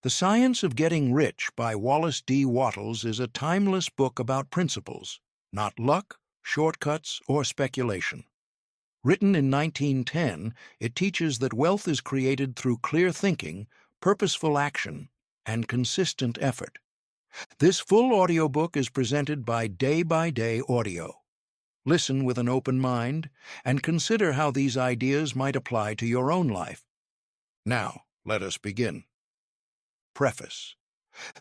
The Science of Getting Rich by Wallace D. Wattles is a timeless book about principles, not luck, shortcuts, or speculation. Written in 1910, it teaches that wealth is created through clear thinking, purposeful action, and consistent effort. This full audiobook is presented by Day Audio. Listen with an open mind and consider how these ideas might apply to your own life. Now, let us begin. Preface.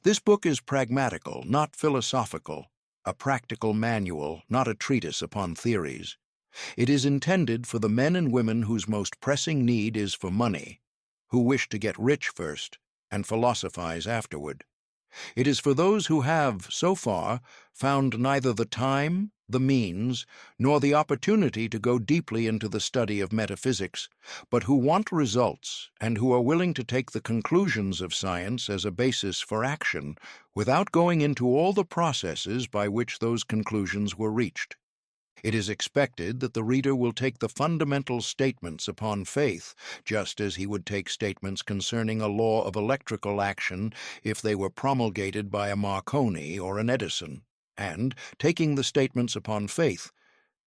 This book is pragmatical, not philosophical, a practical manual, not a treatise upon theories. It is intended for the men and women whose most pressing need is for money, who wish to get rich first and philosophize afterward. It is for those who have, so far, found neither the time, the means, nor the opportunity to go deeply into the study of metaphysics, but who want results and who are willing to take the conclusions of science as a basis for action without going into all the processes by which those conclusions were reached. It is expected that the reader will take the fundamental statements upon faith, just as he would take statements concerning a law of electrical action if they were promulgated by a Marconi or an Edison, and, taking the statements upon faith,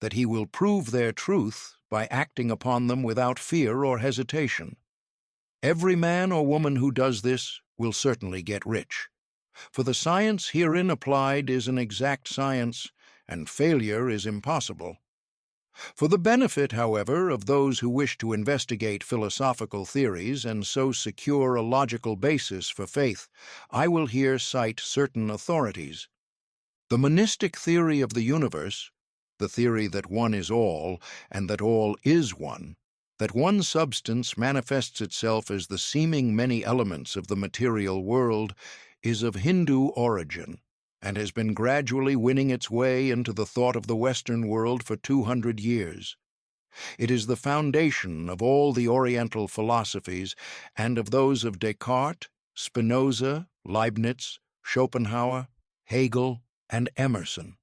that he will prove their truth by acting upon them without fear or hesitation. Every man or woman who does this will certainly get rich, for the science herein applied is an exact science, and failure is impossible. For the benefit, however, of those who wish to investigate philosophical theories and so secure a logical basis for faith, I will here cite certain authorities. The monistic theory of the universe, the theory that one is all and that all is one, that one substance manifests itself as the seeming many elements of the material world, is of Hindu origin and has been gradually winning its way into the thought of the Western world for 200 years. It is the foundation of all the Oriental philosophies and of those of Descartes, Spinoza, Leibniz, Schopenhauer, Hegel, and Emerson.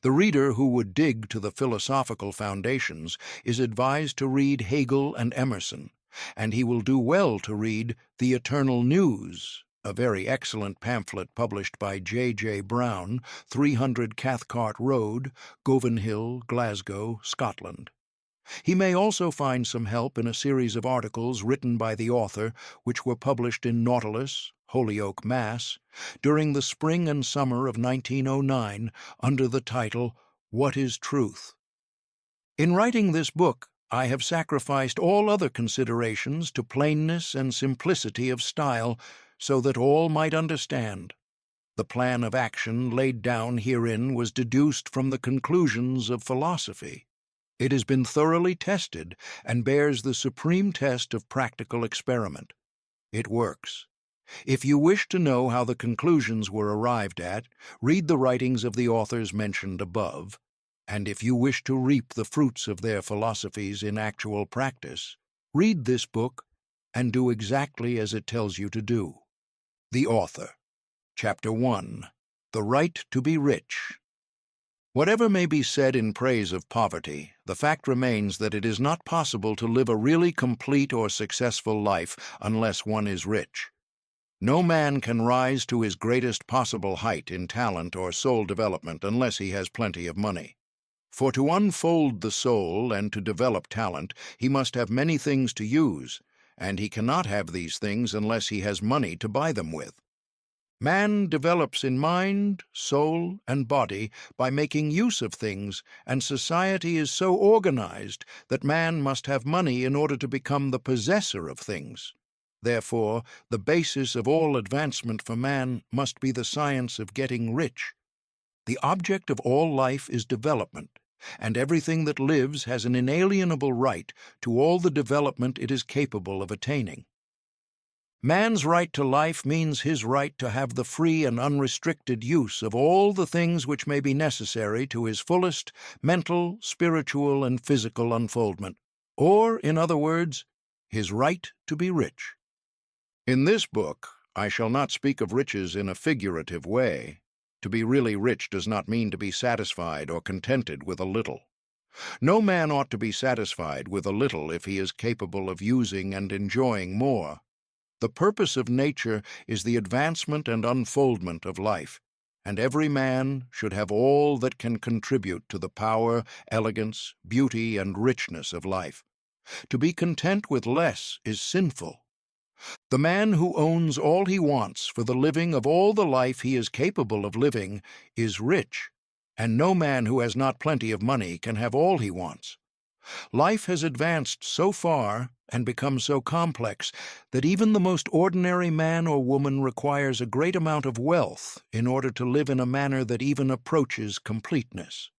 The reader who would dig to the philosophical foundations is advised to read Hegel and Emerson, and he will do well to read The Eternal News, a very excellent pamphlet published by J. Brown, 300 Cathcart Road, Govanhill, Glasgow, Scotland. He may also find some help in a series of articles written by the author which were published in Nautilus, Holyoke, Mass., during the spring and summer of 1909 under the title, What is Truth? In writing this book, I have sacrificed all other considerations to plainness and simplicity of style so that all might understand. The plan of action laid down herein was deduced from the conclusions of philosophy. It has been thoroughly tested and bears the supreme test of practical experiment. It works. If you wish to know how the conclusions were arrived at, read the writings of the authors mentioned above, and if you wish to reap the fruits of their philosophies in actual practice, read this book and do exactly as it tells you to do. The Author. Chapter 1. The Right to be Rich. Whatever may be said in praise of poverty, the fact remains that it is not possible to live a really complete or successful life unless one is rich. No man can rise to his greatest possible height in talent or soul development unless he has plenty of money. For to unfold the soul and to develop talent, he must have many things to use, and he cannot have these things unless he has money to buy them with. Man develops in mind, soul, and body by making use of things, and society is so organized that man must have money in order to become the possessor of things. Therefore, the basis of all advancement for man must be the science of getting rich. The object of all life is development, and everything that lives has an inalienable right to all the development it is capable of attaining. Man's right to life means his right to have the free and unrestricted use of all the things which may be necessary to his fullest mental, spiritual, and physical unfoldment, or, in other words, his right to be rich. In this book, I shall not speak of riches in a figurative way. To be really rich does not mean to be satisfied or contented with a little. No man ought to be satisfied with a little if he is capable of using and enjoying more. The purpose of nature is the advancement and unfoldment of life, and every man should have all that can contribute to the power, elegance, beauty, and richness of life. To be content with less is sinful. The man who owns all he wants for the living of all the life he is capable of living is rich, and no man who has not plenty of money can have all he wants. Life has advanced so far and become so complex that even the most ordinary man or woman requires a great amount of wealth in order to live in a manner that even approaches completeness.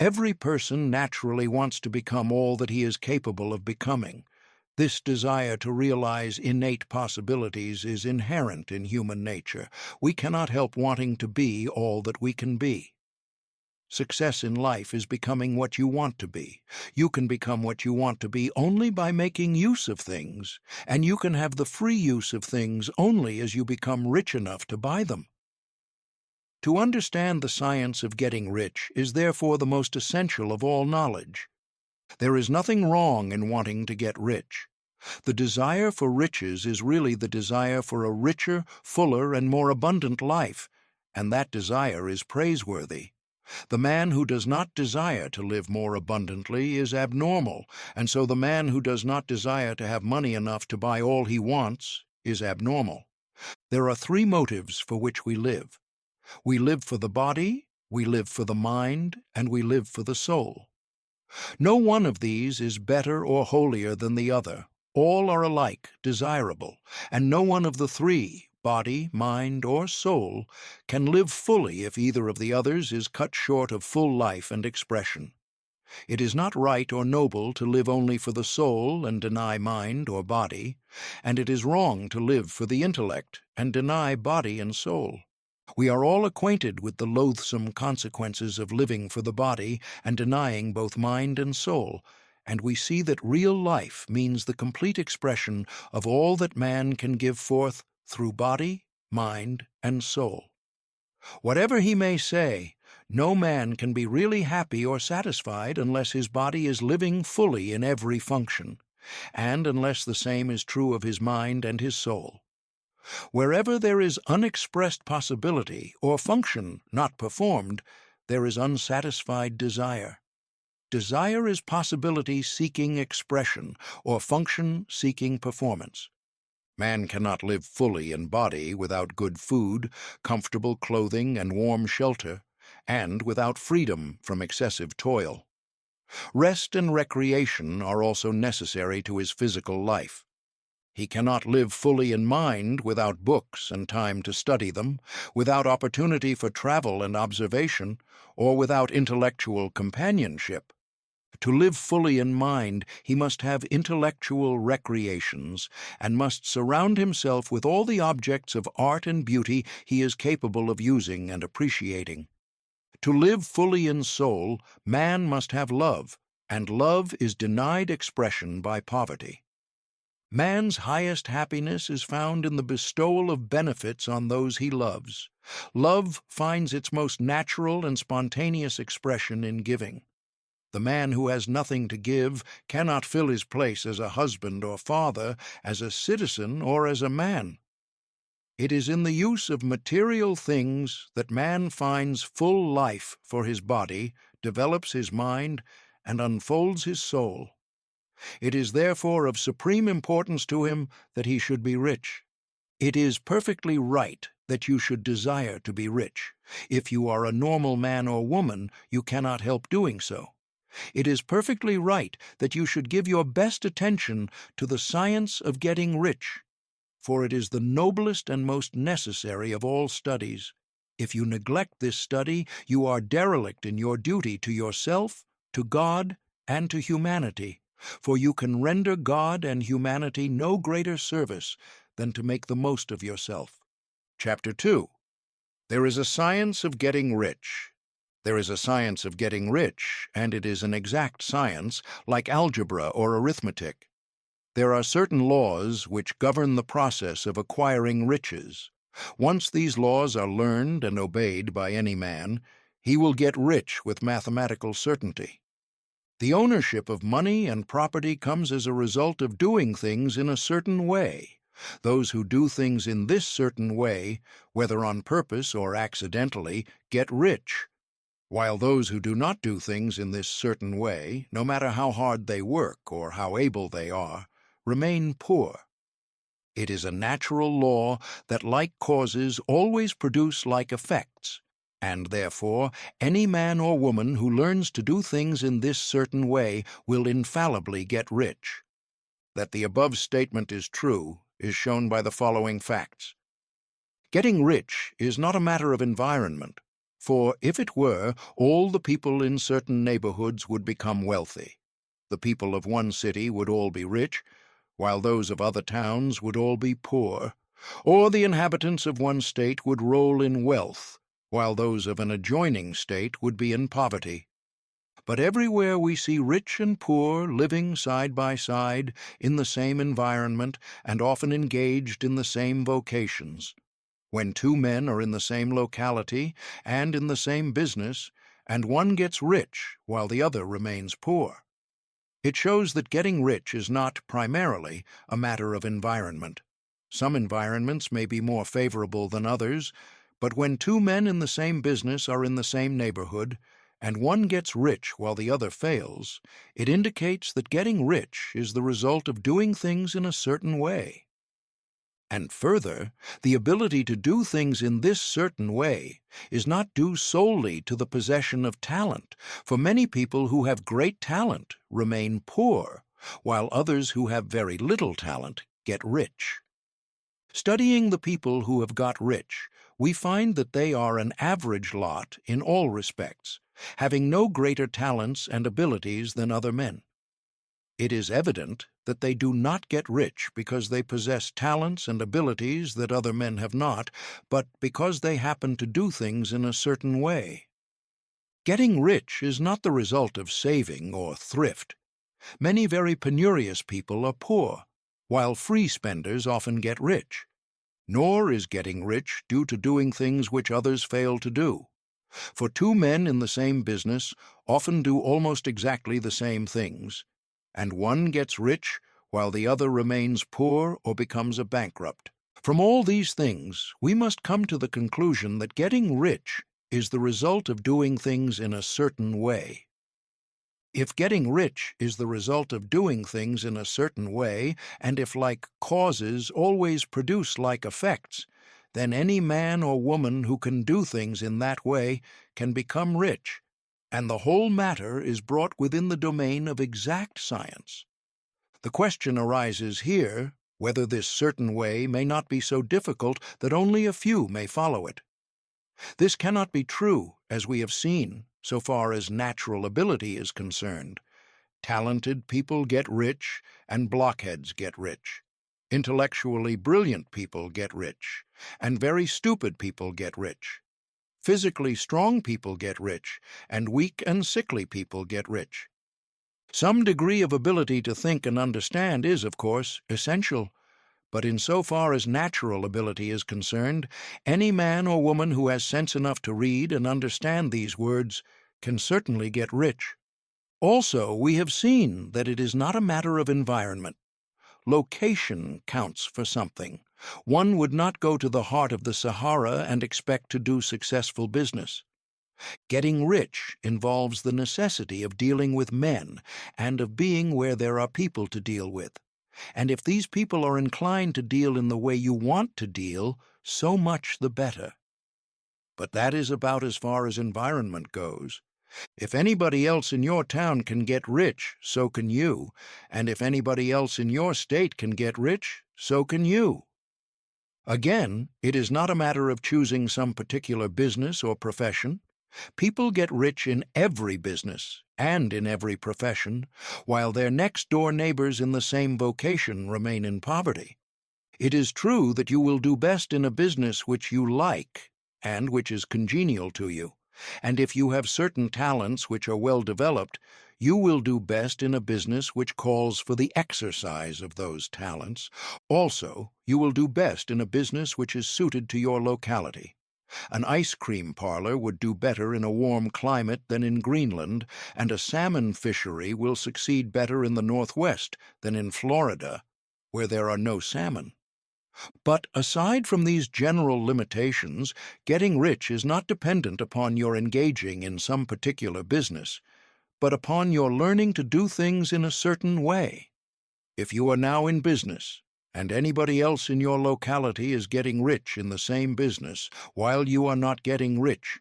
Every person naturally wants to become all that he is capable of becoming. This desire to realize innate possibilities is inherent in human nature. We cannot help wanting to be all that we can be. Success in life is becoming what you want to be. You can become what you want to be only by making use of things, and you can have the free use of things only as you become rich enough to buy them. To understand the science of getting rich is therefore the most essential of all knowledge. There is nothing wrong in wanting to get rich. The desire for riches is really the desire for a richer, fuller, and more abundant life, and that desire is praiseworthy. The man who does not desire to live more abundantly is abnormal, and so the man who does not desire to have money enough to buy all he wants is abnormal. There are three motives for which we live. We live for the body, we live for the mind, and we live for the soul. No one of these is better or holier than the other. All are alike desirable, and no one of the three, body, mind, or soul, can live fully if either of the others is cut short of full life and expression. It is not right or noble to live only for the soul and deny mind or body, and it is wrong to live for the intellect and deny body and soul. We are all acquainted with the loathsome consequences of living for the body and denying both mind and soul, and we see that real life means the complete expression of all that man can give forth through body, mind, and soul. Whatever he may say, no man can be really happy or satisfied unless his body is living fully in every function, and unless the same is true of his mind and his soul. Wherever there is unexpressed possibility or function not performed, there is unsatisfied desire. Desire is possibility seeking expression, or function seeking performance. Man cannot live fully in body without good food, comfortable clothing, and warm shelter, and without freedom from excessive toil. Rest and recreation are also necessary to his physical life. He cannot live fully in mind without books and time to study them, without opportunity for travel and observation, or without intellectual companionship. To live fully in mind, he must have intellectual recreations, and must surround himself with all the objects of art and beauty he is capable of using and appreciating. To live fully in soul, man must have love, and love is denied expression by poverty. Man's highest happiness is found in the bestowal of benefits on those he loves. Love finds its most natural and spontaneous expression in giving. The man who has nothing to give cannot fill his place as a husband or father, as a citizen, or as a man. It is in the use of material things that man finds full life for his body, develops his mind, and unfolds his soul. It is therefore of supreme importance to him that he should be rich. It is perfectly right that you should desire to be rich. If you are a normal man or woman, you cannot help doing so. It is perfectly right that you should give your best attention to the science of getting rich, for it is the noblest and most necessary of all studies. If you neglect this study, you are derelict in your duty to yourself, to God, and to humanity, for you can render God and humanity no greater service than to make the most of yourself. Chapter 2. There is a science of getting rich. There is a science of getting rich, and it is an exact science, like algebra or arithmetic. There are certain laws which govern the process of acquiring riches. Once these laws are learned and obeyed by any man, he will get rich with mathematical certainty. The ownership of money and property comes as a result of doing things in a certain way. Those who do things in this certain way, whether on purpose or accidentally, get rich, while those who do not do things in this certain way, no matter how hard they work or how able they are, remain poor. It is a natural law that like causes always produce like effects, and therefore any man or woman who learns to do things in this certain way will infallibly get rich. That the above statement is true is shown by the following facts. Getting rich is not a matter of environment, for if it were, all the people in certain neighborhoods would become wealthy. The people of one city would all be rich, while those of other towns would all be poor, or the inhabitants of one state would roll in wealth, while those of an adjoining state would be in poverty. But everywhere we see rich and poor living side by side in the same environment and often engaged in the same vocations. When two men are in the same locality and in the same business, and one gets rich while the other remains poor, it shows that getting rich is not primarily a matter of environment. Some environments may be more favorable than others, but when two men in the same business are in the same neighborhood, and one gets rich while the other fails, it indicates that getting rich is the result of doing things in a certain way. And further, the ability to do things in this certain way is not due solely to the possession of talent, for many people who have great talent remain poor, while others who have very little talent get rich. Studying the people who have got rich, we find that they are an average lot in all respects, having no greater talents and abilities than other men. It is evident that they do not get rich because they possess talents and abilities that other men have not, but because they happen to do things in a certain way. Getting rich is not the result of saving or thrift. Many very penurious people are poor, while free spenders often get rich. Nor is getting rich due to doing things which others fail to do. For two men in the same business often do almost exactly the same things, and one gets rich while the other remains poor or becomes a bankrupt. From all these things, we must come to the conclusion that getting rich is the result of doing things in a certain way. If getting rich is the result of doing things in a certain way, and if like causes always produce like effects, then any man or woman who can do things in that way can become rich, and the whole matter is brought within the domain of exact science. The question arises here whether this certain way may not be so difficult that only a few may follow it. This cannot be true, as we have seen, so far as natural ability is concerned. Talented people get rich, and blockheads get rich. Intellectually brilliant people get rich, and very stupid people get rich. Physically strong people get rich, and weak and sickly people get rich. Some degree of ability to think and understand is, of course, essential, but in so far as natural ability is concerned, any man or woman who has sense enough to read and understand these words can certainly get rich. Also, we have seen that it is not a matter of environment. Location counts for something. One would not go to the heart of the Sahara and expect to do successful business. Getting rich involves the necessity of dealing with men and of being where there are people to deal with. And if these people are inclined to deal in the way you want to deal, so much the better. But that is about as far as environment goes. If anybody else in your town can get rich, so can you. And if anybody else in your state can get rich, so can you. Again, it is not a matter of choosing some particular business or profession. People get rich in every business and in every profession, while their next-door neighbors in the same vocation remain in poverty. It is true that you will do best in a business which you like and which is congenial to you, and if you have certain talents which are well developed, you will do best in a business which calls for the exercise of those talents. Also, you will do best in a business which is suited to your locality. An ice cream parlor would do better in a warm climate than in Greenland, and a salmon fishery will succeed better in the Northwest than in Florida, where there are no salmon. But aside from these general limitations, getting rich is not dependent upon your engaging in some particular business, but upon your learning to do things in a certain way. If you are now in business, and anybody else in your locality is getting rich in the same business while you are not getting rich,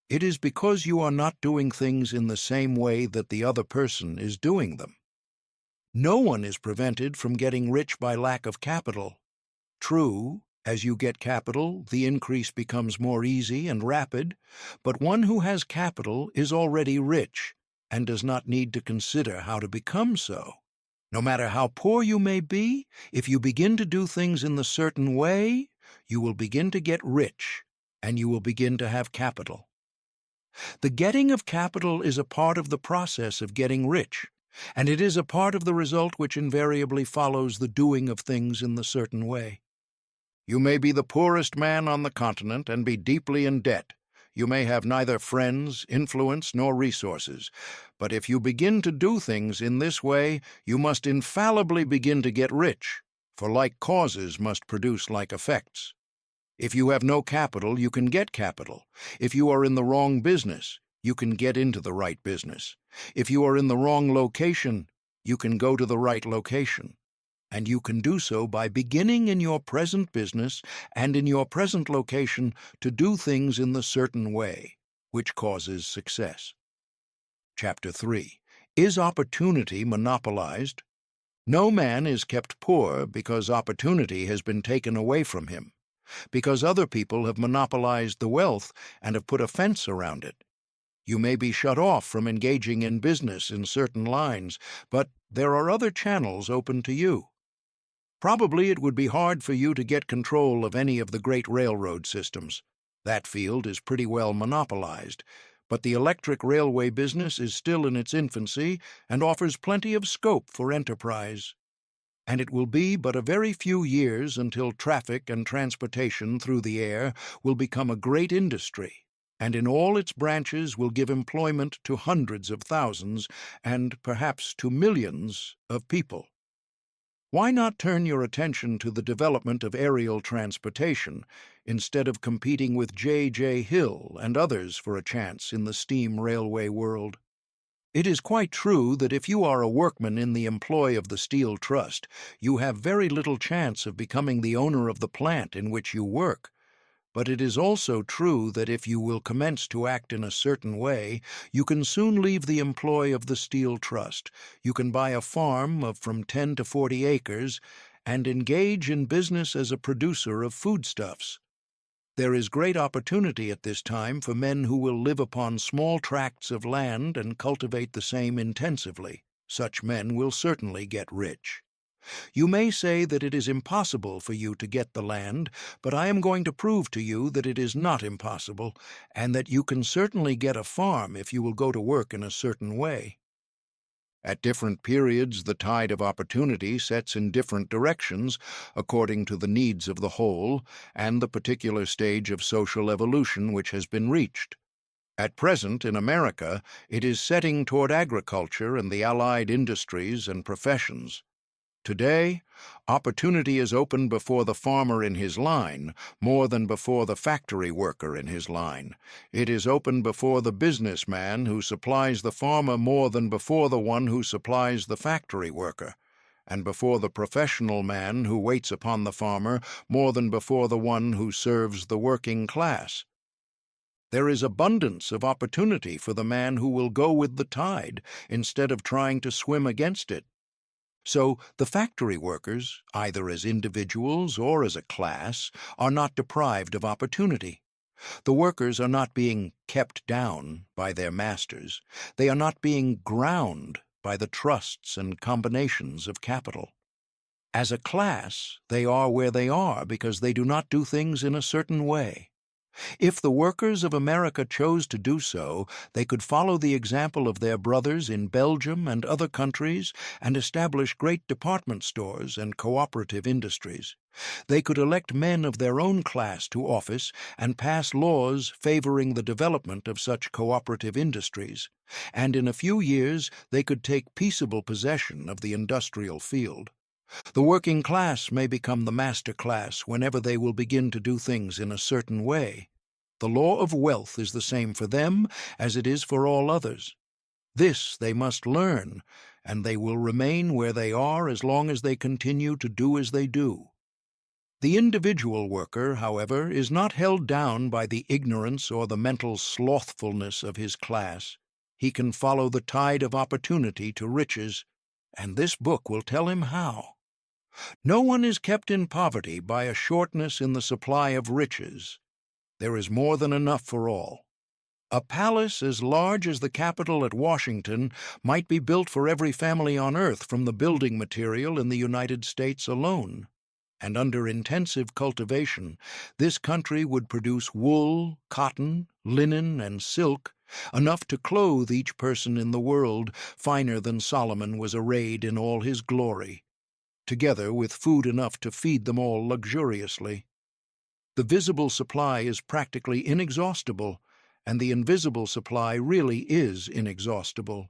it is because you are not doing things in the same way that the other person is doing them. No one is prevented from getting rich by lack of capital. True, as you get capital, the increase becomes more easy and rapid, but one who has capital is already rich and does not need to consider how to become so. No matter how poor you may be, if you begin to do things in the certain way, you will begin to get rich, and you will begin to have capital. The getting of capital is a part of the process of getting rich, and it is a part of the result which invariably follows the doing of things in the certain way. You may be the poorest man on the continent and be deeply in debt. You may have neither friends, influence, nor resources. But if you begin to do things in this way, you must infallibly begin to get rich, for like causes must produce like effects. If you have no capital, you can get capital. If you are in the wrong business, you can get into the right business. If you are in the wrong location, you can go to the right location. And you can do so by beginning in your present business and in your present location to do things in the certain way, which causes success. Chapter 3. Is opportunity monopolized? No man is kept poor because opportunity has been taken away from him, because other people have monopolized the wealth and have put a fence around it. You may be shut off from engaging in business in certain lines, but there are other channels open to you. Probably it would be hard for you to get control of any of the great railroad systems. That field is pretty well monopolized, but the electric railway business is still in its infancy and offers plenty of scope for enterprise. And it will be but a very few years until traffic and transportation through the air will become a great industry, and in all its branches will give employment to hundreds of thousands and perhaps to millions of people. Why not turn your attention to the development of aerial transportation instead of competing with J.J. Hill and others for a chance in the steam railway world? It is quite true that if you are a workman in the employ of the Steel Trust, you have very little chance of becoming the owner of the plant in which you work. But it is also true that if you will commence to act in a certain way, you can soon leave the employ of the Steel Trust. You can buy a farm of from 10 to 40 acres and engage in business as a producer of foodstuffs. There is great opportunity at this time for men who will live upon small tracts of land and cultivate the same intensively. Such men will certainly get rich. You may say that it is impossible for you to get the land, but I am going to prove to you that it is not impossible, and that you can certainly get a farm if you will go to work in a certain way. At different periods, the tide of opportunity sets in different directions according to the needs of the whole and the particular stage of social evolution which has been reached. At present, in America, it is setting toward agriculture and the allied industries and professions. Today, opportunity is open before the farmer in his line more than before the factory worker in his line. It is open before the businessman who supplies the farmer more than before the one who supplies the factory worker, and before the professional man who waits upon the farmer more than before the one who serves the working class. There is abundance of opportunity for the man who will go with the tide instead of trying to swim against it. So the factory workers, either as individuals or as a class, are not deprived of opportunity. The workers are not being kept down by their masters. They are not being ground by the trusts and combinations of capital. As a class, they are where they are because they do not do things in a certain way. If the workers of America chose to do so, they could follow the example of their brothers in Belgium and other countries and establish great department stores and cooperative industries. They could elect men of their own class to office and pass laws favoring the development of such cooperative industries, and in a few years they could take peaceable possession of the industrial field. The working class may become the master class whenever they will begin to do things in a certain way. The law of wealth is the same for them as it is for all others. This they must learn, and they will remain where they are as long as they continue to do as they do. The individual worker, however, is not held down by the ignorance or the mental slothfulness of his class. He can follow the tide of opportunity to riches, and this book will tell him how. No one is kept in poverty by a shortness in the supply of riches. There is more than enough for all. A palace as large as the Capitol at Washington might be built for every family on earth from the building material in the United States alone. And under intensive cultivation, this country would produce wool, cotton, linen, and silk, enough to clothe each person in the world finer than Solomon was arrayed in all his glory, together with food enough to feed them all luxuriously. The visible supply is practically inexhaustible, and the invisible supply really is inexhaustible.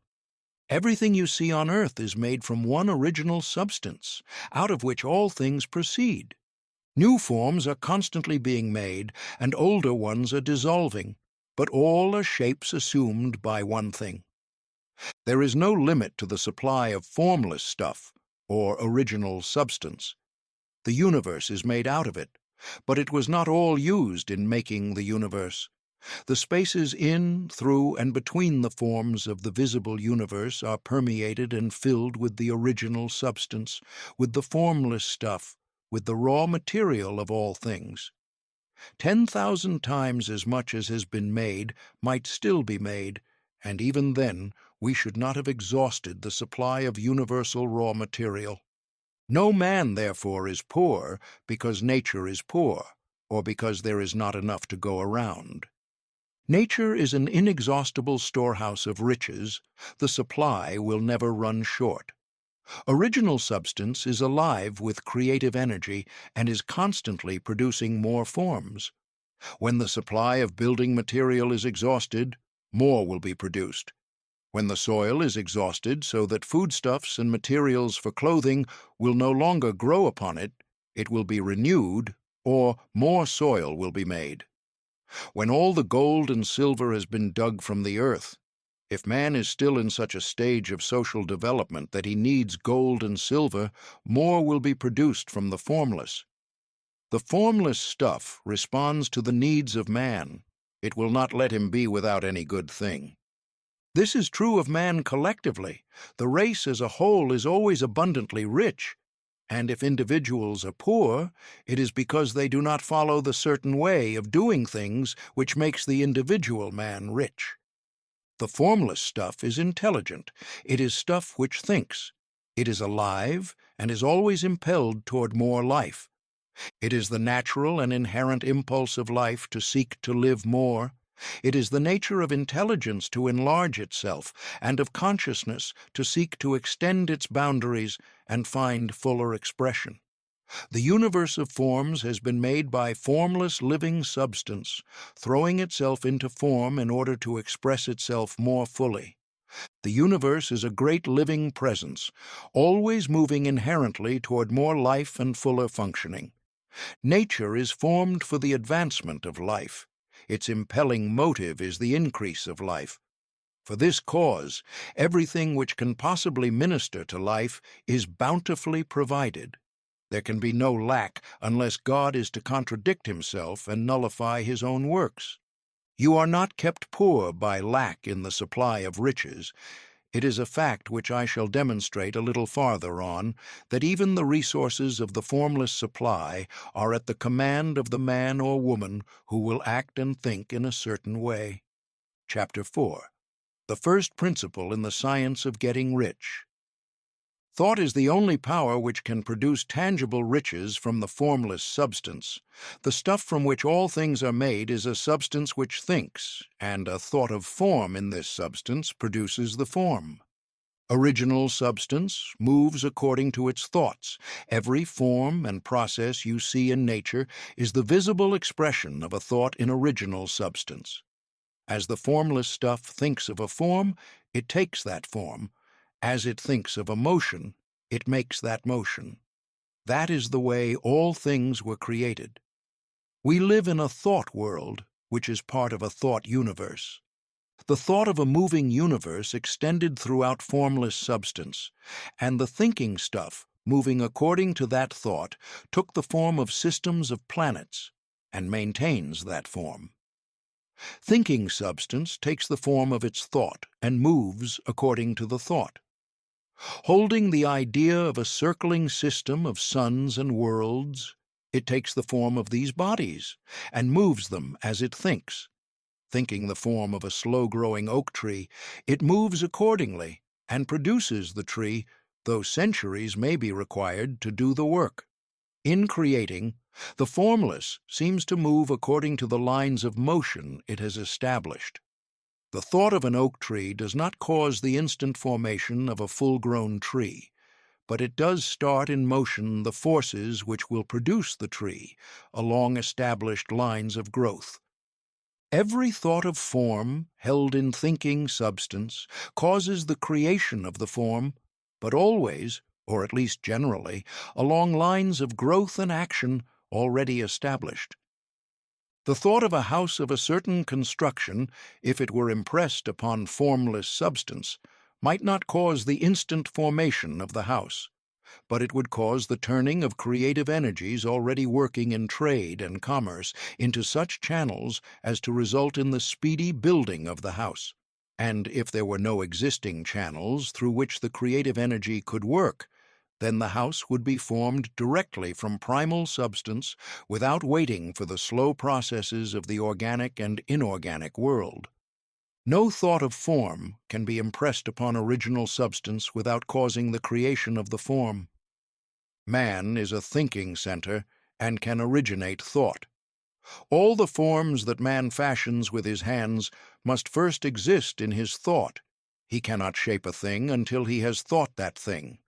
Everything you see on earth is made from one original substance, out of which all things proceed. New forms are constantly being made, and older ones are dissolving, but all are shapes assumed by one thing. There is no limit to the supply of formless stuff, or original substance. The universe is made out of it, but it was not all used in making the universe. The spaces in, through, and between the forms of the visible universe are permeated and filled with the original substance, with the formless stuff, with the raw material of all things. 10,000 times as much as has been made might still be made, and even then we should not have exhausted the supply of universal raw material. No man, therefore, is poor because nature is poor, or because there is not enough to go around. Nature is an inexhaustible storehouse of riches. The supply will never run short. Original substance is alive with creative energy and is constantly producing more forms. When the supply of building material is exhausted, more will be produced. When the soil is exhausted so that foodstuffs and materials for clothing will no longer grow upon it, it will be renewed, or more soil will be made. When all the gold and silver has been dug from the earth, if man is still in such a stage of social development that he needs gold and silver, more will be produced from the formless. The formless stuff responds to the needs of man. It will not let him be without any good thing. This is true of man collectively. The race as a whole is always abundantly rich, and if individuals are poor, it is because they do not follow the certain way of doing things which makes the individual man rich. The formless stuff is intelligent. It is stuff which thinks. It is alive and is always impelled toward more life. It is the natural and inherent impulse of life to seek to live more. It is the nature of intelligence to enlarge itself, and of consciousness to seek to extend its boundaries and find fuller expression. The universe of forms has been made by formless living substance, throwing itself into form in order to express itself more fully. The universe is a great living presence, always moving inherently toward more life and fuller functioning. Nature is formed for the advancement of life. Its impelling motive is the increase of life. For this cause, everything which can possibly minister to life is bountifully provided. There can be no lack unless God is to contradict himself and nullify his own works. You are not kept poor by lack in the supply of riches. It is a fact which I shall demonstrate a little farther on, that even the resources of the formless supply are at the command of the man or woman who will act and think in a certain way. Chapter 4. The First Principle in the Science of Getting Rich. Thought is the only power which can produce tangible riches from the formless substance. The stuff from which all things are made is a substance which thinks, and a thought of form in this substance produces the form. Original substance moves according to its thoughts. Every form and process you see in nature is the visible expression of a thought in original substance. As the formless stuff thinks of a form, it takes that form. As it thinks of a motion, it makes that motion. That is the way all things were created. We live in a thought world, which is part of a thought universe. The thought of a moving universe extended throughout formless substance, and the thinking stuff, moving according to that thought, took the form of systems of planets and maintains that form. Thinking substance takes the form of its thought and moves according to the thought. Holding the idea of a circling system of suns and worlds, it takes the form of these bodies and moves them as it thinks. Thinking the form of a slow-growing oak tree, it moves accordingly and produces the tree, though centuries may be required to do the work. In creating, the formless seems to move according to the lines of motion it has established. The thought of an oak tree does not cause the instant formation of a full-grown tree, but it does start in motion the forces which will produce the tree along established lines of growth. Every thought of form held in thinking substance causes the creation of the form, but always, or at least generally, along lines of growth and action already established. The thought of a house of a certain construction, if it were impressed upon formless substance, might not cause the instant formation of the house, but it would cause the turning of creative energies already working in trade and commerce into such channels as to result in the speedy building of the house. And if there were no existing channels through which the creative energy could work, then the house would be formed directly from primal substance without waiting for the slow processes of the organic and inorganic world. No thought of form can be impressed upon original substance without causing the creation of the form. Man is a thinking center and can originate thought. All the forms that man fashions with his hands must first exist in his thought. He cannot shape a thing until he has thought that thing.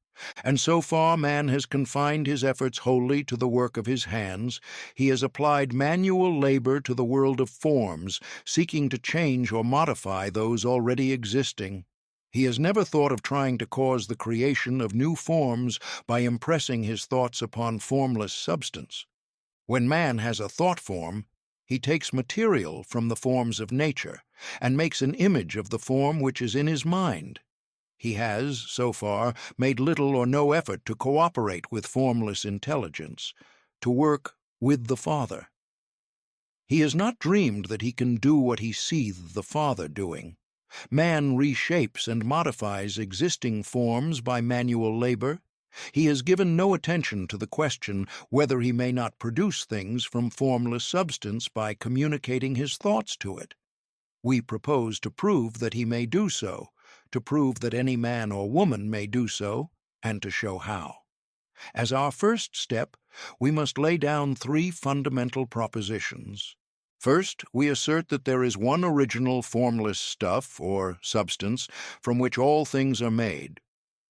And so far man has confined his efforts wholly to the work of his hands. He has applied manual labor to the world of forms, seeking to change or modify those already existing. He has never thought of trying to cause the creation of new forms by impressing his thoughts upon formless substance. When man has a thought form, he takes material from the forms of nature and makes an image of the form which is in his mind. He has, so far, made little or no effort to cooperate with formless intelligence, to work with the Father. He has not dreamed that he can do what he sees the Father doing. Man reshapes and modifies existing forms by manual labor. He has given no attention to the question whether he may not produce things from formless substance by communicating his thoughts to it. We propose to prove that he may do so, to prove that any man or woman may do so, and to show how. As our first step, we must lay down three fundamental propositions. First, we assert that there is one original formless stuff, or substance, from which all things are made.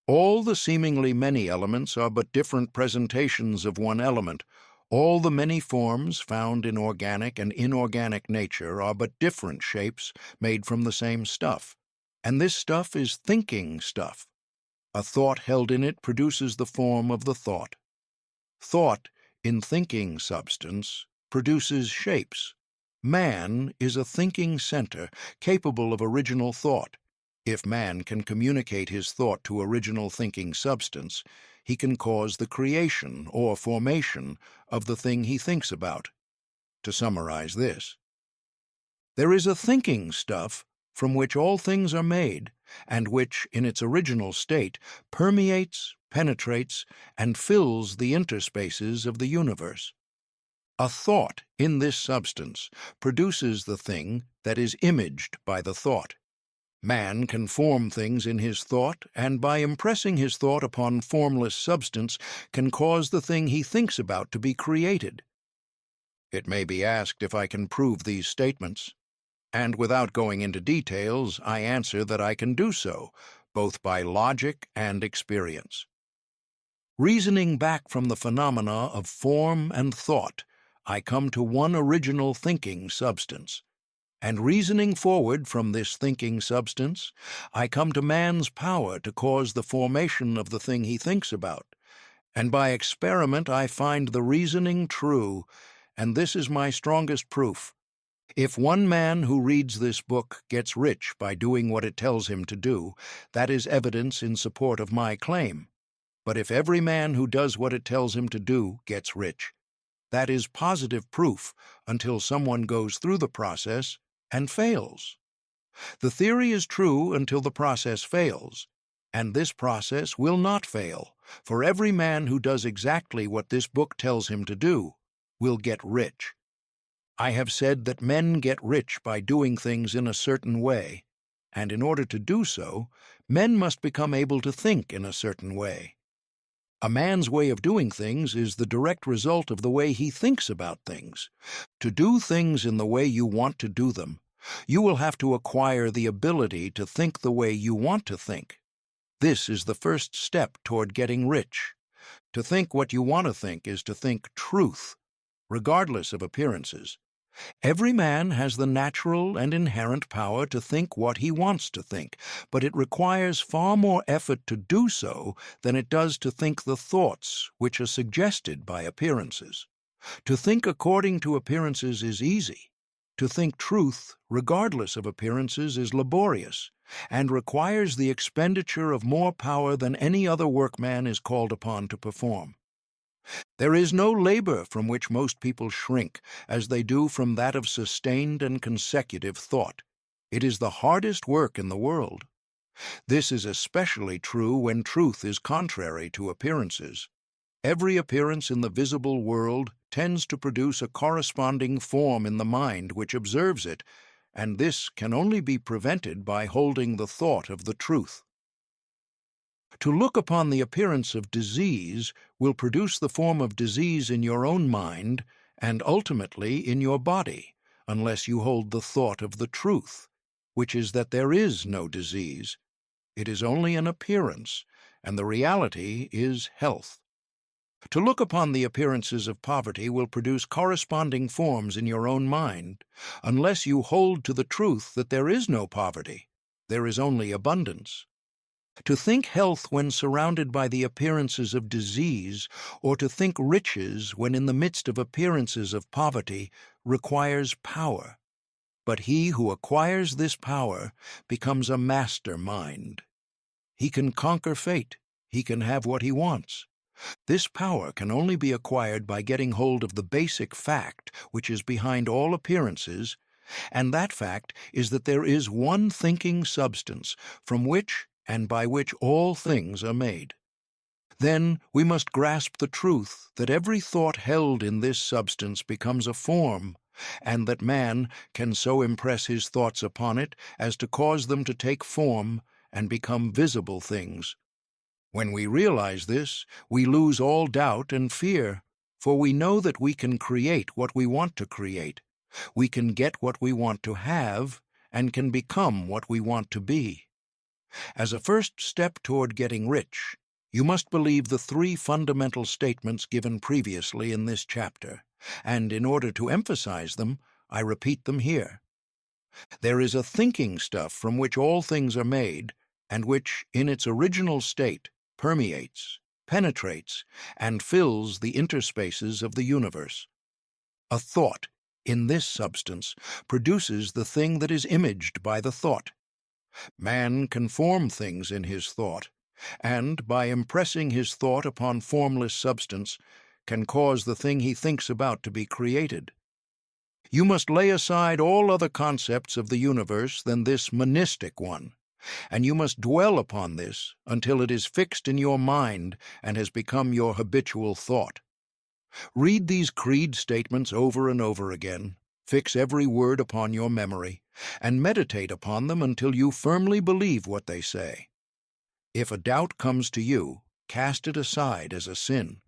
All the seemingly many elements are but different presentations of one element. All the many forms found in organic and inorganic nature are but different shapes made from the same stuff. And this stuff is thinking stuff. A thought held in it produces the form of the thought. Thought, in thinking substance, produces shapes. Man is a thinking center capable of original thought. If man can communicate his thought to original thinking substance, he can cause the creation or formation of the thing he thinks about. To summarize this, there is a thinking stuff from which all things are made, and which, in its original state, permeates, penetrates, and fills the interspaces of the universe. A thought in this substance produces the thing that is imaged by the thought. Man can form things in his thought, and by impressing his thought upon formless substance, can cause the thing he thinks about to be created. It may be asked if I can prove these statements, and without going into details, I answer that I can do so, both by logic and experience. Reasoning back from the phenomena of form and thought, I come to one original thinking substance. And reasoning forward from this thinking substance, I come to man's power to cause the formation of the thing he thinks about. And by experiment I find the reasoning true, and this is my strongest proof. If one man who reads this book gets rich by doing what it tells him to do, that is evidence in support of my claim. But if every man who does what it tells him to do gets rich, that is positive proof until someone goes through the process and fails. The theory is true until the process fails, and this process will not fail, for every man who does exactly what this book tells him to do will get rich. I have said that men get rich by doing things in a certain way, and in order to do so, men must become able to think in a certain way. A man's way of doing things is the direct result of the way he thinks about things. To do things in the way you want to do them, you will have to acquire the ability to think the way you want to think. This is the first step toward getting rich. To think what you want to think is to think truth, regardless of appearances. Every man has the natural and inherent power to think what he wants to think, but it requires far more effort to do so than it does to think the thoughts which are suggested by appearances. To think according to appearances is easy. To think truth, regardless of appearances, is laborious, and requires the expenditure of more power than any other workman is called upon to perform. There is no labor from which most people shrink, as they do from that of sustained and consecutive thought. It is the hardest work in the world. This is especially true when truth is contrary to appearances. Every appearance in the visible world tends to produce a corresponding form in the mind which observes it, and this can only be prevented by holding the thought of the truth. To look upon the appearance of disease will produce the form of disease in your own mind and ultimately in your body, unless you hold the thought of the truth, which is that there is no disease. It is only an appearance, and the reality is health. To look upon the appearances of poverty will produce corresponding forms in your own mind, unless you hold to the truth that there is no poverty, there is only abundance. To think health when surrounded by the appearances of disease, or to think riches when in the midst of appearances of poverty, requires power. But he who acquires this power becomes a master mind. He can conquer fate. He can have what he wants. This power can only be acquired by getting hold of the basic fact which is behind all appearances, and that fact is that there is one thinking substance from which and by which all things are made. Then we must grasp the truth that every thought held in this substance becomes a form, and that man can so impress his thoughts upon it as to cause them to take form and become visible things. When we realize this, we lose all doubt and fear, for we know that we can create what we want to create. We can get what we want to have, and can become what we want to be. As a first step toward getting rich, you must believe the three fundamental statements given previously in this chapter, and in order to emphasize them, I repeat them here. There is a thinking stuff from which all things are made, and which, in its original state, permeates, penetrates, and fills the interspaces of the universe. A thought, in this substance, produces the thing that is imaged by the thought. Man can form things in his thought, and, by impressing his thought upon formless substance, can cause the thing he thinks about to be created. You must lay aside all other concepts of the universe than this monistic one, and you must dwell upon this until it is fixed in your mind and has become your habitual thought. Read these creed statements over and over again, fix every word upon your memory, and meditate upon them until you firmly believe what they say. If a doubt comes to you, cast it aside as a sin.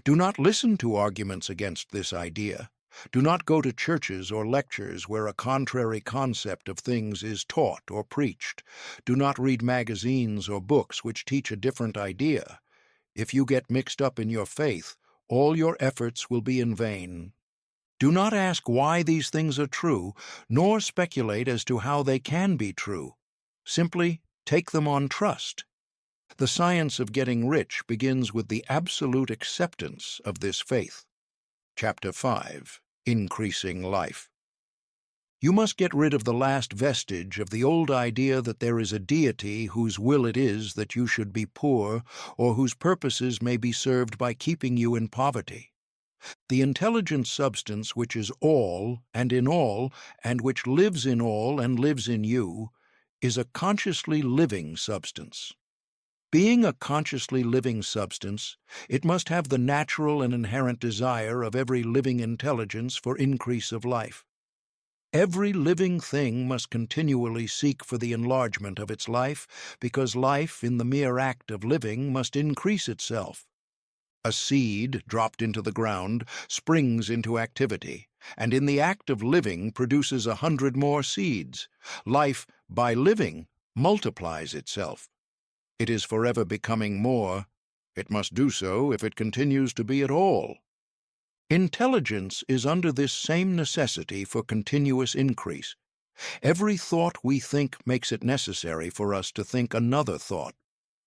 Do not listen to arguments against this idea. Do not go to churches or lectures where a contrary concept of things is taught or preached. Do not read magazines or books which teach a different idea. If you get mixed up in your faith, all your efforts will be in vain. Do not ask why these things are true, nor speculate as to how they can be true. Simply take them on trust. The science of getting rich begins with the absolute acceptance of this faith. Chapter 5. Increasing Life. You must get rid of the last vestige of the old idea that there is a deity whose will it is that you should be poor, or whose purposes may be served by keeping you in poverty. The intelligent substance which is all, and which lives in all and lives in you, is a consciously living substance. Being a consciously living substance, it must have the natural and inherent desire of every living intelligence for increase of life. Every living thing must continually seek for the enlargement of its life, because life, in the mere act of living, must increase itself. A seed, dropped into the ground, springs into activity, and in the act of living produces 100 more seeds. Life, by living, multiplies itself. It is forever becoming more. It must do so if it continues to be at all. Intelligence is under this same necessity for continuous increase. Every thought we think makes it necessary for us to think another thought.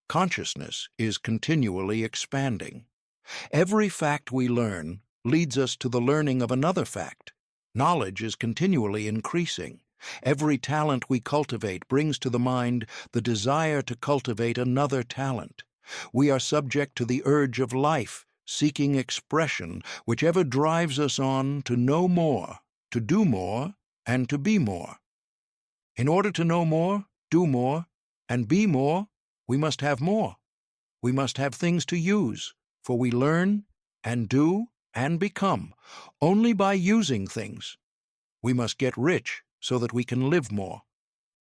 Consciousness is continually expanding. Every fact we learn leads us to the learning of another fact. Knowledge is continually increasing. Every talent we cultivate brings to the mind the desire to cultivate another talent. We are subject to the urge of life, seeking expression, which ever drives us on to know more, to do more, and to be more. In order to know more, do more, and be more, we must have more. We must have things to use, for we learn and do and become only by using things. We must get rich so that we can live more.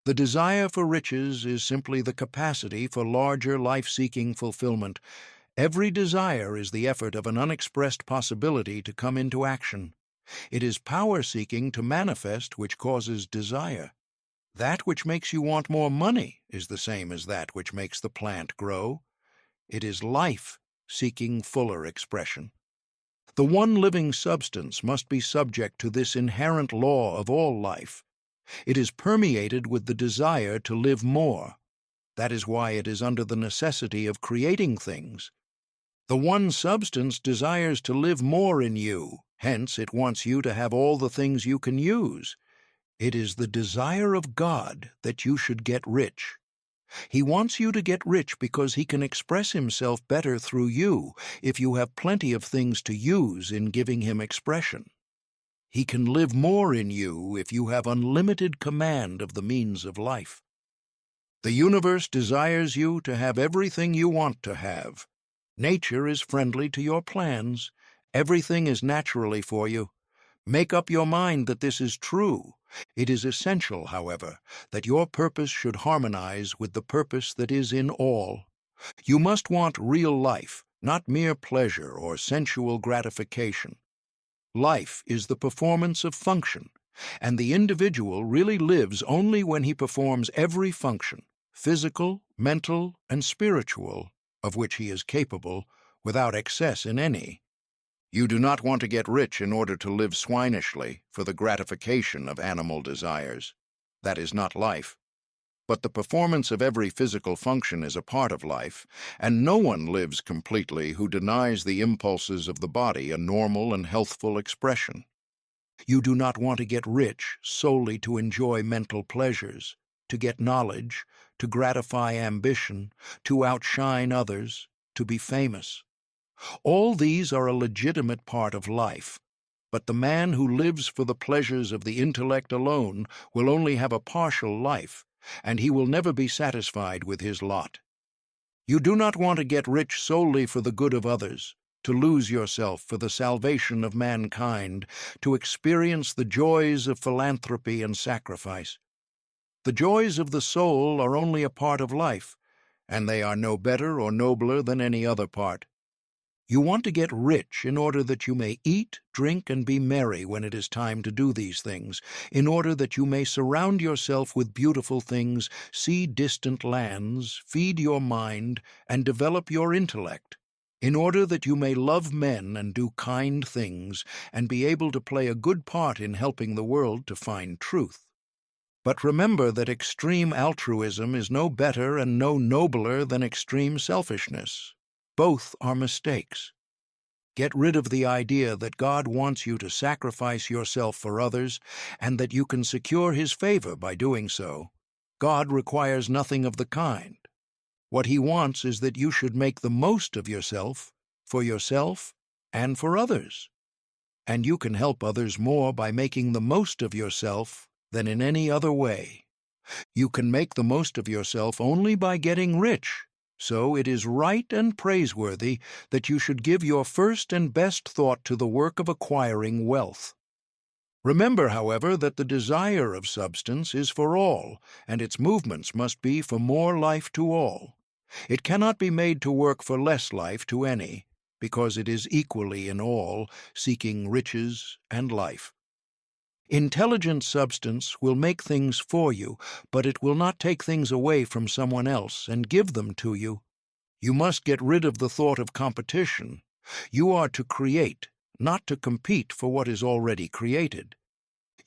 The desire for riches is simply the capacity for larger life-seeking fulfillment. Every desire is the effort of an unexpressed possibility to come into action. It is power-seeking to manifest which causes desire. That which makes you want more money is the same as that which makes the plant grow. It is life seeking fuller expression. The one living substance must be subject to this inherent law of all life. It is permeated with the desire to live more. That is why it is under the necessity of creating things. The one substance desires to live more in you, hence it wants you to have all the things you can use. It is the desire of God that you should get rich. He wants you to get rich because he can express himself better through you if you have plenty of things to use in giving him expression. He can live more in you if you have unlimited command of the means of life. The universe desires you to have everything you want to have. Nature is friendly to your plans. Everything is naturally for you. Make up your mind that this is true. It is essential, however, that your purpose should harmonize with the purpose that is in all. You must want real life, not mere pleasure or sensual gratification. Life is the performance of function, and the individual really lives only when he performs every function, physical, mental, and spiritual, of which he is capable, without excess in any. You do not want to get rich in order to live swinishly for the gratification of animal desires. That is not life. But the performance of every physical function is a part of life, and no one lives completely who denies the impulses of the body a normal and healthful expression. You do not want to get rich solely to enjoy mental pleasures, to get knowledge, to gratify ambition, to outshine others, to be famous. All these are a legitimate part of life, but the man who lives for the pleasures of the intellect alone will only have a partial life, and he will never be satisfied with his lot. You do not want to get rich solely for the good of others, to lose yourself for the salvation of mankind, to experience the joys of philanthropy and sacrifice. The joys of the soul are only a part of life, and they are no better or nobler than any other part. You want to get rich in order that you may eat, drink, and be merry when it is time to do these things, in order that you may surround yourself with beautiful things, see distant lands, feed your mind, and develop your intellect, in order that you may love men and do kind things, and be able to play a good part in helping the world to find truth. But remember that extreme altruism is no better and no nobler than extreme selfishness. Both are mistakes. Get rid of the idea that God wants you to sacrifice yourself for others and that you can secure His favor by doing so. God requires nothing of the kind. What He wants is that you should make the most of yourself and for others. And you can help others more by making the most of yourself than in any other way. You can make the most of yourself only by getting rich. So it is right and praiseworthy that you should give your first and best thought to the work of acquiring wealth. Remember, however, that the desire of substance is for all, and its movements must be for more life to all. It cannot be made to work for less life to any, because it is equally in all, seeking riches and life. Intelligent substance will make things for you, but it will not take things away from someone else and give them to you. You must get rid of the thought of competition. You are to create, not to compete for what is already created.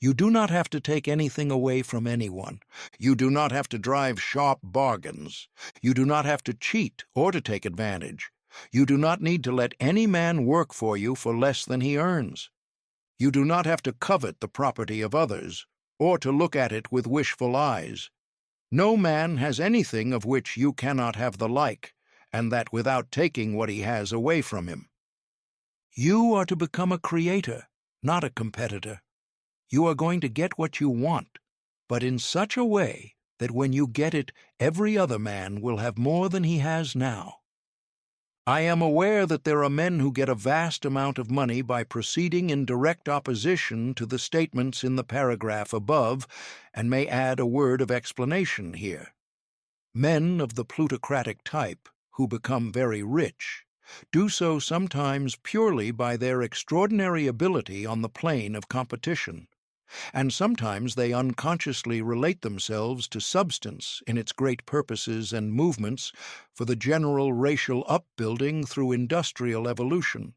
You do not have to take anything away from anyone. You do not have to drive sharp bargains. You do not have to cheat or to take advantage. You do not need to let any man work for you for less than he earns. You do not have to covet the property of others, or to look at it with wishful eyes. No man has anything of which you cannot have the like, and that without taking what he has away from him. You are to become a creator, not a competitor. You are going to get what you want, but in such a way that when you get it, every other man will have more than he has now. I am aware that there are men who get a vast amount of money by proceeding in direct opposition to the statements in the paragraph above, and may add a word of explanation here. Men of the plutocratic type, who become very rich, do so sometimes purely by their extraordinary ability on the plane of competition, and sometimes they unconsciously relate themselves to substance in its great purposes and movements for the general racial upbuilding through industrial evolution.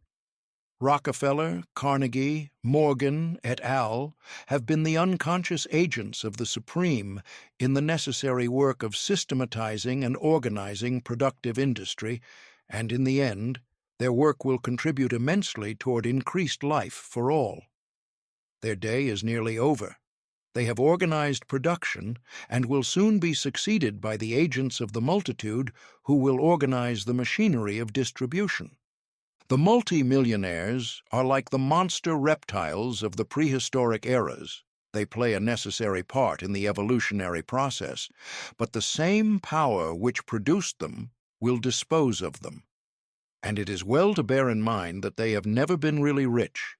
Rockefeller, Carnegie, Morgan, et al. Have been the unconscious agents of the Supreme in the necessary work of systematizing and organizing productive industry, and in the end, their work will contribute immensely toward increased life for all. Their day is nearly over. They have organized production and will soon be succeeded by the agents of the multitude who will organize the machinery of distribution. The multi-millionaires are like the monster reptiles of the prehistoric eras. They play a necessary part in the evolutionary process, but the same power which produced them will dispose of them. And it is well to bear in mind that they have never been really rich.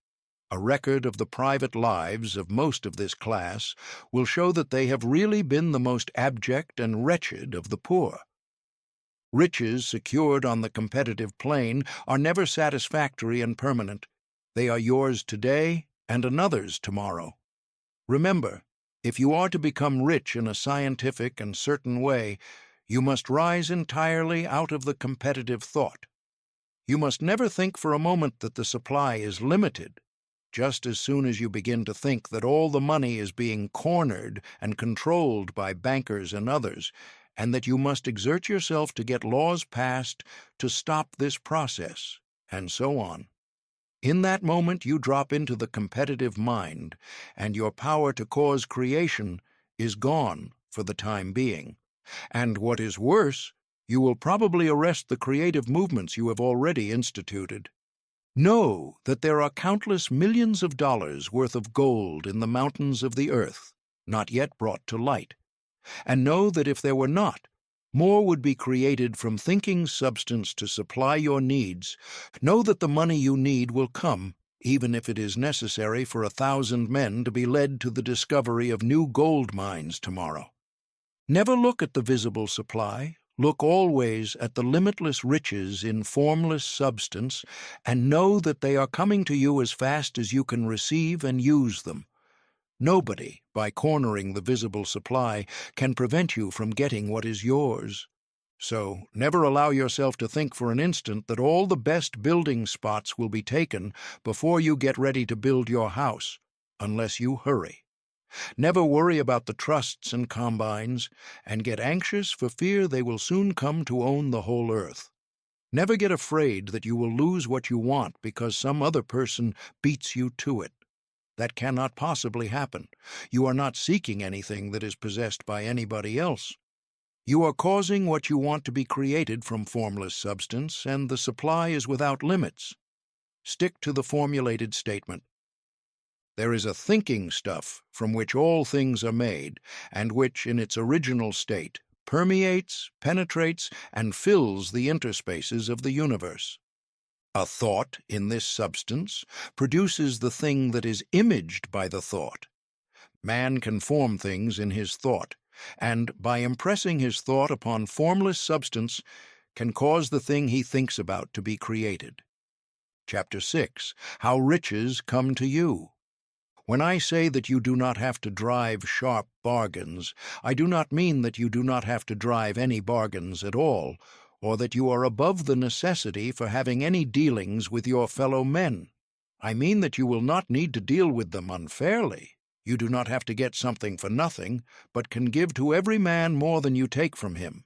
A record of the private lives of most of this class will show that they have really been the most abject and wretched of the poor. Riches secured on the competitive plane are never satisfactory and permanent. They are yours today and another's tomorrow. Remember, if you are to become rich in a scientific and certain way, you must rise entirely out of the competitive thought. You must never think for a moment that the supply is limited. Just as soon as you begin to think that all the money is being cornered and controlled by bankers and others, and that you must exert yourself to get laws passed to stop this process, and so on. In that moment you drop into the competitive mind, and your power to cause creation is gone for the time being. And what is worse, you will probably arrest the creative movements you have already instituted. Know that there are countless millions of dollars worth of gold in the mountains of the earth, not yet brought to light. And know that if there were not, more would be created from thinking substance to supply your needs. Know that the money you need will come, even if it is necessary for 1,000 men to be led to the discovery of new gold mines tomorrow. Never look at the visible supply. Look always at the limitless riches in formless substance, and know that they are coming to you as fast as you can receive and use them. Nobody, by cornering the visible supply, can prevent you from getting what is yours. So never allow yourself to think for an instant that all the best building spots will be taken before you get ready to build your house, unless you hurry. Never worry about the trusts and combines, and get anxious for fear they will soon come to own the whole earth. Never get afraid that you will lose what you want because some other person beats you to it. That cannot possibly happen. You are not seeking anything that is possessed by anybody else. You are causing what you want to be created from formless substance, and the supply is without limits. Stick to the formulated statement. There is a thinking stuff from which all things are made, and which, in its original state, permeates, penetrates, and fills the interspaces of the universe. A thought in this substance produces the thing that is imaged by the thought. Man can form things in his thought, and by impressing his thought upon formless substance, can cause the thing he thinks about to be created. Chapter 6. How Riches Come to You. When I say that you do not have to drive sharp bargains, I do not mean that you do not have to drive any bargains at all, or that you are above the necessity for having any dealings with your fellow men. I mean that you will not need to deal with them unfairly. You do not have to get something for nothing, but can give to every man more than you take from him.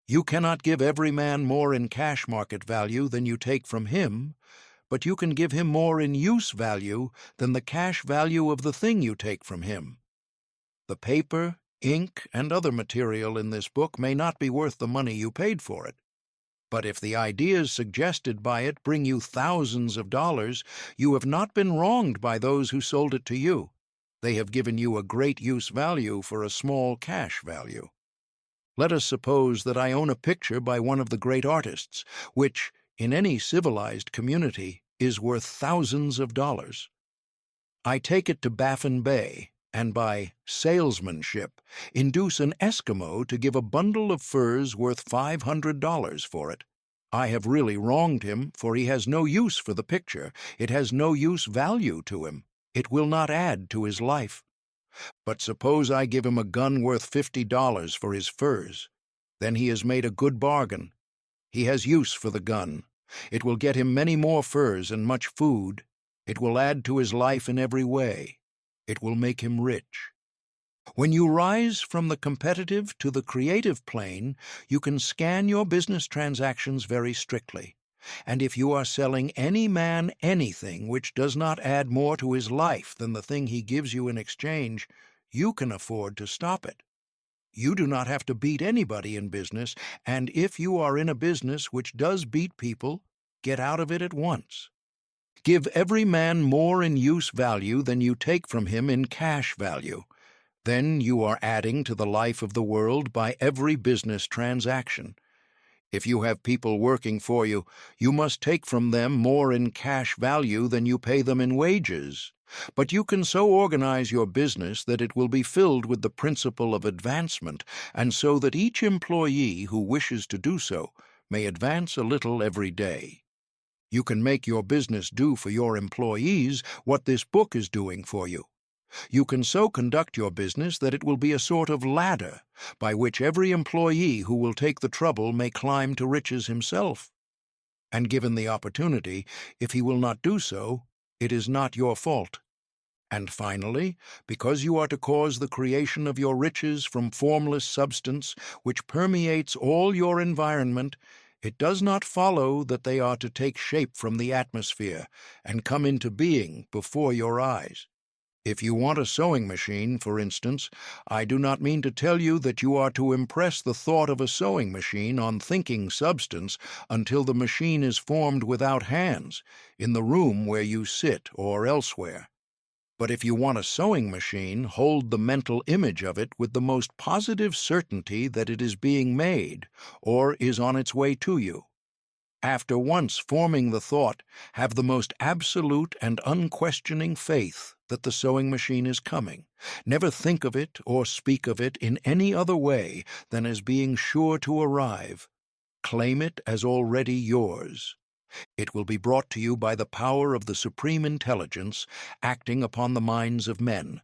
You cannot give every man more in cash market value than you take from him, but you can give him more in use value than the cash value of the thing you take from him. The paper, ink, and other material in this book may not be worth the money you paid for it. But if the ideas suggested by it bring you thousands of dollars, you have not been wronged by those who sold it to you. They have given you a great use value for a small cash value. Let us suppose that I own a picture by one of the great artists, which, in any civilized community, is worth thousands of dollars. I take it to Baffin Bay, and by salesmanship induce an Eskimo to give a bundle of furs worth $500 for it. I have really wronged him, for he has no use for the picture. It has no use value to him. It will not add to his life. But suppose I give him a gun worth $50 for his furs. Then he has made a good bargain. He has use for the gun. It will get him many more furs and much food. It will add to his life in every way. It will make him rich. When you rise from the competitive to the creative plane, you can scan your business transactions very strictly. And if you are selling any man anything which does not add more to his life than the thing he gives you in exchange, you can afford to stop it. You do not have to beat anybody in business, and if you are in a business which does beat people, get out of it at once. Give every man more in use value than you take from him in cash value. Then you are adding to the life of the world by every business transaction. If you have people working for you, you must take from them more in cash value than you pay them in wages. But you can so organize your business that it will be filled with the principle of advancement, and so that each employee who wishes to do so may advance a little every day. You can make your business do for your employees what this book is doing for you. You can so conduct your business that it will be a sort of ladder by which every employee who will take the trouble may climb to riches himself. And given the opportunity, if he will not do so, it is not your fault. And finally, because you are to cause the creation of your riches from formless substance which permeates all your environment, it does not follow that they are to take shape from the atmosphere and come into being before your eyes. If you want a sewing machine, for instance, I do not mean to tell you that you are to impress the thought of a sewing machine on thinking substance until the machine is formed without hands, in the room where you sit or elsewhere. But if you want a sewing machine, hold the mental image of it with the most positive certainty that it is being made, or is on its way to you. After once forming the thought, have the most absolute and unquestioning faith that the sewing machine is coming. Never think of it or speak of it in any other way than as being sure to arrive. Claim it as already yours. It will be brought to you by the power of the Supreme Intelligence acting upon the minds of men.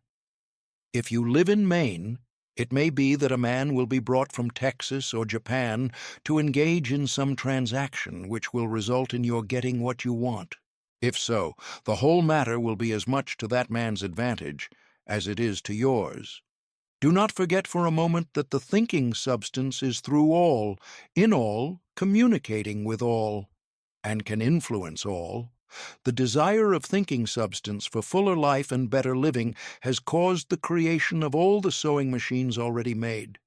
If you live in Maine, it may be that a man will be brought from Texas or Japan to engage in some transaction which will result in your getting what you want. If so, the whole matter will be as much to that man's advantage as it is to yours. Do not forget for a moment that the thinking substance is through all, in all, communicating with all, and can influence all. The desire of thinking substance for fuller life and better living has caused the creation of all the sewing machines already made,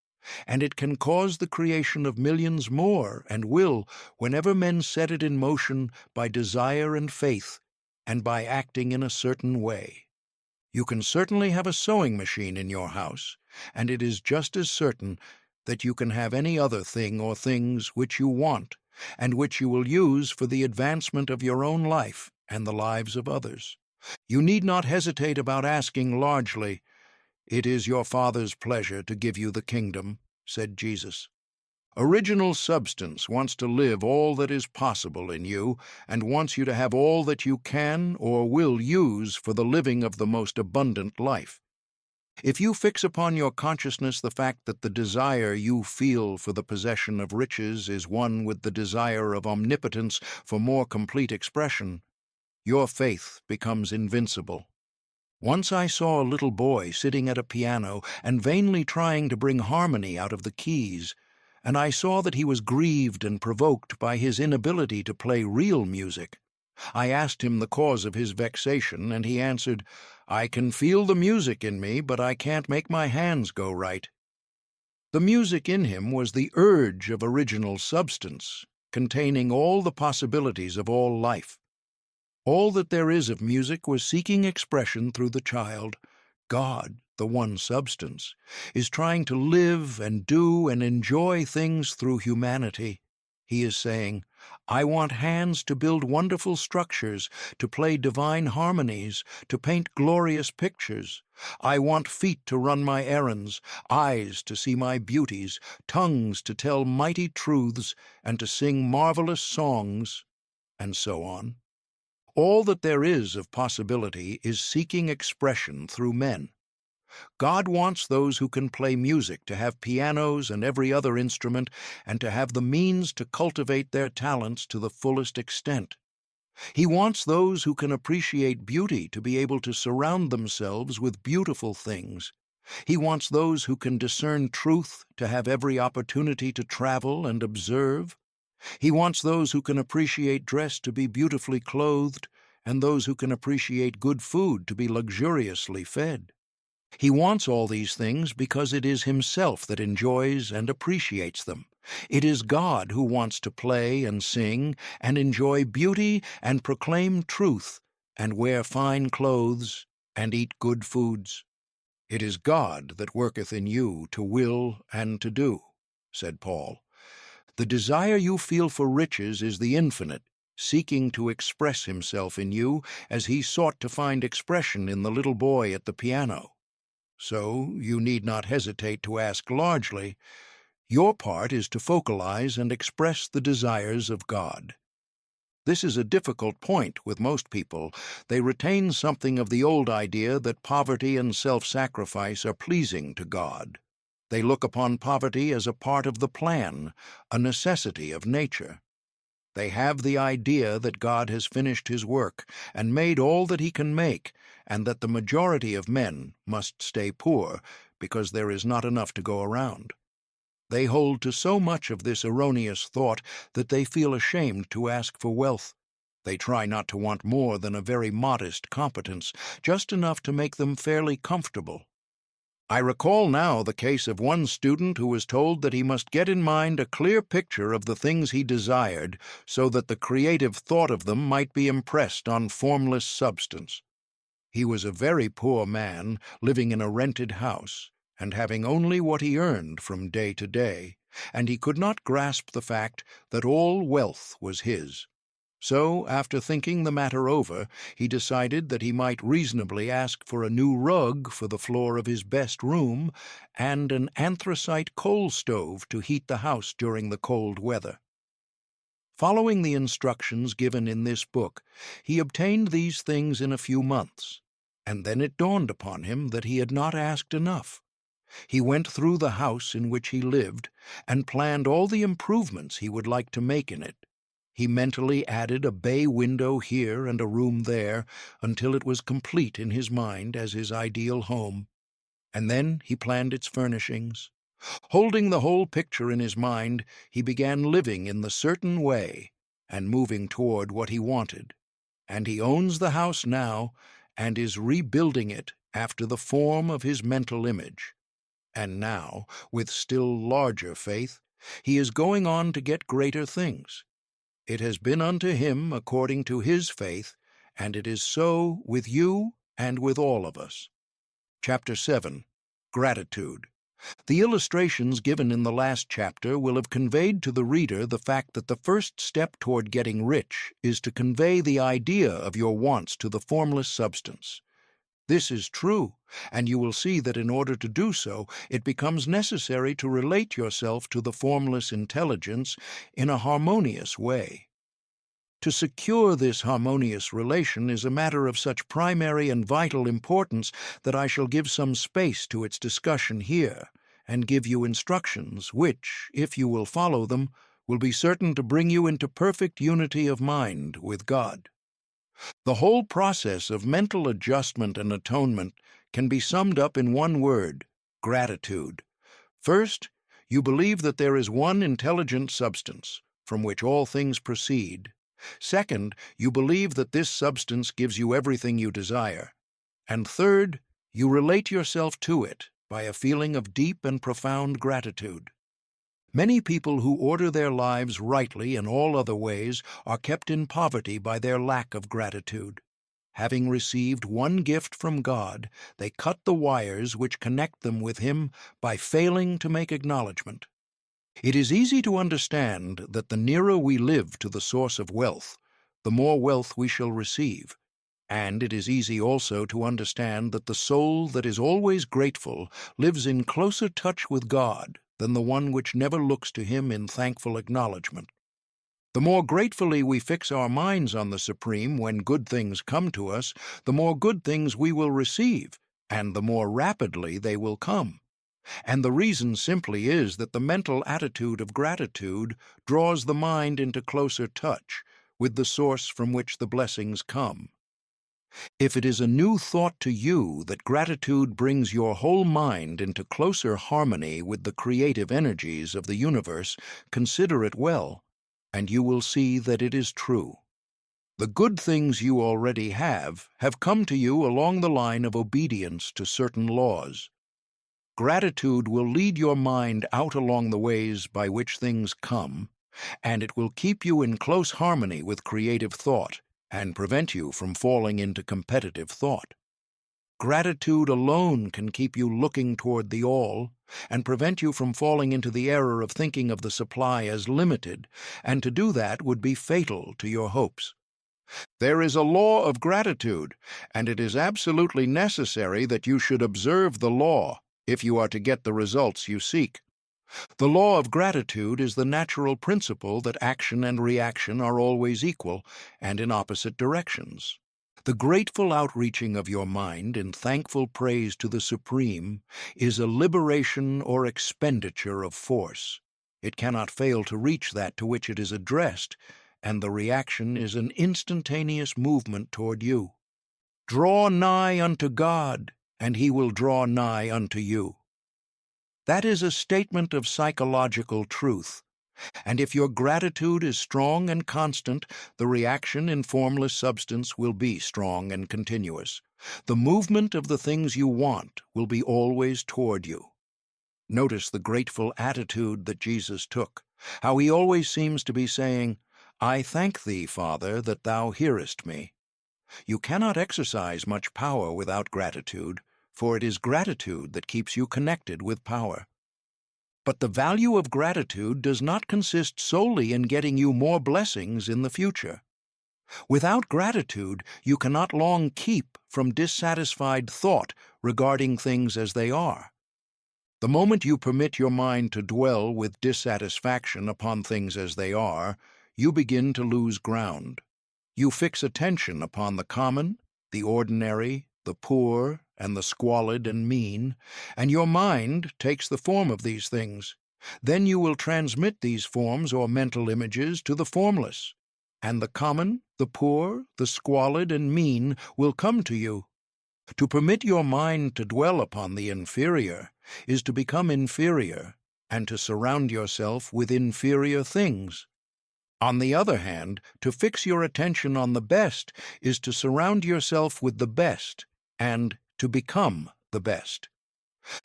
and it can cause the creation of millions more, and will, whenever men set it in motion by desire and faith, and by acting in a certain way. You can certainly have a sewing machine in your house, and it is just as certain that you can have any other thing or things which you want, and which you will use for the advancement of your own life and the lives of others. You need not hesitate about asking largely. "It is your Father's pleasure to give you the kingdom," said Jesus. Original substance wants to live all that is possible in you, and wants you to have all that you can or will use for the living of the most abundant life. If you fix upon your consciousness the fact that the desire you feel for the possession of riches is one with the desire of omnipotence for more complete expression, your faith becomes invincible. Once I saw a little boy sitting at a piano and vainly trying to bring harmony out of the keys, and I saw that he was grieved and provoked by his inability to play real music. I asked him the cause of his vexation, and he answered, "I can feel the music in me, but I can't make my hands go right." The music in him was the urge of original substance, containing all the possibilities of all life. All that there is of music was seeking expression through the child. God, the one substance, is trying to live and do and enjoy things through humanity. He is saying, "I want hands to build wonderful structures, to play divine harmonies, to paint glorious pictures. I want feet to run my errands, eyes to see my beauties, tongues to tell mighty truths, and to sing marvelous songs," and so on. All that there is of possibility is seeking expression through men. God wants those who can play music to have pianos and every other instrument, and to have the means to cultivate their talents to the fullest extent. He wants those who can appreciate beauty to be able to surround themselves with beautiful things. He wants those who can discern truth to have every opportunity to travel and observe. He wants those who can appreciate dress to be beautifully clothed, and those who can appreciate good food to be luxuriously fed. He wants all these things because it is himself that enjoys and appreciates them. It is God who wants to play and sing and enjoy beauty and proclaim truth and wear fine clothes and eat good foods. "It is God that worketh in you to will and to do," said Paul. The desire you feel for riches is the infinite, seeking to express himself in you as he sought to find expression in the little boy at the piano. So you need not hesitate to ask largely. Your part is to focalize and express the desires of God. This is a difficult point with most people. They retain something of the old idea that poverty and self-sacrifice are pleasing to God. They look upon poverty as a part of the plan, a necessity of nature. They have the idea that God has finished his work and made all that he can make, and that the majority of men must stay poor because there is not enough to go around. They hold to so much of this erroneous thought that they feel ashamed to ask for wealth. They try not to want more than a very modest competence, just enough to make them fairly comfortable. I recall now the case of one student who was told that he must get in mind a clear picture of the things he desired so that the creative thought of them might be impressed on formless substance. He was a very poor man, living in a rented house, and having only what he earned from day to day, and he could not grasp the fact that all wealth was his. So, after thinking the matter over, he decided that he might reasonably ask for a new rug for the floor of his best room and an anthracite coal stove to heat the house during the cold weather. Following the instructions given in this book, he obtained these things in a few months, and then it dawned upon him that he had not asked enough. He went through the house in which he lived and planned all the improvements he would like to make in it. He mentally added a bay window here and a room there until it was complete in his mind as his ideal home. And then he planned its furnishings. Holding the whole picture in his mind, he began living in the certain way and moving toward what he wanted. And he owns the house now and is rebuilding it after the form of his mental image. And now, with still larger faith, he is going on to get greater things. It has been unto him according to his faith, and it is so with you and with all of us. Chapter 7. Gratitude. The illustrations given in the last chapter will have conveyed to the reader the fact that the first step toward getting rich is to convey the idea of your wants to the formless substance. This is true, and you will see that in order to do so, it becomes necessary to relate yourself to the formless intelligence in a harmonious way. To secure this harmonious relation is a matter of such primary and vital importance that I shall give some space to its discussion here, and give you instructions which, if you will follow them, will be certain to bring you into perfect unity of mind with God. The whole process of mental adjustment and atonement can be summed up in one word: gratitude. First, you believe that there is one intelligent substance, from which all things proceed. Second, you believe that this substance gives you everything you desire. And third, you relate yourself to it by a feeling of deep and profound gratitude. Many people who order their lives rightly in all other ways are kept in poverty by their lack of gratitude. Having received one gift from God, they cut the wires which connect them with Him by failing to make acknowledgement. It is easy to understand that the nearer we live to the source of wealth, the more wealth we shall receive. And it is easy also to understand that the soul that is always grateful lives in closer touch with God than the one which never looks to Him in thankful acknowledgement. The more gratefully we fix our minds on the Supreme when good things come to us, the more good things we will receive, and the more rapidly they will come. And the reason simply is that the mental attitude of gratitude draws the mind into closer touch with the source from which the blessings come. If it is a new thought to you that gratitude brings your whole mind into closer harmony with the creative energies of the universe, consider it well, and you will see that it is true. The good things you already have come to you along the line of obedience to certain laws. Gratitude will lead your mind out along the ways by which things come, and it will keep you in close harmony with creative thought and prevent you from falling into competitive thought. Gratitude alone can keep you looking toward the all and prevent you from falling into the error of thinking of the supply as limited, and to do that would be fatal to your hopes. There is a law of gratitude, and it is absolutely necessary that you should observe the law if you are to get the results you seek. The law of gratitude is the natural principle that action and reaction are always equal and in opposite directions. The grateful outreaching of your mind in thankful praise to the Supreme is a liberation or expenditure of force. It cannot fail to reach that to which it is addressed, and the reaction is an instantaneous movement toward you. Draw nigh unto God, and He will draw nigh unto you. That is a statement of psychological truth, and if your gratitude is strong and constant, the reaction in formless substance will be strong and continuous. The movement of the things you want will be always toward you. Notice the grateful attitude that Jesus took, how He always seems to be saying, "I thank Thee, Father, that Thou hearest me." You cannot exercise much power without gratitude, for it is gratitude that keeps you connected with power. But the value of gratitude does not consist solely in getting you more blessings in the future. Without gratitude, you cannot long keep from dissatisfied thought regarding things as they are. The moment you permit your mind to dwell with dissatisfaction upon things as they are, you begin to lose ground. You fix attention upon the common, the ordinary, the poor, and the squalid and mean, and your mind takes the form of these things. Then you will transmit these forms or mental images to the formless, and the common, the poor, the squalid, and mean will come to you. To permit your mind to dwell upon the inferior is to become inferior and to surround yourself with inferior things. On the other hand, to fix your attention on the best is to surround yourself with the best and to become the best.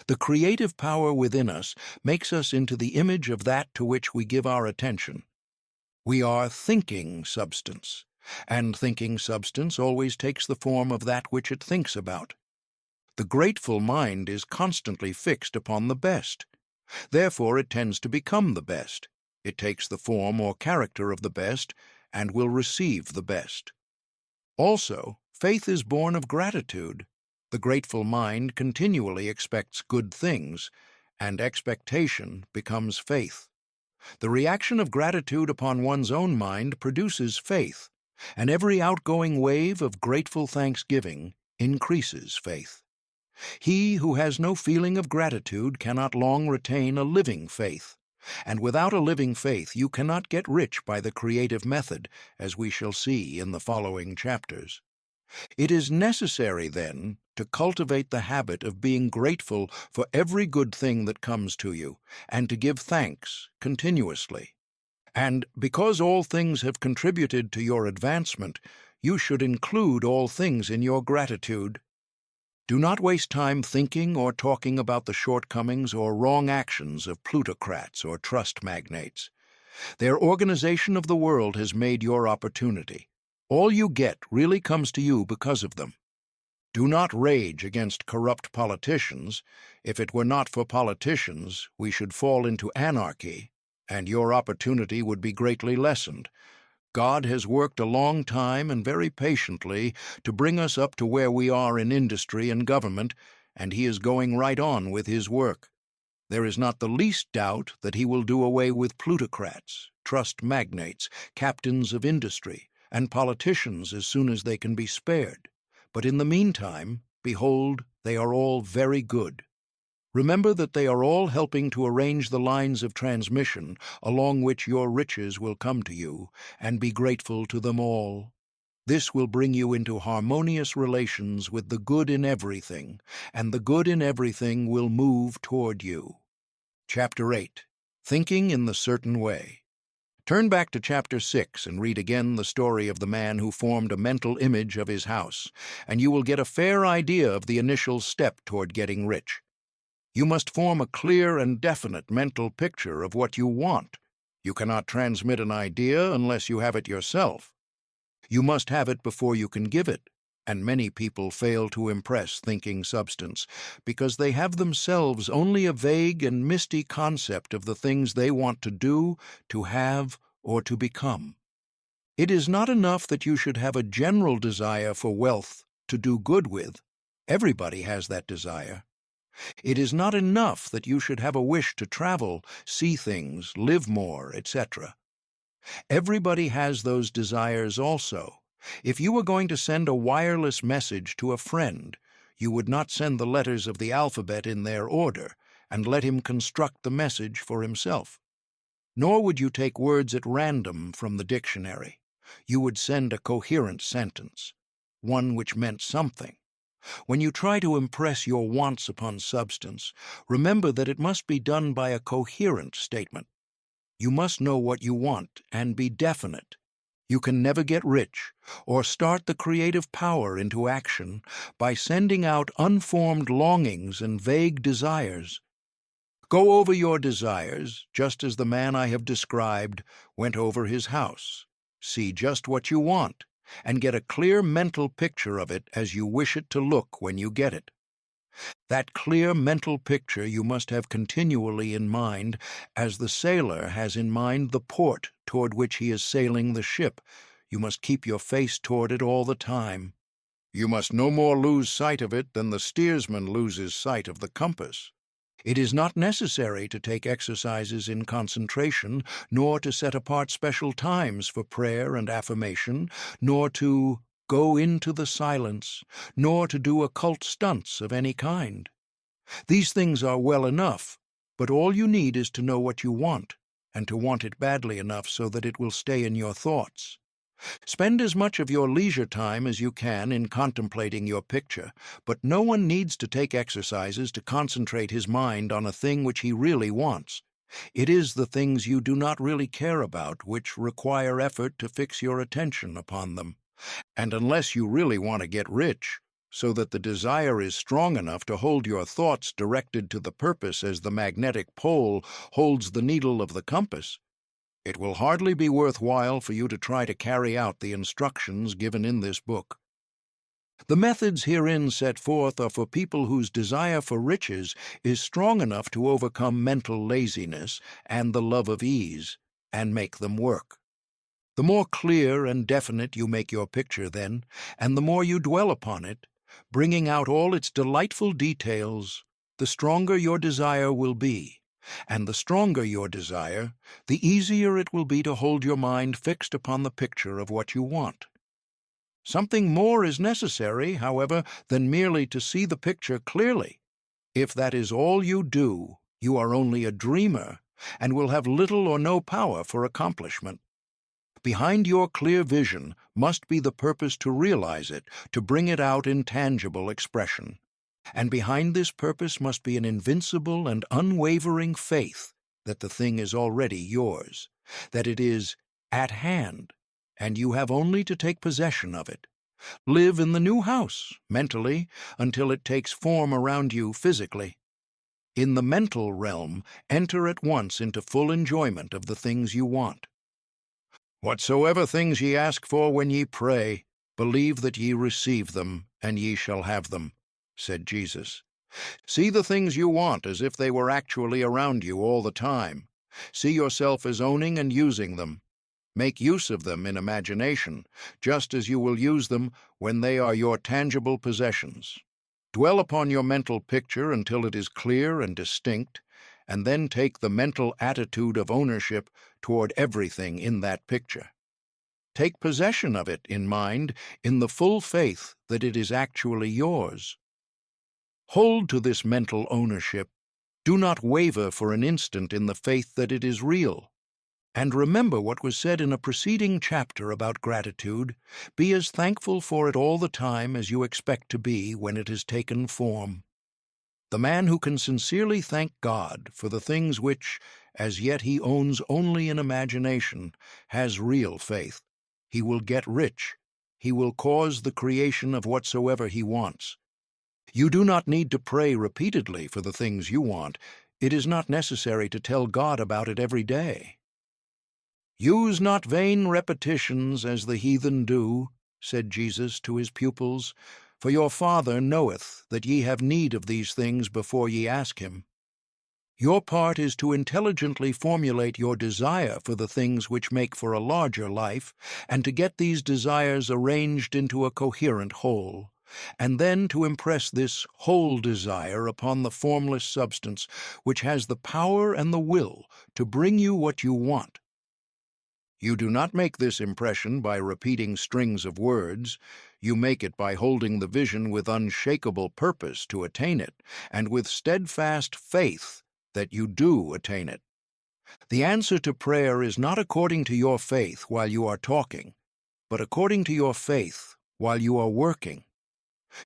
The creative power within us makes us into the image of that to which we give our attention. We are thinking substance, and thinking substance always takes the form of that which it thinks about. The grateful mind is constantly fixed upon the best. Therefore it tends to become the best. It takes the form or character of the best and will receive the best. Also, faith is born of gratitude. The grateful mind continually expects good things, and expectation becomes faith. The reaction of gratitude upon one's own mind produces faith, and every outgoing wave of grateful thanksgiving increases faith. He who has no feeling of gratitude cannot long retain a living faith, and without a living faith you cannot get rich by the creative method, as we shall see in the following chapters. It is necessary, then, to cultivate the habit of being grateful for every good thing that comes to you, and to give thanks continuously. And because all things have contributed to your advancement, you should include all things in your gratitude. Do not waste time thinking or talking about the shortcomings or wrong actions of plutocrats or trust magnates. Their organization of the world has made your opportunity. All you get really comes to you because of them. Do not rage against corrupt politicians. If it were not for politicians, we should fall into anarchy, and your opportunity would be greatly lessened. God has worked a long time and very patiently to bring us up to where we are in industry and government, and He is going right on with His work. There is not the least doubt that He will do away with plutocrats, trust magnates, captains of industry, and politicians as soon as they can be spared. But in the meantime, behold, they are all very good. Remember that they are all helping to arrange the lines of transmission along which your riches will come to you, and be grateful to them all. This will bring you into harmonious relations with the good in everything, and the good in everything will move toward you. Chapter 8. Thinking in the Certain Way. Turn back to Chapter 6 and read again the story of the man who formed a mental image of his house, and you will get a fair idea of the initial step toward getting rich. You must form a clear and definite mental picture of what you want. You cannot transmit an idea unless you have it yourself. You must have it before you can give it, and many people fail to impress thinking substance because they have themselves only a vague and misty concept of the things they want to do, to have, or to become. It is not enough that you should have a general desire for wealth to do good with. Everybody has that desire. It is not enough that you should have a wish to travel, see things, live more, etc. Everybody has those desires also. If you were going to send a wireless message to a friend, you would not send the letters of the alphabet in their order and let him construct the message for himself. Nor would you take words at random from the dictionary. You would send a coherent sentence, one which meant something. When you try to impress your wants upon substance, remember that it must be done by a coherent statement. You must know what you want and be definite. You can never get rich or start the creative power into action by sending out unformed longings and vague desires. Go over your desires, just as the man I have described went over his house. See just what you want, and get a clear mental picture of it as you wish it to look when you get it. That clear mental picture you must have continually in mind, as the sailor has in mind the port toward which he is sailing the ship. You must keep your face toward it all the time. You must no more lose sight of it than the steersman loses sight of the compass. It is not necessary to take exercises in concentration, nor to set apart special times for prayer and affirmation, nor to go into the silence, nor to do occult stunts of any kind. These things are well enough, but all you need is to know what you want, and to want it badly enough so that it will stay in your thoughts. Spend as much of your leisure time as you can in contemplating your picture, but no one needs to take exercises to concentrate his mind on a thing which he really wants. It is the things you do not really care about which require effort to fix your attention upon them. And unless you really want to get rich, so that the desire is strong enough to hold your thoughts directed to the purpose as the magnetic pole holds the needle of the compass, it will hardly be worthwhile for you to try to carry out the instructions given in this book. The methods herein set forth are for people whose desire for riches is strong enough to overcome mental laziness and the love of ease, and make them work. The more clear and definite you make your picture, then, and the more you dwell upon it, bringing out all its delightful details, the stronger your desire will be. And the stronger your desire, the easier it will be to hold your mind fixed upon the picture of what you want. Something more is necessary, however, than merely to see the picture clearly. If that is all you do, you are only a dreamer and will have little or no power for accomplishment. Behind your clear vision must be the purpose to realize it, to bring it out in tangible expression. And behind this purpose must be an invincible and unwavering faith that the thing is already yours, that it is at hand, and you have only to take possession of it. Live in the new house, mentally, until it takes form around you physically. In the mental realm, enter at once into full enjoyment of the things you want. Whatsoever things ye ask for when ye pray, believe that ye receive them, and ye shall have them, said Jesus. See the things you want as if they were actually around you all the time. See yourself as owning and using them. Make use of them in imagination, just as you will use them when they are your tangible possessions. Dwell upon your mental picture until it is clear and distinct, and then take the mental attitude of ownership toward everything in that picture. Take possession of it in mind in the full faith that it is actually yours. Hold to this mental ownership. Do not waver for an instant in the faith that it is real. And remember what was said in a preceding chapter about gratitude. Be as thankful for it all the time as you expect to be when it has taken form. The man who can sincerely thank God for the things which, as yet he owns only in imagination, has real faith. He will get rich. He will cause the creation of whatsoever he wants. You do not need to pray repeatedly for the things you want. It is not necessary to tell God about it every day. Use not vain repetitions as the heathen do, said Jesus to his pupils, for your Father knoweth that ye have need of these things before ye ask him. Your part is to intelligently formulate your desire for the things which make for a larger life, and to get these desires arranged into a coherent whole, and then to impress this whole desire upon the formless substance which has the power and the will to bring you what you want. You do not make this impression by repeating strings of words. You make it by holding the vision with unshakable purpose to attain it, and with steadfast faith that you do attain it. The answer to prayer is not according to your faith while you are talking, but according to your faith while you are working.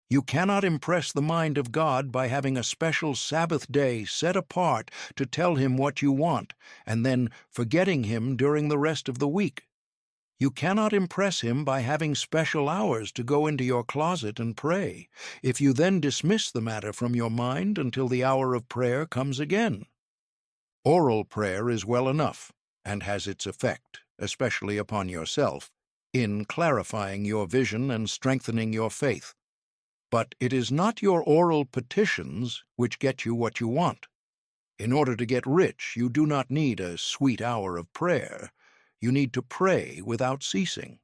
You cannot impress the mind of God by having a special Sabbath day set apart to tell him what you want, and then forgetting him during the rest of the week. You cannot impress him by having special hours to go into your closet and pray, if you then dismiss the matter from your mind until the hour of prayer comes again. Oral prayer is well enough, and has its effect, especially upon yourself, in clarifying your vision and strengthening your faith. But it is not your oral petitions which get you what you want. In order to get rich, you do not need a sweet hour of prayer. You need to pray without ceasing.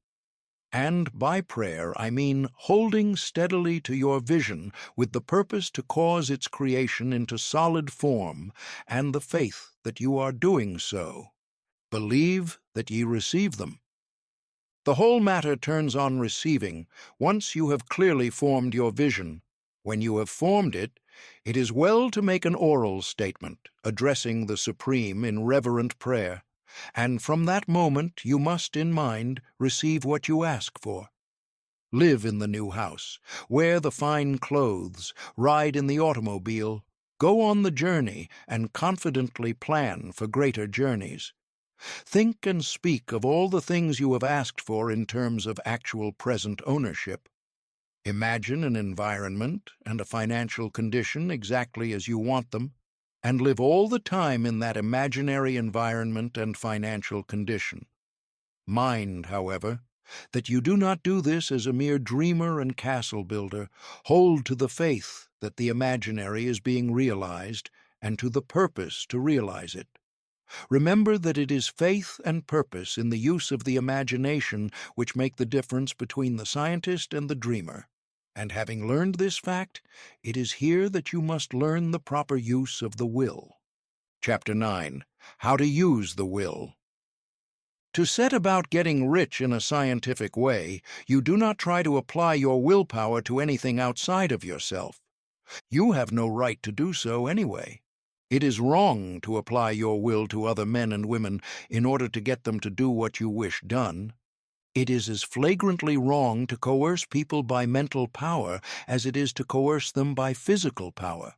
And by prayer, I mean holding steadily to your vision with the purpose to cause its creation into solid form, and the faith that you are doing so. Believe that ye receive them. The whole matter turns on receiving, once you have clearly formed your vision. When you have formed it, it is well to make an oral statement, addressing the Supreme in reverent prayer. And from that moment you must, in mind, receive what you ask for. Live in the new house, wear the fine clothes, ride in the automobile, go on the journey, and confidently plan for greater journeys. Think and speak of all the things you have asked for in terms of actual present ownership. Imagine an environment and a financial condition exactly as you want them, and live all the time in that imaginary environment and financial condition. Mind, however, that you do not do this as a mere dreamer and castle builder. Hold to the faith that the imaginary is being realized, and to the purpose to realize it. Remember that it is faith and purpose in the use of the imagination which make the difference between the scientist and the dreamer. And having learned this fact, it is here that you must learn the proper use of the will. Chapter 9. How to Use the Will. To set about getting rich in a scientific way, you do not try to apply your willpower to anything outside of yourself. You have no right to do so anyway. It is wrong to apply your will to other men and women in order to get them to do what you wish done. It is as flagrantly wrong to coerce people by mental power as it is to coerce them by physical power.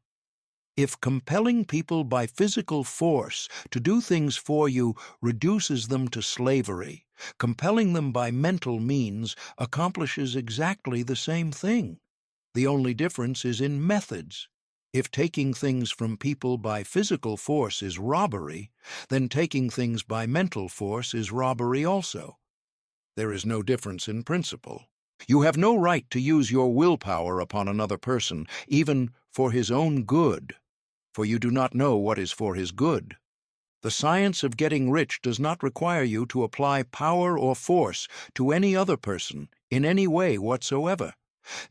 If compelling people by physical force to do things for you reduces them to slavery, compelling them by mental means accomplishes exactly the same thing. The only difference is in methods. If taking things from people by physical force is robbery, then taking things by mental force is robbery also. There is no difference in principle. You have no right to use your willpower upon another person, even for his own good, for you do not know what is for his good. The science of getting rich does not require you to apply power or force to any other person in any way whatsoever.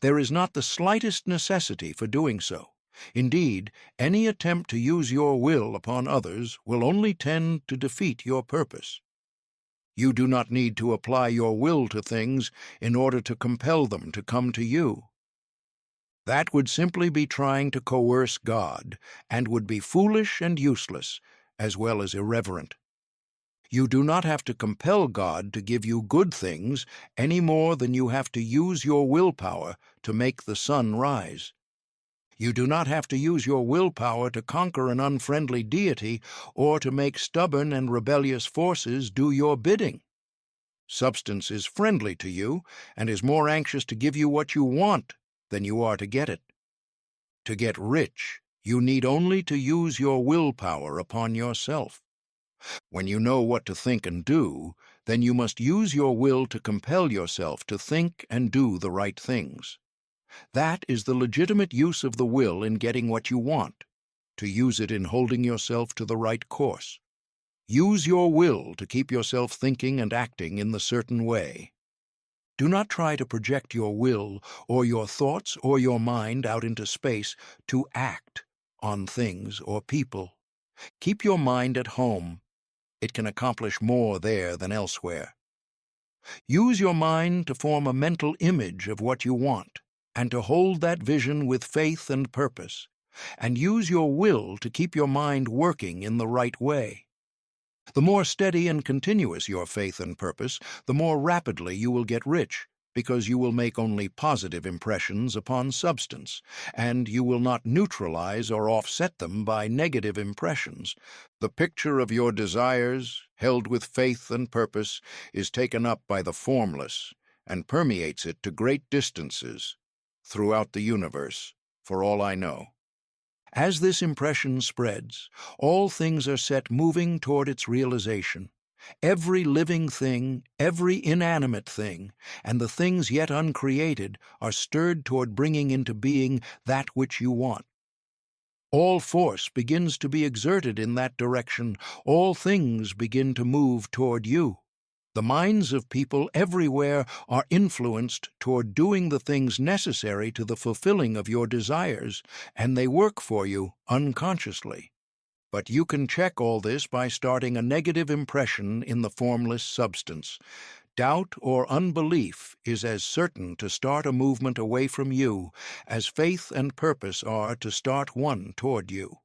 There is not the slightest necessity for doing so. Indeed, any attempt to use your will upon others will only tend to defeat your purpose. You do not need to apply your will to things in order to compel them to come to you. That would simply be trying to coerce God, and would be foolish and useless, as well as irreverent. You do not have to compel God to give you good things any more than you have to use your willpower to make the sun rise. You do not have to use your willpower to conquer an unfriendly deity or to make stubborn and rebellious forces do your bidding. Substance is friendly to you and is more anxious to give you what you want than you are to get it. To get rich, you need only to use your willpower upon yourself. When you know what to think and do, then you must use your will to compel yourself to think and do the right things. That is the legitimate use of the will in getting what you want, to use it in holding yourself to the right course. Use your will to keep yourself thinking and acting in the certain way. Do not try to project your will or your thoughts or your mind out into space to act on things or people. Keep your mind at home. It can accomplish more there than elsewhere. Use your mind to form a mental image of what you want, and to hold that vision with faith and purpose, and use your will to keep your mind working in the right way. The more steady and continuous your faith and purpose, the more rapidly you will get rich, because you will make only positive impressions upon substance, and you will not neutralize or offset them by negative impressions. The picture of your desires, held with faith and purpose, is taken up by the formless, and permeates it to great distances throughout the universe, for all I know. As this impression spreads, all things are set moving toward its realization. Every living thing, every inanimate thing, and the things yet uncreated are stirred toward bringing into being that which you want. All force begins to be exerted in that direction. All things begin to move toward you. The minds of people everywhere are influenced toward doing the things necessary to the fulfilling of your desires, and they work for you unconsciously. But you can check all this by starting a negative impression in the formless substance. Doubt or unbelief is as certain to start a movement away from you as faith and purpose are to start one toward you.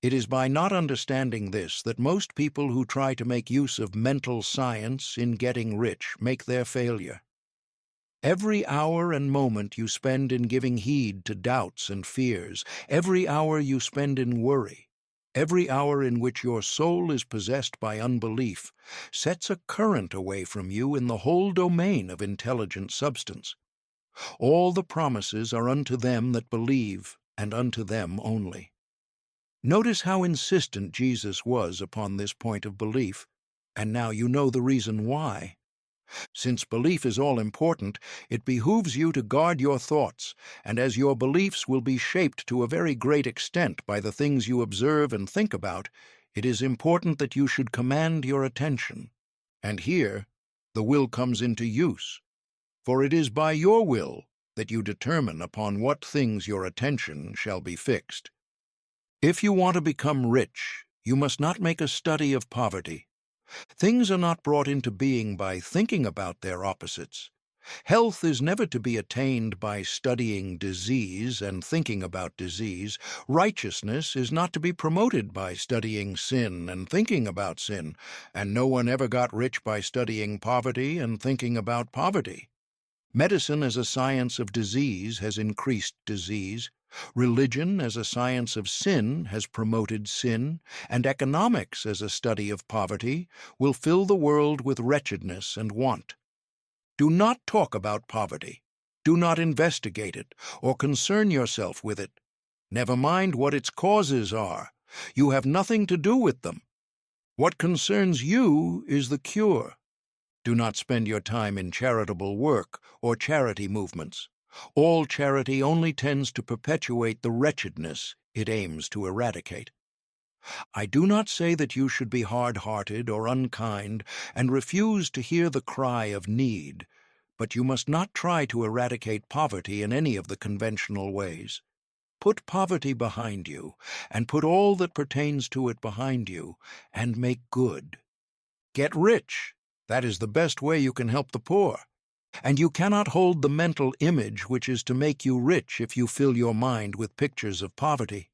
It is by not understanding this that most people who try to make use of mental science in getting rich make their failure. Every hour and moment you spend in giving heed to doubts and fears, every hour you spend in worry, every hour in which your soul is possessed by unbelief, sets a current away from you in the whole domain of intelligent substance. All the promises are unto them that believe, and unto them only. Notice how insistent Jesus was upon this point of belief, and now you know the reason why. Since belief is all-important, it behooves you to guard your thoughts, and as your beliefs will be shaped to a very great extent by the things you observe and think about, it is important that you should command your attention. And here, the will comes into use, for it is by your will that you determine upon what things your attention shall be fixed. If you want to become rich, you must not make a study of poverty. Things are not brought into being by thinking about their opposites. Health is never to be attained by studying disease and thinking about disease. Righteousness is not to be promoted by studying sin and thinking about sin, and no one ever got rich by studying poverty and thinking about poverty. Medicine as a science of disease has increased disease. Religion as a science of sin has promoted sin, and economics as a study of poverty will fill the world with wretchedness and want. Do not talk about poverty. Do not investigate it or concern yourself with it. Never mind what its causes are. You have nothing to do with them. What concerns you is the cure. Do not spend your time in charitable work or charity movements. All charity only tends to perpetuate the wretchedness it aims to eradicate. I do not say that you should be hard-hearted or unkind and refuse to hear the cry of need, but you must not try to eradicate poverty in any of the conventional ways. Put poverty behind you, and put all that pertains to it behind you, and make good. Get rich. That is the best way you can help the poor. And you cannot hold the mental image which is to make you rich if you fill your mind with pictures of poverty.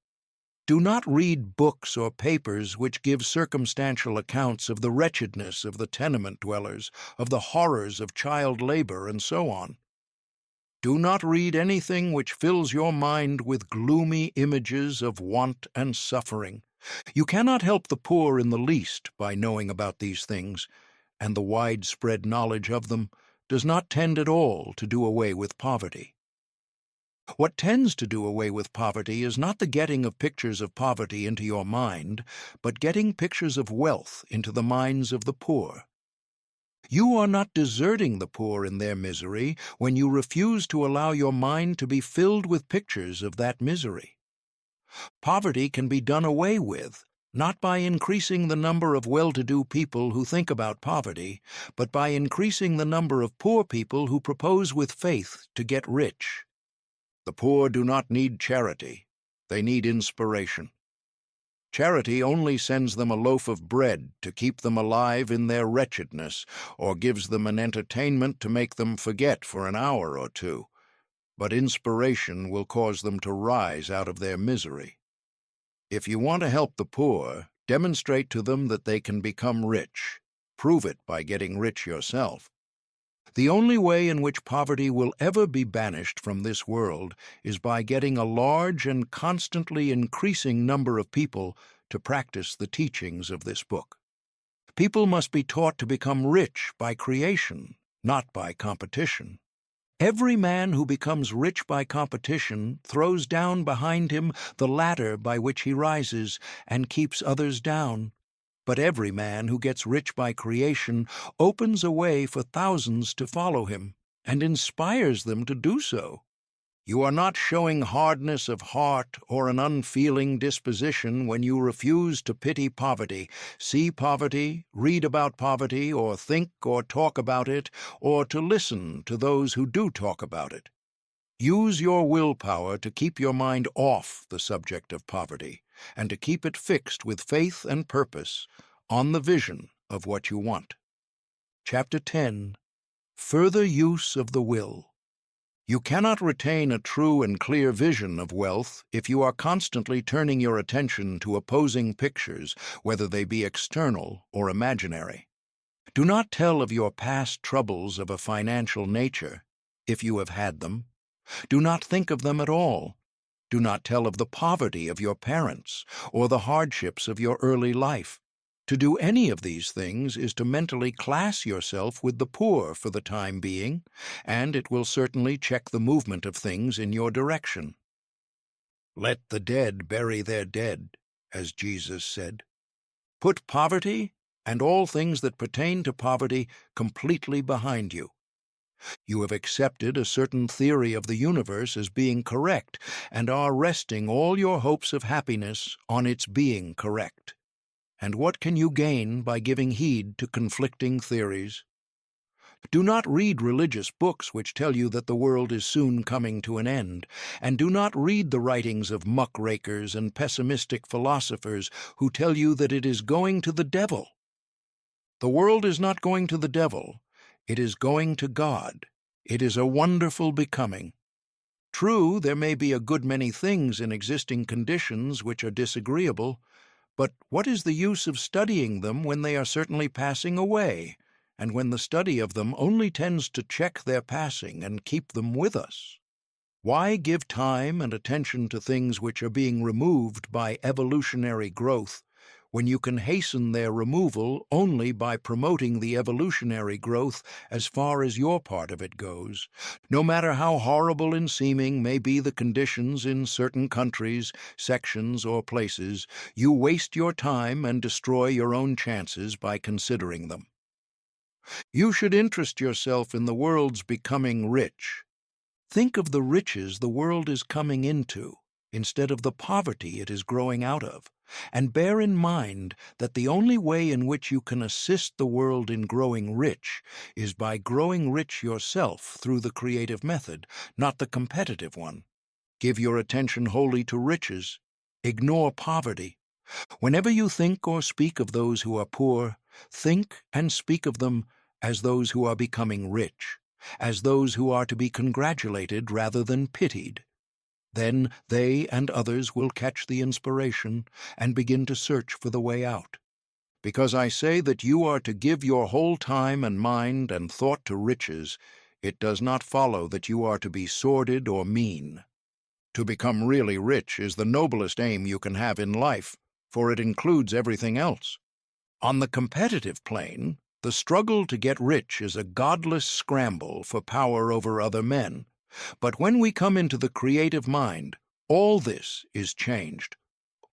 Do not read books or papers which give circumstantial accounts of the wretchedness of the tenement dwellers, of the horrors of child labor, and so on. Do not read anything which fills your mind with gloomy images of want and suffering. You cannot help the poor in the least by knowing about these things, and the widespread knowledge of them does not tend at all to do away with poverty. What tends to do away with poverty is not the getting of pictures of poverty into your mind, but getting pictures of wealth into the minds of the poor. You are not deserting the poor in their misery when you refuse to allow your mind to be filled with pictures of that misery. Poverty can be done away with, not by increasing the number of well-to-do people who think about poverty, but by increasing the number of poor people who propose with faith to get rich. The poor do not need charity. They need inspiration. Charity only sends them a loaf of bread to keep them alive in their wretchedness, or gives them an entertainment to make them forget for an hour or two. But inspiration will cause them to rise out of their misery. If you want to help the poor, demonstrate to them that they can become rich. Prove it by getting rich yourself. The only way in which poverty will ever be banished from this world is by getting a large and constantly increasing number of people to practice the teachings of this book. People must be taught to become rich by creation, not by competition. Every man who becomes rich by competition throws down behind him the ladder by which he rises and keeps others down. But every man who gets rich by creation opens a way for thousands to follow him and inspires them to do so. You are not showing hardness of heart or an unfeeling disposition when you refuse to pity poverty, see poverty, read about poverty, or think or talk about it, or to listen to those who do talk about it. Use your willpower to keep your mind off the subject of poverty, and to keep it fixed with faith and purpose on the vision of what you want. Chapter 10. Further Use of the Will. You cannot retain a true and clear vision of wealth if you are constantly turning your attention to opposing pictures, whether they be external or imaginary. Do not tell of your past troubles of a financial nature, if you have had them. Do not think of them at all. Do not tell of the poverty of your parents or the hardships of your early life. To do any of these things is to mentally class yourself with the poor for the time being, and it will certainly check the movement of things in your direction. Let the dead bury their dead, as Jesus said. Put poverty and all things that pertain to poverty completely behind you. You have accepted a certain theory of the universe as being correct and are resting all your hopes of happiness on its being correct. And what can you gain by giving heed to conflicting theories? Do not read religious books which tell you that the world is soon coming to an end, and do not read the writings of muckrakers and pessimistic philosophers who tell you that it is going to the devil. The world is not going to the devil. It is going to God. It is a wonderful becoming. True, there may be a good many things in existing conditions which are disagreeable, but what is the use of studying them when they are certainly passing away, and when the study of them only tends to check their passing and keep them with us? Why give time and attention to things which are being removed by evolutionary growth, when you can hasten their removal only by promoting the evolutionary growth as far as your part of it goes? No matter how horrible in seeming may be the conditions in certain countries, sections, or places, you waste your time and destroy your own chances by considering them. You should interest yourself in the world's becoming rich. Think of the riches the world is coming into, instead of the poverty it is growing out of, and bear in mind that the only way in which you can assist the world in growing rich is by growing rich yourself through the creative method, not the competitive one. Give your attention wholly to riches. Ignore poverty. Whenever you think or speak of those who are poor, think and speak of them as those who are becoming rich, as those who are to be congratulated rather than pitied. Then they and others will catch the inspiration and begin to search for the way out. Because I say that you are to give your whole time and mind and thought to riches, it does not follow that you are to be sordid or mean. To become really rich is the noblest aim you can have in life, for it includes everything else. On the competitive plane, the struggle to get rich is a godless scramble for power over other men. But when we come into the creative mind, all this is changed.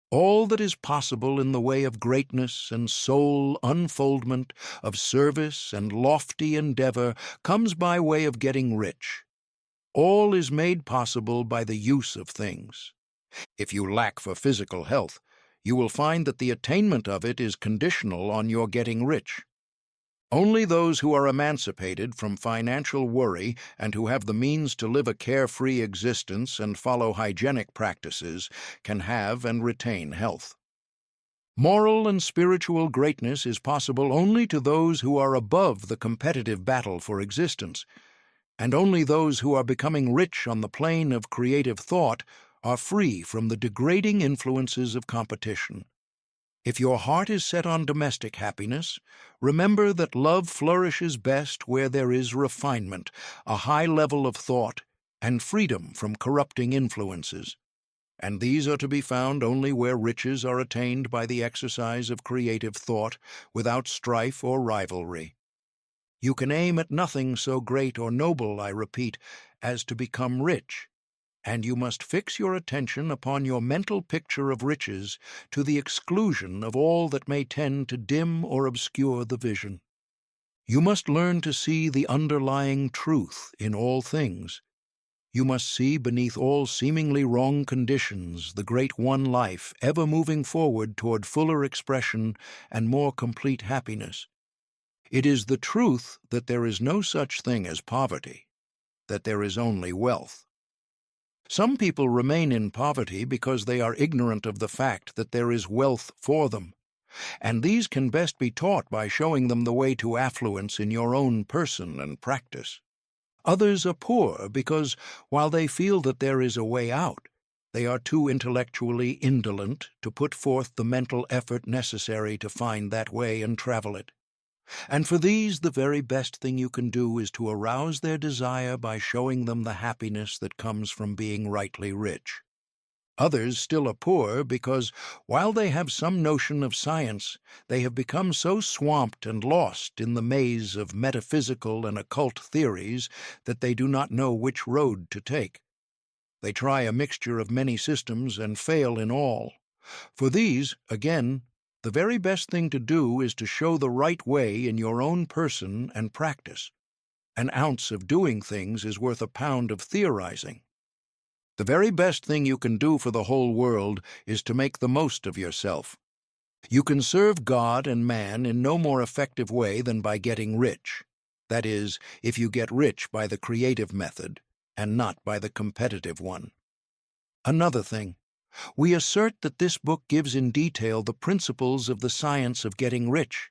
All that is possible in the way of greatness and soul unfoldment, of service and lofty endeavor, comes by way of getting rich. All is made possible by the use of things. If you lack for physical health, you will find that the attainment of it is conditional on your getting rich. Only those who are emancipated from financial worry and who have the means to live a carefree existence and follow hygienic practices can have and retain health. Moral and spiritual greatness is possible only to those who are above the competitive battle for existence, and only those who are becoming rich on the plane of creative thought are free from the degrading influences of competition. If your heart is set on domestic happiness, remember that love flourishes best where there is refinement, a high level of thought, and freedom from corrupting influences. And these are to be found only where riches are attained by the exercise of creative thought, without strife or rivalry. You can aim at nothing so great or noble, I repeat, as to become rich, and you must fix your attention upon your mental picture of riches to the exclusion of all that may tend to dim or obscure the vision. You must learn to see the underlying truth in all things. You must see beneath all seemingly wrong conditions the great one life ever moving forward toward fuller expression and more complete happiness. It is the truth that there is no such thing as poverty, that there is only wealth. Some people remain in poverty because they are ignorant of the fact that there is wealth for them, and these can best be taught by showing them the way to affluence in your own person and practice. Others are poor because, while they feel that there is a way out, they are too intellectually indolent to put forth the mental effort necessary to find that way and travel it. And for these, the very best thing you can do is to arouse their desire by showing them the happiness that comes from being rightly rich. Others still are poor because, while they have some notion of science, they have become so swamped and lost in the maze of metaphysical and occult theories that they do not know which road to take. They try a mixture of many systems and fail in all. For these, again, the very best thing to do is to show the right way in your own person and practice. An ounce of doing things is worth a pound of theorizing. The very best thing you can do for the whole world is to make the most of yourself. You can serve God and man in no more effective way than by getting rich. That is, if you get rich by the creative method and not by the competitive one. Another thing, we assert that this book gives in detail the principles of the science of getting rich,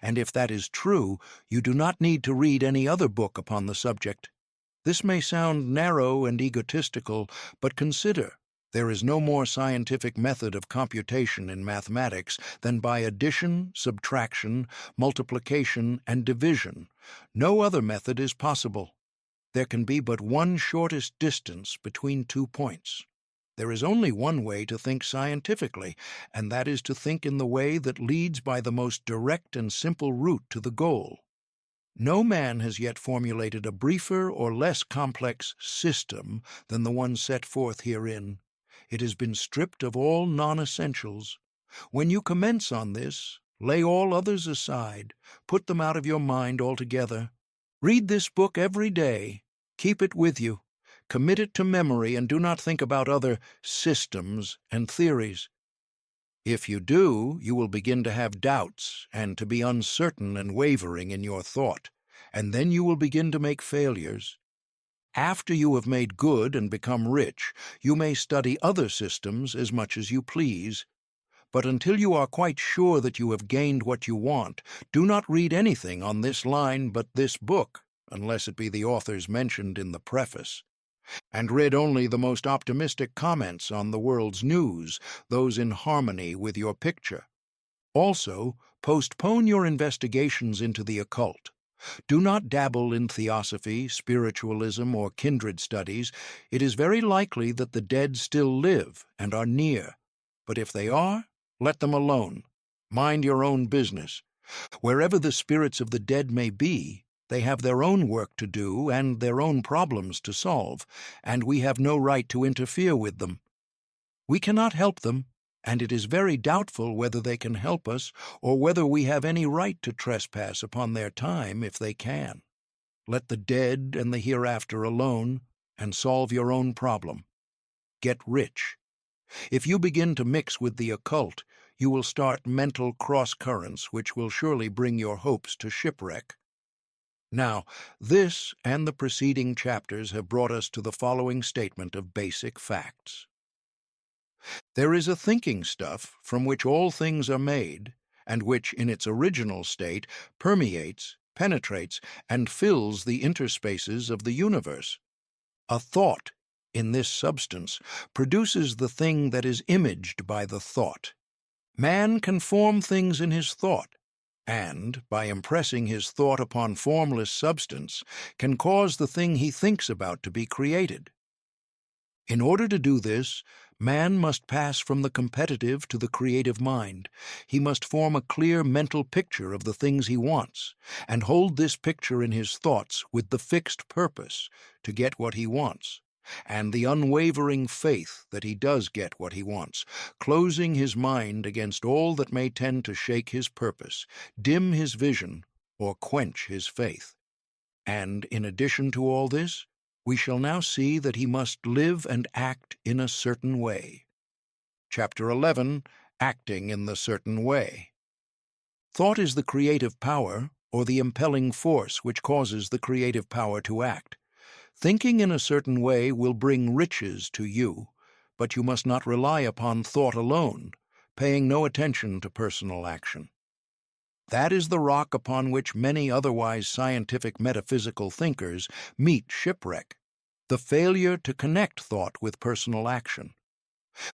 and if that is true, you do not need to read any other book upon the subject. This may sound narrow and egotistical, but consider, there is no more scientific method of computation in mathematics than by addition, subtraction, multiplication, and division. No other method is possible. There can be but one shortest distance between 2 points. There is only one way to think scientifically, and that is to think in the way that leads by the most direct and simple route to the goal. No man has yet formulated a briefer or less complex system than the one set forth herein. It has been stripped of all non-essentials. When you commence on this, lay all others aside, put them out of your mind altogether. Read this book every day, keep it with you, commit it to memory, and do not think about other systems and theories. If you do, you will begin to have doubts and to be uncertain and wavering in your thought, and then you will begin to make failures. After you have made good and become rich, you may study other systems as much as you please. But until you are quite sure that you have gained what you want, do not read anything on this line but this book, unless it be the authors mentioned in the preface. And read only the most optimistic comments on the world's news, those in harmony with your picture. Also, postpone your investigations into the occult. Do not dabble in theosophy, spiritualism, or kindred studies. It is very likely that the dead still live and are near. But if they are, let them alone. Mind your own business. Wherever the spirits of the dead may be, they have their own work to do and their own problems to solve, and we have no right to interfere with them. We cannot help them, and it is very doubtful whether they can help us or whether we have any right to trespass upon their time if they can. Let the dead and the hereafter alone, and solve your own problem. Get rich. If you begin to mix with the occult, you will start mental cross-currents which will surely bring your hopes to shipwreck. Now, this and the preceding chapters have brought us to the following statement of basic facts. There is a thinking stuff from which all things are made, and which, in its original state, permeates, penetrates, and fills the interspaces of the universe. A thought, in this substance, produces the thing that is imaged by the thought. Man can form things in his thought, and, by impressing his thought upon formless substance, can cause the thing he thinks about to be created. In order to do this, man must pass from the competitive to the creative mind. He must form a clear mental picture of the things he wants, and hold this picture in his thoughts with the fixed purpose to get what he wants, and the unwavering faith that he does get what he wants, closing his mind against all that may tend to shake his purpose, dim his vision, or quench his faith. And in addition to all this, we shall now see that he must live and act in a certain way. Chapter 11, Acting in the Certain Way. Thought is the creative power, or the impelling force which causes the creative power to act. Thinking in a certain way will bring riches to you, but you must not rely upon thought alone, paying no attention to personal action. That is the rock upon which many otherwise scientific metaphysical thinkers meet shipwreck, the failure to connect thought with personal action.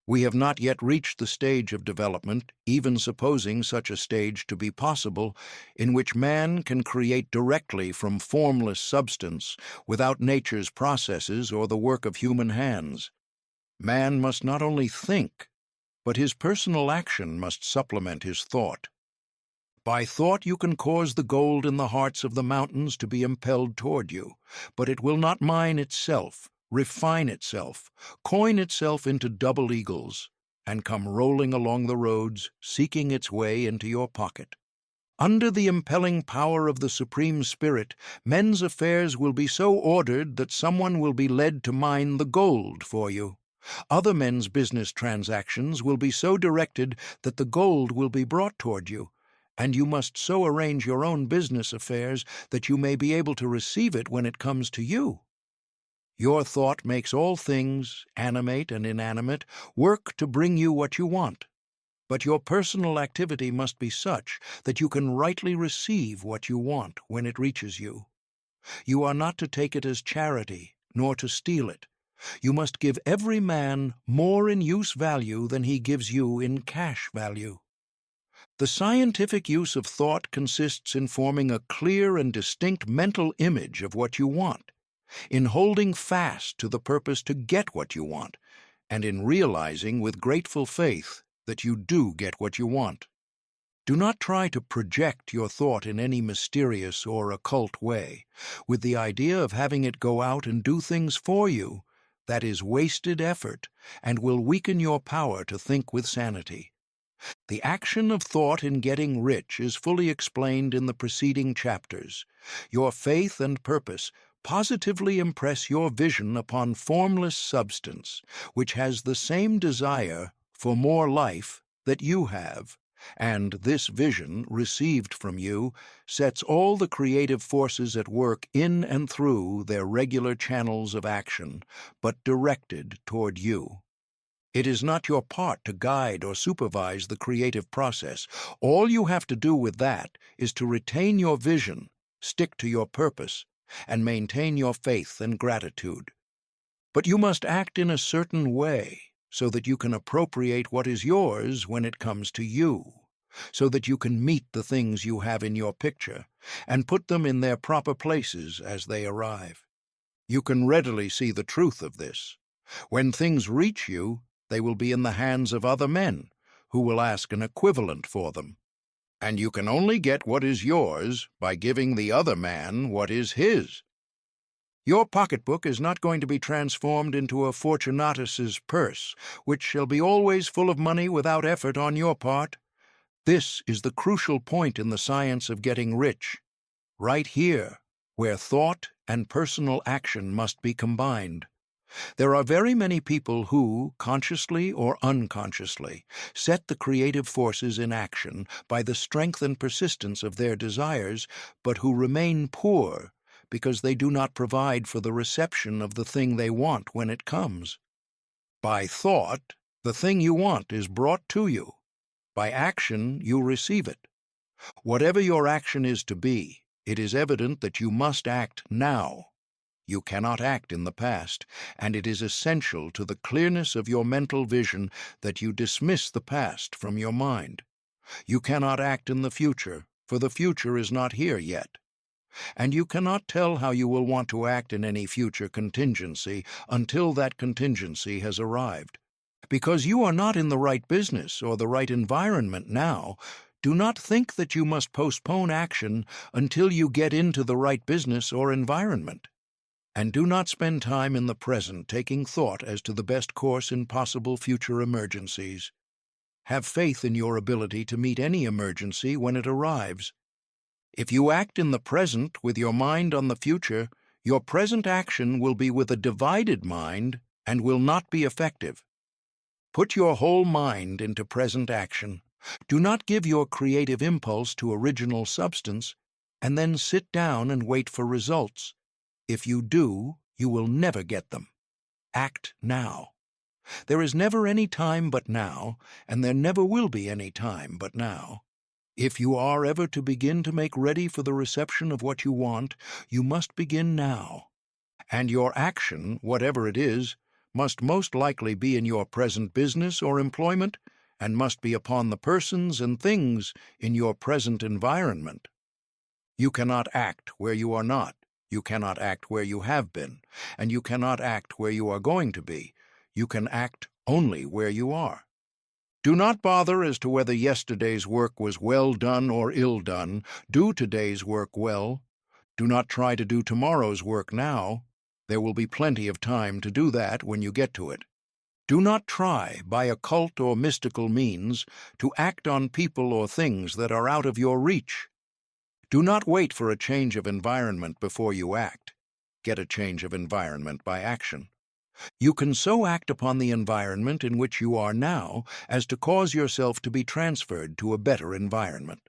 We have not yet reached the stage of development, even supposing such a stage to be possible, in which man can create directly from formless substance without nature's processes or the work of human hands. Man must not only think, but his personal action must supplement his thought. By thought you can cause the gold in the hearts of the mountains to be impelled toward you, but it will not mine itself, refine itself, coin itself into double eagles, and come rolling along the roads, seeking its way into your pocket. Under the impelling power of the Supreme Spirit, men's affairs will be so ordered that someone will be led to mine the gold for you. Other men's business transactions will be so directed that the gold will be brought toward you, and you must so arrange your own business affairs that you may be able to receive it when it comes to you. Your thought makes all things, animate and inanimate, work to bring you what you want. But your personal activity must be such that you can rightly receive what you want when it reaches you. You are not to take it as charity, nor to steal it. You must give every man more in use value than he gives you in cash value. The scientific use of thought consists in forming a clear and distinct mental image of what you want, in holding fast to the purpose to get what you want, and in realizing with grateful faith that you do get what you want. Do not try to project your thought in any mysterious or occult way, with the idea of having it go out and do things for you. That is wasted effort, and will weaken your power to think with sanity. The action of thought in getting rich is fully explained in the preceding chapters. Your faith and purpose positively impress your vision upon formless substance, which has the same desire for more life that you have, and this vision, received from you, sets all the creative forces at work in and through their regular channels of action, but directed toward you. It is not your part to guide or supervise the creative process. All you have to do with that is to retain your vision, stick to your purpose, and maintain your faith and gratitude. But you must act in a certain way so that you can appropriate what is yours when it comes to you, so that you can meet the things you have in your picture and put them in their proper places as they arrive. You can readily see the truth of this. When things reach you, they will be in the hands of other men, who will ask an equivalent for them. And you can only get what is yours by giving the other man what is his. Your pocketbook is not going to be transformed into a Fortunatus's purse, which shall be always full of money without effort on your part. This is the crucial point in the science of getting rich, right here, where thought and personal action must be combined. There are very many people who, consciously or unconsciously, set the creative forces in action by the strength and persistence of their desires, but who remain poor because they do not provide for the reception of the thing they want when it comes. By thought, the thing you want is brought to you. By action, you receive it. Whatever your action is to be, it is evident that you must act now. You cannot act in the past, and it is essential to the clearness of your mental vision that you dismiss the past from your mind. You cannot act in the future, for the future is not here yet. And you cannot tell how you will want to act in any future contingency until that contingency has arrived. Because you are not in the right business or the right environment now, do not think that you must postpone action until you get into the right business or environment. And do not spend time in the present taking thought as to the best course in possible future emergencies. Have faith in your ability to meet any emergency when it arrives. If you act in the present with your mind on the future, your present action will be with a divided mind and will not be effective. Put your whole mind into present action. Do not give your creative impulse to original substance, and then sit down and wait for results. If you do, you will never get them. Act now. There is never any time but now, and there never will be any time but now. If you are ever to begin to make ready for the reception of what you want, you must begin now. And your action, whatever it is, must most likely be in your present business or employment, and must be upon the persons and things in your present environment. You cannot act where you are not. You cannot act where you have been, and you cannot act where you are going to be. You can act only where you are. Do not bother as to whether yesterday's work was well done or ill done. Do today's work well. Do not try to do tomorrow's work now. There will be plenty of time to do that when you get to it. Do not try, by occult or mystical means, to act on people or things that are out of your reach. Do not wait for a change of environment before you act. Get a change of environment by action. You can so act upon the environment in which you are now as to cause yourself to be transferred to a better environment.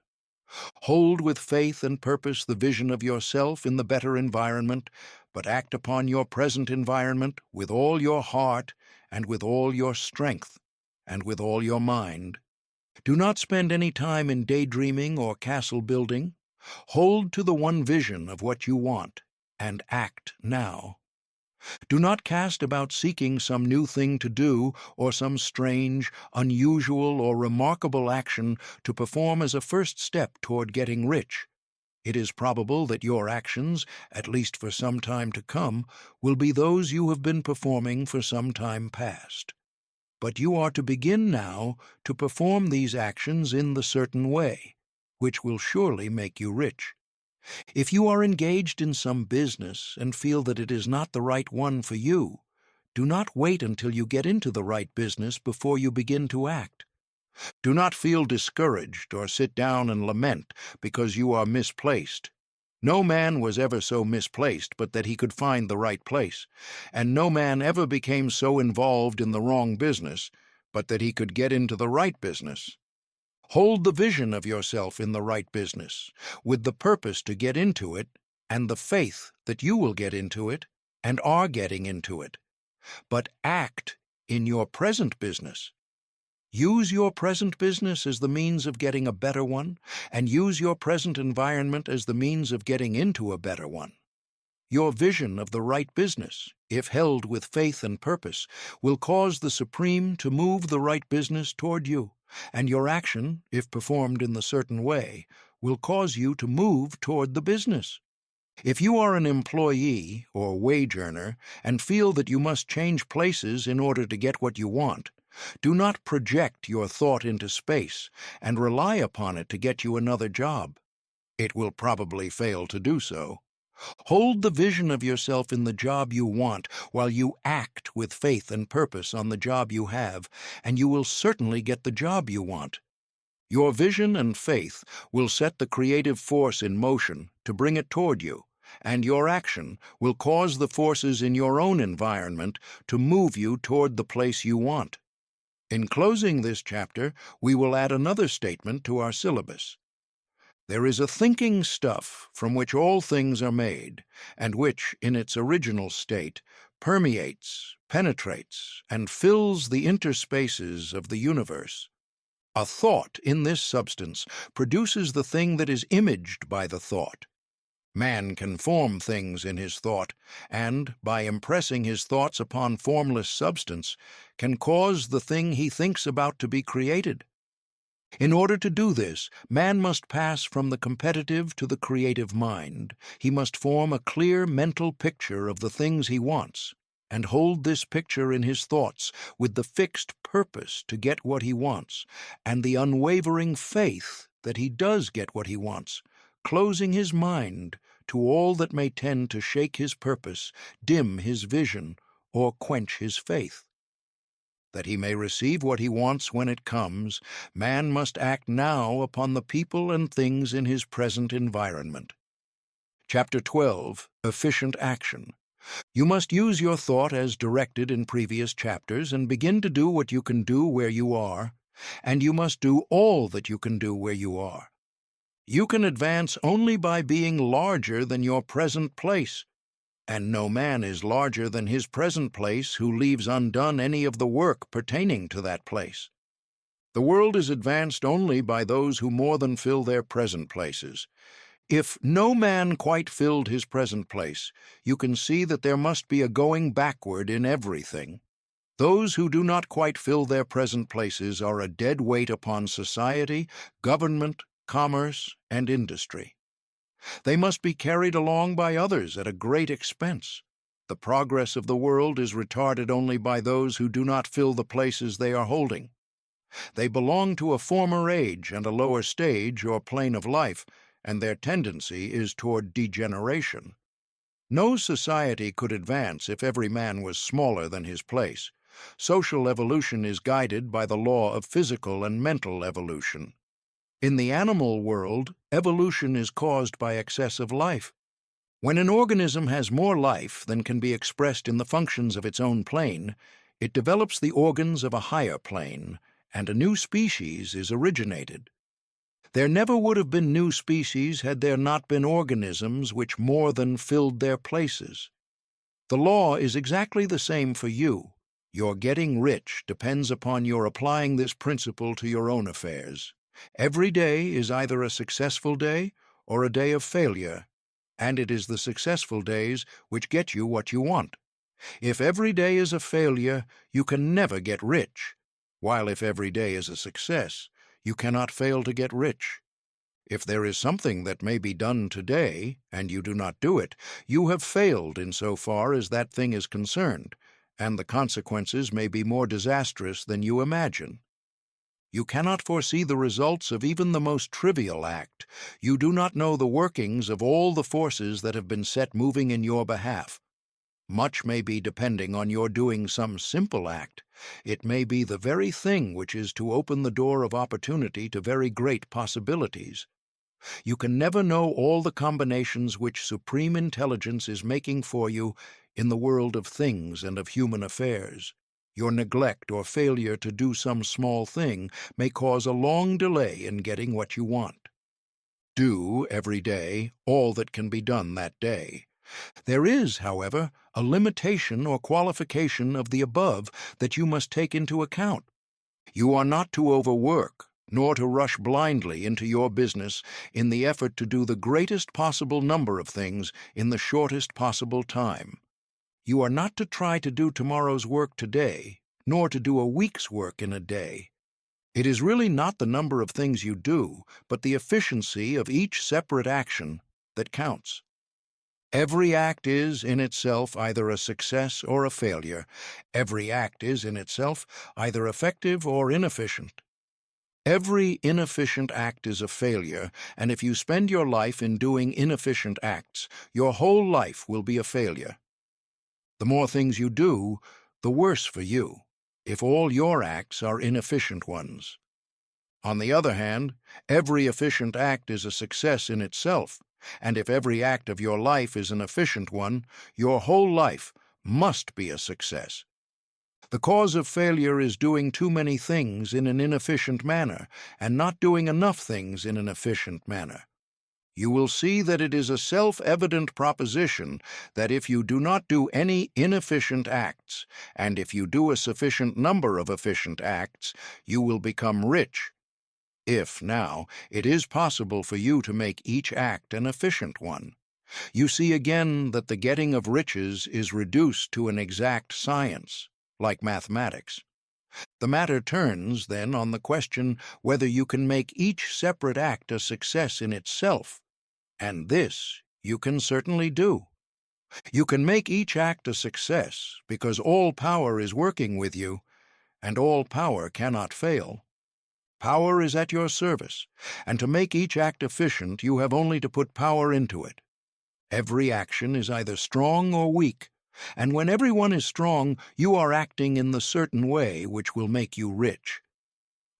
Hold with faith and purpose the vision of yourself in the better environment, but act upon your present environment with all your heart and with all your strength and with all your mind. Do not spend any time in daydreaming or castle building. Hold to the one vision of what you want and act now. Do not cast about seeking some new thing to do or some strange, unusual, or remarkable action to perform as a first step toward getting rich. It is probable that your actions, at least for some time to come, will be those you have been performing for some time past. But you are to begin now to perform these actions in the certain way, which will surely make you rich. If you are engaged in some business and feel that it is not the right one for you, do not wait until you get into the right business before you begin to act. Do not feel discouraged or sit down and lament because you are misplaced. No man was ever so misplaced but that he could find the right place, and no man ever became so involved in the wrong business but that he could get into the right business. Hold the vision of yourself in the right business, with the purpose to get into it, and the faith that you will get into it, and are getting into it. But act in your present business. Use your present business as the means of getting a better one, and use your present environment as the means of getting into a better one. Your vision of the right business, if held with faith and purpose, will cause the Supreme to move the right business toward you, and your action, if performed in the certain way, will cause you to move toward the business. If you are an employee or wage earner and feel that you must change places in order to get what you want, do not project your thought into space and rely upon it to get you another job. It will probably fail to do so. Hold the vision of yourself in the job you want while you act with faith and purpose on the job you have, and you will certainly get the job you want. Your vision and faith will set the creative force in motion to bring it toward you, and your action will cause the forces in your own environment to move you toward the place you want. In closing this chapter, we will add another statement to our syllabus. There is a thinking stuff from which all things are made, and which, in its original state, permeates, penetrates, and fills the interspaces of the universe. A thought in this substance produces the thing that is imaged by the thought. Man can form things in his thought, and, by impressing his thoughts upon formless substance, can cause the thing he thinks about to be created. In order to do this, man must pass from the competitive to the creative mind. He must form a clear mental picture of the things he wants, and hold this picture in his thoughts with the fixed purpose to get what he wants, and the unwavering faith that he does get what he wants, closing his mind to all that may tend to shake his purpose, dim his vision, or quench his faith. That he may receive what he wants when it comes, man must act now upon the people and things in his present environment. Chapter 12, Efficient Action. You must use your thought as directed in previous chapters and begin to do what you can do where you are, and you must do all that you can do where you are. You can advance only by being larger than your present place, and no man is larger than his present place who leaves undone any of the work pertaining to that place. The world is advanced only by those who more than fill their present places. If no man quite filled his present place, you can see that there must be a going backward in everything. Those who do not quite fill their present places are a dead weight upon society, government, commerce, and industry. They must be carried along by others at a great expense. The progress of the world is retarded only by those who do not fill the places they are holding. They belong to a former age and a lower stage or plane of life, and their tendency is toward degeneration. No society could advance if every man was smaller than his place. Social evolution is guided by the law of physical and mental evolution. In the animal world, evolution is caused by excessive life. When an organism has more life than can be expressed in the functions of its own plane, it develops the organs of a higher plane, and a new species is originated. There never would have been new species had there not been organisms which more than filled their places. The law is exactly the same for you. Your getting rich depends upon your applying this principle to your own affairs. Every day is either a successful day or a day of failure, and it is the successful days which get you what you want. If every day is a failure, you can never get rich, while if every day is a success, you cannot fail to get rich. If there is something that may be done today, and you do not do it, you have failed in so far as that thing is concerned, and the consequences may be more disastrous than you imagine. You cannot foresee the results of even the most trivial act. You do not know the workings of all the forces that have been set moving in your behalf. Much may be depending on your doing some simple act. It may be the very thing which is to open the door of opportunity to very great possibilities. You can never know all the combinations which supreme intelligence is making for you in the world of things and of human affairs. Your neglect or failure to do some small thing may cause a long delay in getting what you want. Do, every day, all that can be done that day. There is, however, a limitation or qualification of the above that you must take into account. You are not to overwork, nor to rush blindly into your business in the effort to do the greatest possible number of things in the shortest possible time. You are not to try to do tomorrow's work today, nor to do a week's work in a day. It is really not the number of things you do, but the efficiency of each separate action that counts. Every act is, in itself, either a success or a failure. Every act is, in itself, either effective or inefficient. Every inefficient act is a failure, and if you spend your life in doing inefficient acts, your whole life will be a failure. The more things you do, the worse for you, if all your acts are inefficient ones. On the other hand, every efficient act is a success in itself, and if every act of your life is an efficient one, your whole life must be a success. The cause of failure is doing too many things in an inefficient manner, and not doing enough things in an efficient manner. You will see that it is a self-evident proposition that if you do not do any inefficient acts, and if you do a sufficient number of efficient acts, you will become rich. If, now, it is possible for you to make each act an efficient one. You see again that the getting of riches is reduced to an exact science, like mathematics. The matter turns, then, on the question whether you can make each separate act a success in itself, and this you can certainly do. You can make each act a success because all power is working with you, and all power cannot fail. Power is at your service, and to make each act efficient you have only to put power into it. Every action is either strong or weak, and when everyone is strong, you are acting in the certain way which will make you rich.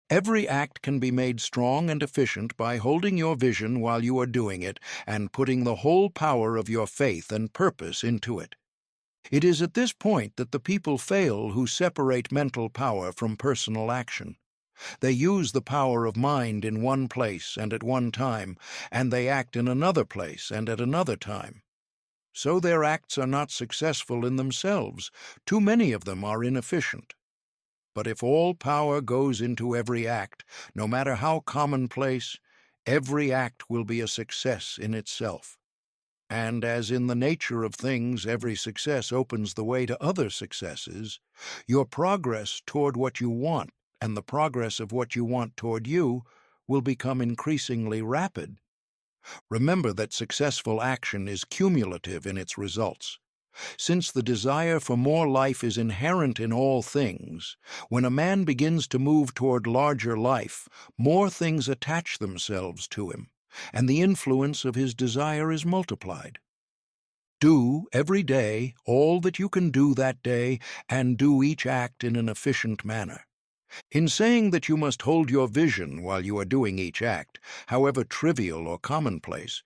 Every act can be made strong and efficient by holding your vision while you are doing it and putting the whole power of your faith and purpose into it. It is at this point that the people fail who separate mental power from personal action. They use the power of mind in one place and at one time, and they act in another place and at another time. So their acts are not successful in themselves. Too many of them are inefficient. But if all power goes into every act, no matter how commonplace, every act will be a success in itself. And as in the nature of things, every success opens the way to other successes, your progress toward what you want and the progress of what you want toward you will become increasingly rapid. Remember that successful action is cumulative in its results. Since the desire for more life is inherent in all things, when a man begins to move toward larger life, more things attach themselves to him, and the influence of his desire is multiplied. Do every day all that you can do that day, and do each act in an efficient manner. In saying that you must hold your vision while you are doing each act, however trivial or commonplace,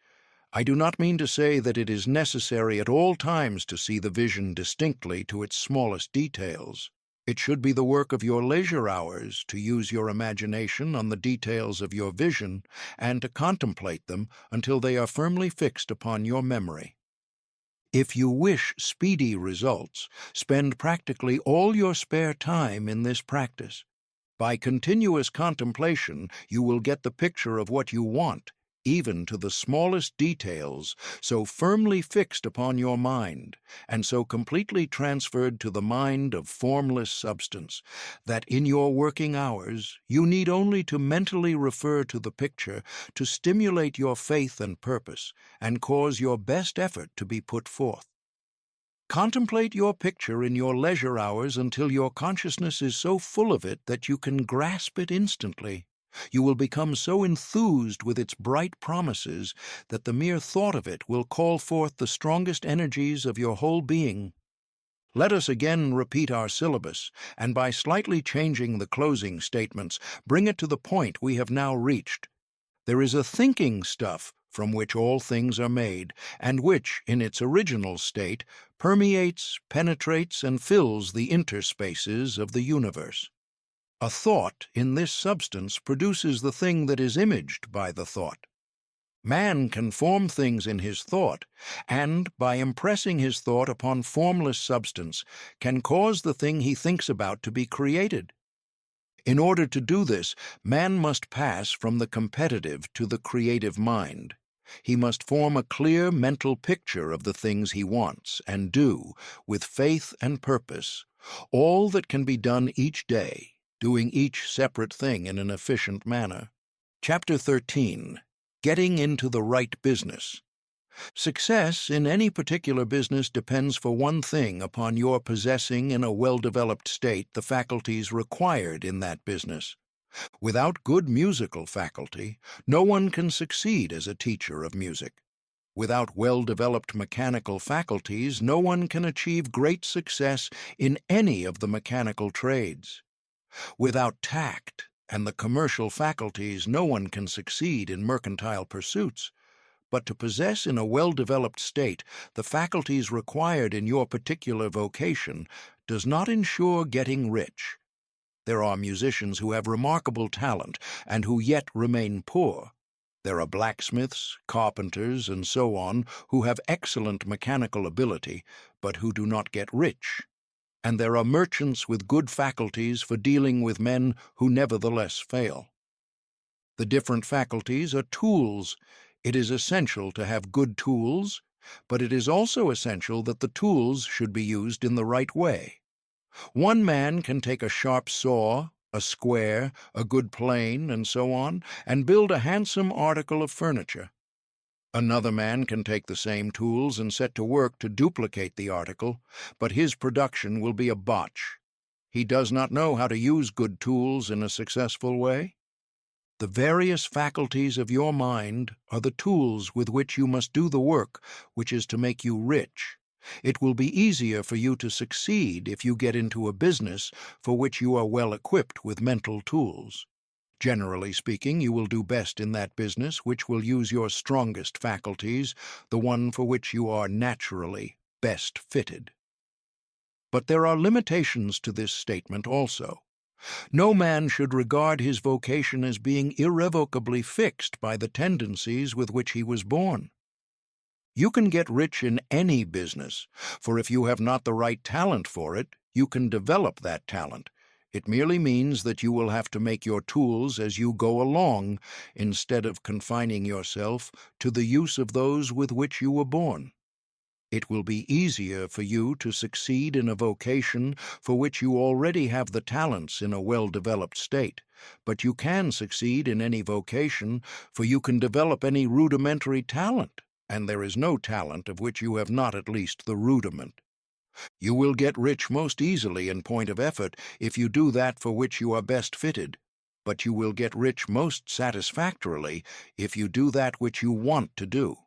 I do not mean to say that it is necessary at all times to see the vision distinctly to its smallest details. It should be the work of your leisure hours to use your imagination on the details of your vision and to contemplate them until they are firmly fixed upon your memory. If you wish speedy results, spend practically all your spare time in this practice. By continuous contemplation, you will get the picture of what you want, even to the smallest details, so firmly fixed upon your mind, and so completely transferred to the mind of formless substance, that in your working hours you need only to mentally refer to the picture to stimulate your faith and purpose, and cause your best effort to be put forth. Contemplate your picture in your leisure hours until your consciousness is so full of it that you can grasp it instantly. You will become so enthused with its bright promises that the mere thought of it will call forth the strongest energies of your whole being. Let us again repeat our syllabus, and by slightly changing the closing statements, bring it to the point we have now reached. There is a thinking stuff from which all things are made, and which, in its original state, permeates, penetrates, and fills the interspaces of the universe. A thought in this substance produces the thing that is imaged by the thought. Man can form things in his thought, and, by impressing his thought upon formless substance, can cause the thing he thinks about to be created. In order to do this, man must pass from the competitive to the creative mind. He must form a clear mental picture of the things he wants and do, with faith and purpose, all that can be done each day, doing each separate thing in an efficient manner. Chapter 13. Getting into the right business. Success in any particular business depends for one thing upon your possessing in a well-developed state the faculties required in that business. Without good musical faculty, no one can succeed as a teacher of music. Without well-developed mechanical faculties, no one can achieve great success in any of the mechanical trades. Without tact and the commercial faculties, no one can succeed in mercantile pursuits. But to possess in a well-developed state the faculties required in your particular vocation does not ensure getting rich. There are musicians who have remarkable talent and who yet remain poor. There are blacksmiths, carpenters, and so on who have excellent mechanical ability, but who do not get rich. And there are merchants with good faculties for dealing with men who nevertheless fail. The different faculties are tools. It is essential to have good tools, but it is also essential that the tools should be used in the right way. One man can take a sharp saw, a square, a good plane, and so on, and build a handsome article of furniture. Another man can take the same tools and set to work to duplicate the article, but his production will be a botch. He does not know how to use good tools in a successful way. The various faculties of your mind are the tools with which you must do the work which is to make you rich. It will be easier for you to succeed if you get into a business for which you are well equipped with mental tools. Generally speaking, you will do best in that business which will use your strongest faculties, the one for which you are naturally best fitted. But there are limitations to this statement also. No man should regard his vocation as being irrevocably fixed by the tendencies with which he was born. You can get rich in any business, for if you have not the right talent for it, you can develop that talent. It merely means that you will have to make your tools as you go along, instead of confining yourself to the use of those with which you were born. It will be easier for you to succeed in a vocation for which you already have the talents in a well-developed state, but you can succeed in any vocation, for you can develop any rudimentary talent, and there is no talent of which you have not at least the rudiment. You will get rich most easily in point of effort if you do that for which you are best fitted, but you will get rich most satisfactorily if you do that which you want to do.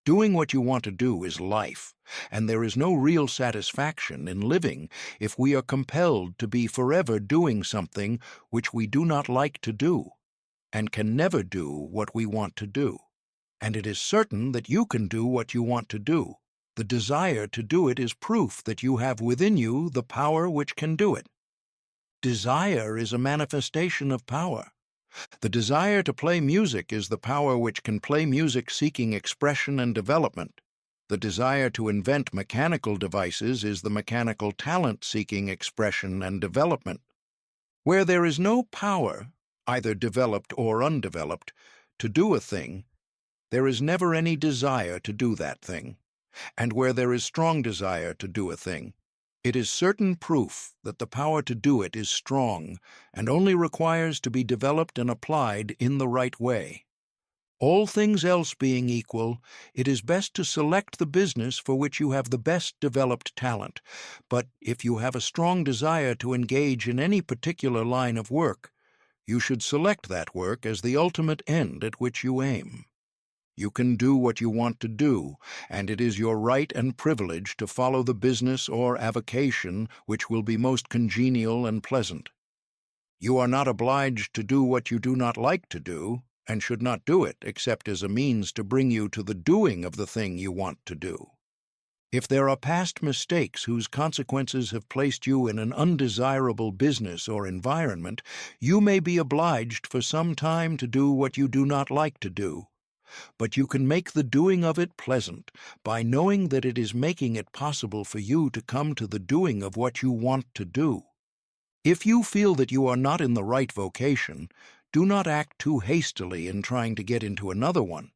Doing what you want to do is life, and there is no real satisfaction in living if we are compelled to be forever doing something which we do not like to do, and can never do what we want to do. And it is certain that you can do what you want to do. The desire to do it is proof that you have within you the power which can do it. Desire is a manifestation of power. The desire to play music is the power which can play music seeking expression and development. The desire to invent mechanical devices is the mechanical talent seeking expression and development. Where there is no power, either developed or undeveloped, to do a thing, there is never any desire to do that thing. And where there is strong desire to do a thing, it is certain proof that the power to do it is strong and only requires to be developed and applied in the right way. All things else being equal, it is best to select the business for which you have the best developed talent, but if you have a strong desire to engage in any particular line of work, you should select that work as the ultimate end at which you aim. You can do what you want to do, and it is your right and privilege to follow the business or avocation which will be most congenial and pleasant. You are not obliged to do what you do not like to do, and should not do it except as a means to bring you to the doing of the thing you want to do. If there are past mistakes whose consequences have placed you in an undesirable business or environment, you may be obliged for some time to do what you do not like to do. But you can make the doing of it pleasant by knowing that it is making it possible for you to come to the doing of what you want to do. If you feel that you are not in the right vocation, do not act too hastily in trying to get into another one.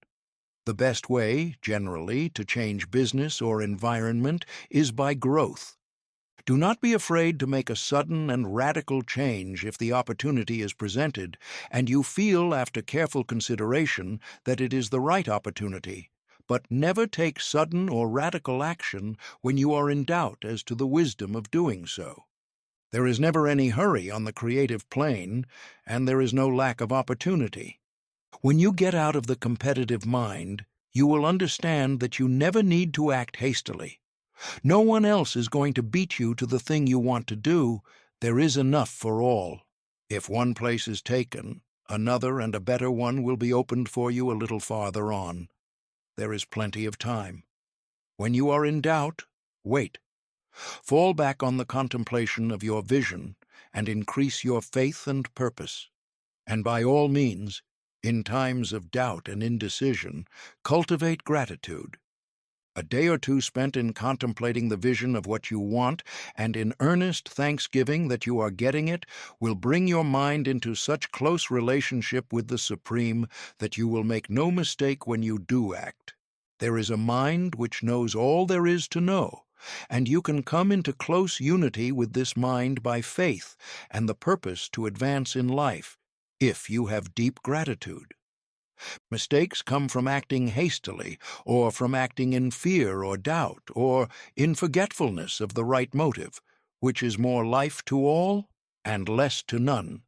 The best way, generally, to change business or environment is by growth. Do not be afraid to make a sudden and radical change if the opportunity is presented, and you feel, after careful consideration, that it is the right opportunity, but never take sudden or radical action when you are in doubt as to the wisdom of doing so. There is never any hurry on the creative plane, and there is no lack of opportunity. When you get out of the competitive mind, you will understand that you never need to act hastily. No one else is going to beat you to the thing you want to do. There is enough for all. If one place is taken, another and a better one will be opened for you a little farther on. There is plenty of time. When you are in doubt, wait. Fall back on the contemplation of your vision and increase your faith and purpose. And by all means, in times of doubt and indecision, cultivate gratitude. A day or two spent in contemplating the vision of what you want and in earnest thanksgiving that you are getting it will bring your mind into such close relationship with the Supreme that you will make no mistake when you do act. There is a mind which knows all there is to know, and you can come into close unity with this mind by faith and the purpose to advance in life, if you have deep gratitude. Mistakes come from acting hastily, or from acting in fear or doubt, or in forgetfulness of the right motive, which is more life to all and less to none.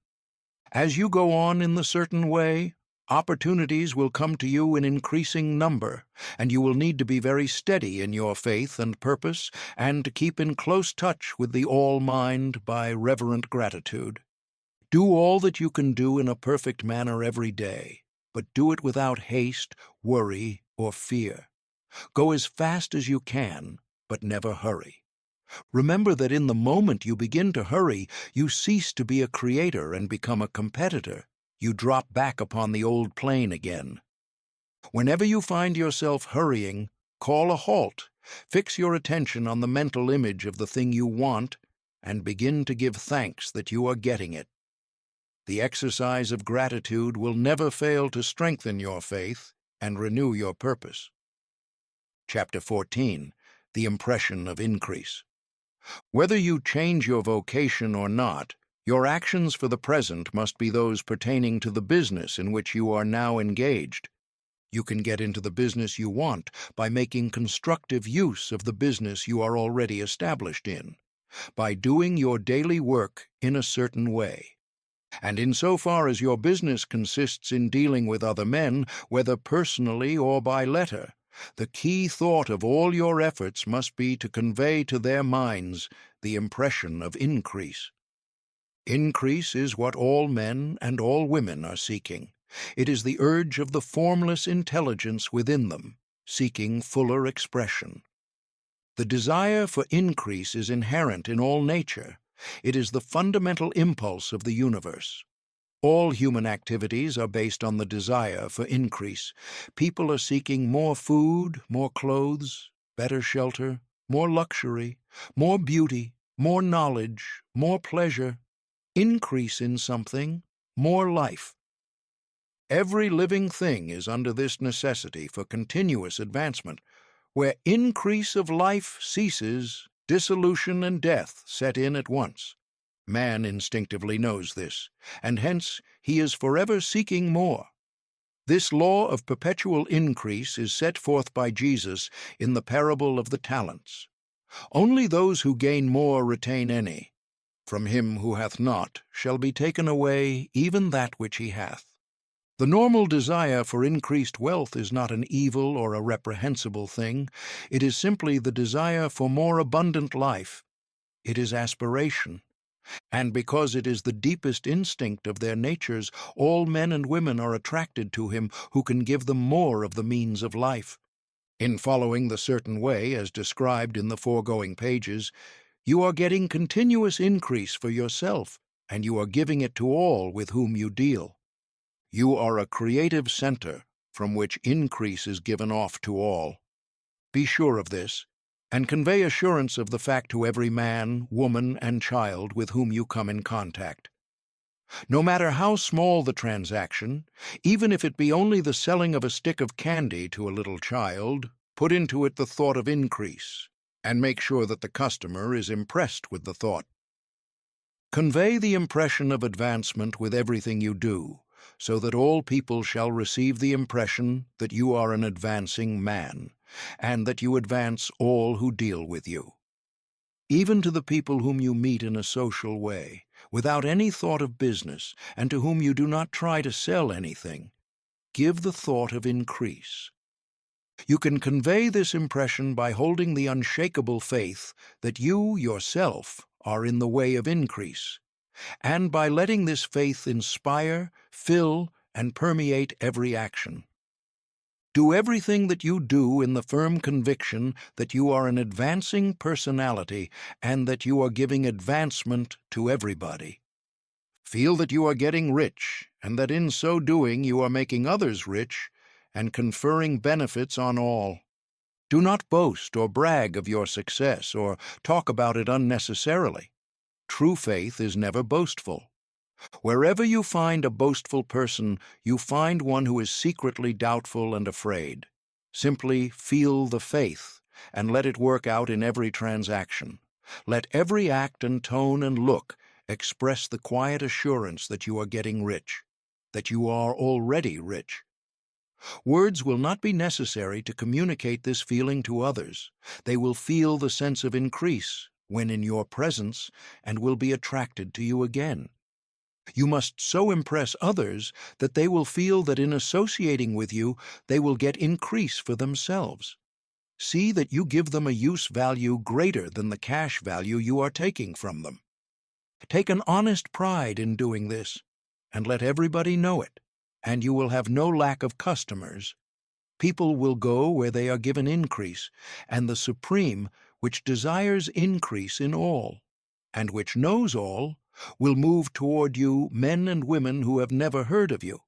As you go on in the certain way, opportunities will come to you in increasing number, and you will need to be very steady in your faith and purpose, and to keep in close touch with the All-Mind by reverent gratitude. Do all that you can do in a perfect manner every day, but do it without haste, worry, or fear. Go as fast as you can, but never hurry. Remember that in the moment you begin to hurry, you cease to be a creator and become a competitor. You drop back upon the old plane again. Whenever you find yourself hurrying, call a halt. Fix your attention on the mental image of the thing you want, and begin to give thanks that you are getting it. The exercise of gratitude will never fail to strengthen your faith and renew your purpose. Chapter 14. The Impression of Increase. Whether you change your vocation or not, your actions for the present must be those pertaining to the business in which you are now engaged. You can get into the business you want by making constructive use of the business you are already established in, by doing your daily work in a certain way. And insofar as your business consists in dealing with other men, whether personally or by letter, the key thought of all your efforts must be to convey to their minds the impression of increase. Increase is what all men and all women are seeking. It is the urge of the formless intelligence within them, seeking fuller expression. The desire for increase is inherent in all nature. It is the fundamental impulse of the universe. All human activities are based on the desire for increase. People are seeking more food, more clothes, better shelter, more luxury, more beauty, more knowledge, more pleasure, increase in something, more life. Every living thing is under this necessity for continuous advancement. Where increase of life ceases, dissolution and death set in at once. Man instinctively knows this, and hence he is forever seeking more. This law of perpetual increase is set forth by Jesus in the parable of the talents. Only those who gain more retain any. From him who hath not shall be taken away even that which he hath. The normal desire for increased wealth is not an evil or a reprehensible thing. It is simply the desire for more abundant life. It is aspiration. And because it is the deepest instinct of their natures, all men and women are attracted to him who can give them more of the means of life. In following the certain way, as described in the foregoing pages, you are getting continuous increase for yourself, and you are giving it to all with whom you deal. You are a creative center from which increase is given off to all. Be sure of this, and convey assurance of the fact to every man, woman, and child with whom you come in contact. No matter how small the transaction, even if it be only the selling of a stick of candy to a little child, put into it the thought of increase, and make sure that the customer is impressed with the thought. Convey the impression of advancement with everything you do, so that all people shall receive the impression that you are an advancing man, and that you advance all who deal with you. Even to the people whom you meet in a social way, without any thought of business, and to whom you do not try to sell anything, give the thought of increase. You can convey this impression by holding the unshakable faith that you yourself are in the way of increase, and by letting this faith inspire, fill, and permeate every action. Do everything that you do in the firm conviction that you are an advancing personality and that you are giving advancement to everybody. Feel that you are getting rich, and that in so doing you are making others rich and conferring benefits on all. Do not boast or brag of your success or talk about it unnecessarily. True faith is never boastful. Wherever you find a boastful person, you find one who is secretly doubtful and afraid. Simply feel the faith, and let it work out in every transaction. Let every act and tone and look express the quiet assurance that you are getting rich, that you are already rich. Words will not be necessary to communicate this feeling to others. They will feel the sense of increase when in your presence and will be attracted to you again. You must so impress others that they will feel that in associating with you, they will get increase for themselves. See that you give them a use value greater than the cash value you are taking from them. Take an honest pride in doing this, and let everybody know it, and you will have no lack of customers. People will go where they are given increase, and the Supreme, which desires increase in all, and which knows all, will move toward you men and women who have never heard of you.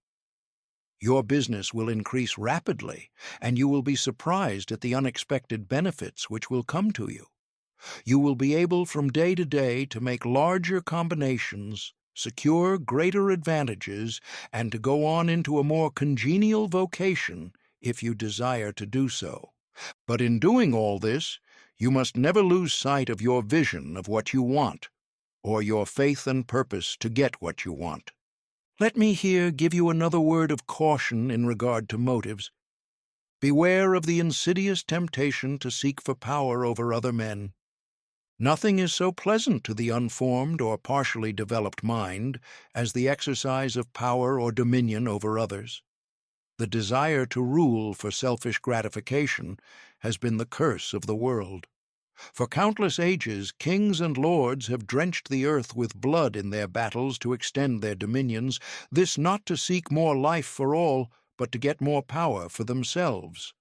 Your business will increase rapidly, and you will be surprised at the unexpected benefits which will come to you. You will be able from day to day to make larger combinations, secure greater advantages, and to go on into a more congenial vocation if you desire to do so. But in doing all this, you must never lose sight of your vision of what you want, or your faith and purpose to get what you want. Let me here give you another word of caution in regard to motives. Beware of the insidious temptation to seek for power over other men. Nothing is so pleasant to the unformed or partially developed mind as the exercise of power or dominion over others. The desire to rule for selfish gratification has been the curse of the world. For countless ages, kings and lords have drenched the earth with blood in their battles to extend their dominions, this not to seek more life for all, but to get more power for themselves.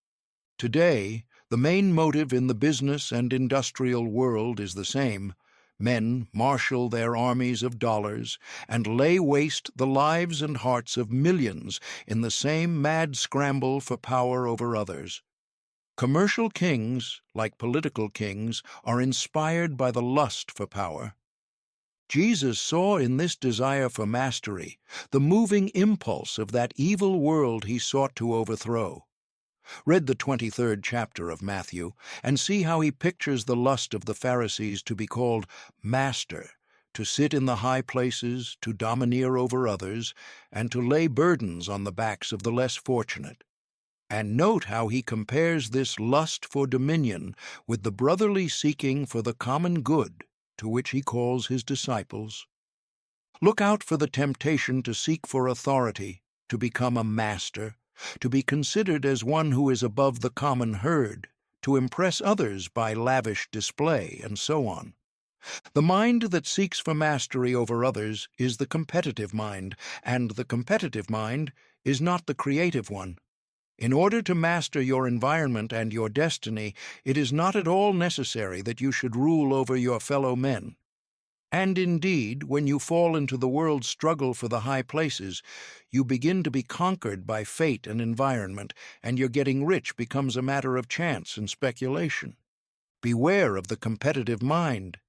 Today, the main motive in the business and industrial world is the same. Men marshal their armies of dollars and lay waste the lives and hearts of millions in the same mad scramble for power over others. Commercial kings, like political kings, are inspired by the lust for power. Jesus saw in this desire for mastery the moving impulse of that evil world he sought to overthrow. Read the 23rd chapter of Matthew, and see how he pictures the lust of the Pharisees to be called master, to sit in the high places, to domineer over others, and to lay burdens on the backs of the less fortunate. And note how he compares this lust for dominion with the brotherly seeking for the common good to which he calls his disciples. Look out for the temptation to seek for authority, to become a master, to be considered as one who is above the common herd, to impress others by lavish display, and so on. The mind that seeks for mastery over others is the competitive mind, and the competitive mind is not the creative one. In order to master your environment and your destiny, it is not at all necessary that you should rule over your fellow men. And indeed, when you fall into the world's struggle for the high places, you begin to be conquered by fate and environment, and your getting rich becomes a matter of chance and speculation. Beware of the competitive mind.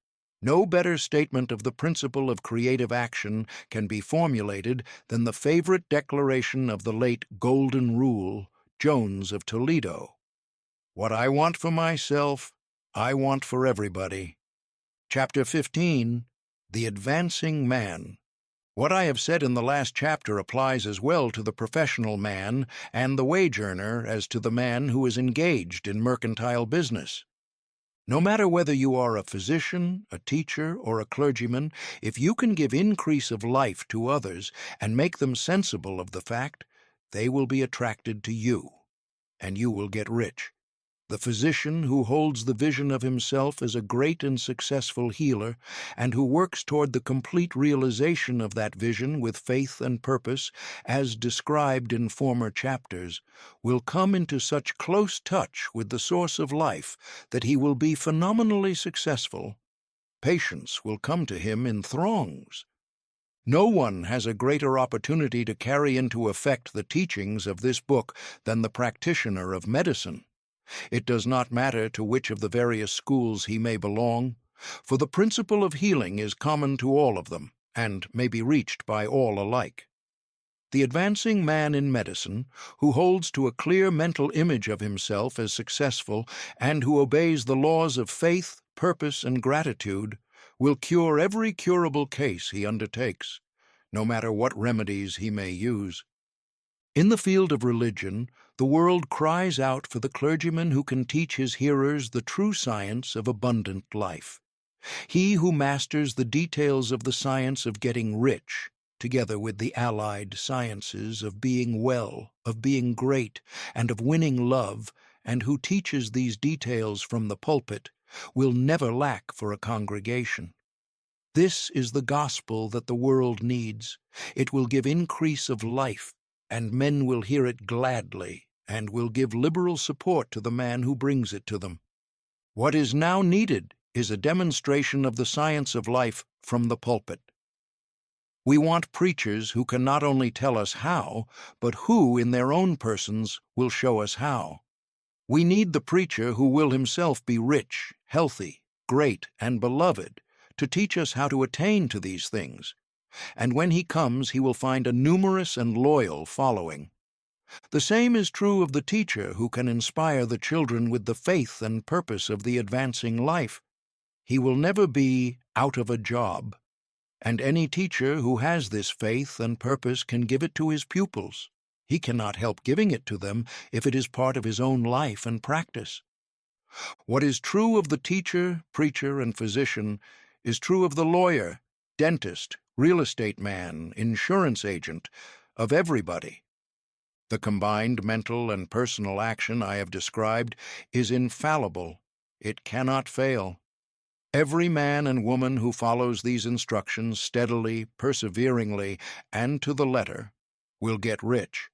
No better statement of the principle of creative action can be formulated than the favorite declaration of the late Golden Rule, Jones of Toledo. What I want for myself, I want for everybody. Chapter 15. The Advancing Man. What I have said in the last chapter applies as well to the professional man and the wage earner as to the man who is engaged in mercantile business. No matter whether you are a physician, a teacher, or a clergyman, if you can give increase of life to others and make them sensible of the fact, they will be attracted to you, and you will get rich. The physician who holds the vision of himself as a great and successful healer, and who works toward the complete realization of that vision with faith and purpose, as described in former chapters, will come into such close touch with the source of life that he will be phenomenally successful. Patients will come to him in throngs. No one has a greater opportunity to carry into effect the teachings of this book than the practitioner of medicine. It does not matter to which of the various schools he may belong, for the principle of healing is common to all of them, and may be reached by all alike. The advancing man in medicine, who holds to a clear mental image of himself as successful and who obeys the laws of faith, purpose, and gratitude, will cure every curable case he undertakes, no matter what remedies he may use. In the field of religion, the world cries out for the clergyman who can teach his hearers the true science of abundant life. He who masters the details of the science of getting rich, together with the allied sciences of being well, of being great, and of winning love, and who teaches these details from the pulpit, will never lack for a congregation. This is the gospel that the world needs. It will give increase of life, and men will hear it gladly, and will give liberal support to the man who brings it to them. What is now needed is a demonstration of the science of life from the pulpit. We want preachers who can not only tell us how, but who, in their own persons, will show us how. We need the preacher who will himself be rich, healthy, great and beloved, to teach us how to attain to these things. And when he comes, he will find a numerous and loyal following. The same is true of the teacher who can inspire the children with the faith and purpose of the advancing life. He will never be out of a job, and any teacher who has this faith and purpose can give it to his pupils. He cannot help giving it to them if it is part of his own life and practice. What is true of the teacher, preacher, and physician is true of the lawyer, dentist, real estate man, insurance agent, of everybody. The combined mental and personal action I have described is infallible. It cannot fail. Every man and woman who follows these instructions steadily, perseveringly, and to the letter will get rich.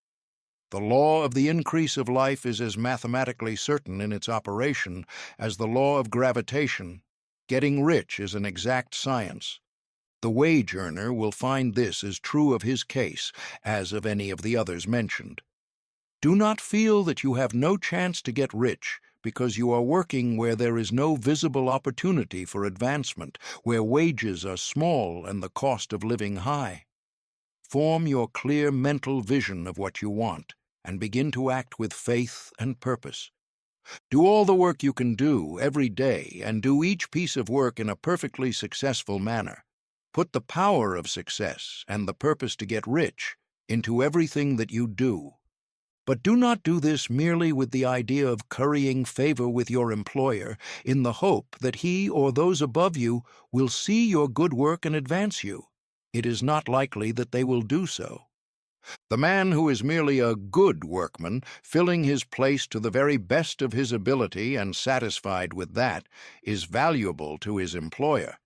The law of the increase of life is as mathematically certain in its operation as the law of gravitation. Getting rich is an exact science. The wage earner will find this as true of his case as of any of the others mentioned. Do not feel that you have no chance to get rich because you are working where there is no visible opportunity for advancement, where wages are small and the cost of living high. Form your clear mental vision of what you want and begin to act with faith and purpose. Do all the work you can do every day and do each piece of work in a perfectly successful manner. Put the power of success and the purpose to get rich into everything that you do. But do not do this merely with the idea of currying favor with your employer in the hope that he or those above you will see your good work and advance you. It is not likely that they will do so. The man who is merely a good workman, filling his place to the very best of his ability and satisfied with that, is valuable to his employer.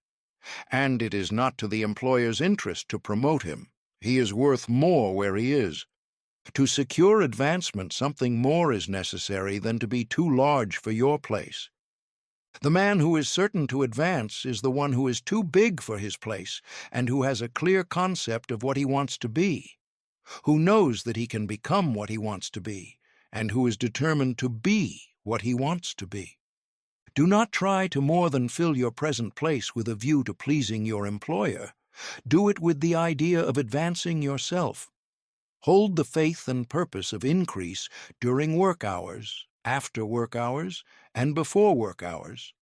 And it is not to the employer's interest to promote him. He is worth more where he is. To secure advancement, something more is necessary than to be too large for your place. The man who is certain to advance is the one who is too big for his place and who has a clear concept of what he wants to be, who knows that he can become what he wants to be, and who is determined to be what he wants to be. Do not try to more than fill your present place with a view to pleasing your employer. Do it with the idea of advancing yourself. Hold the faith and purpose of increase during work hours, after work hours, and before work hours.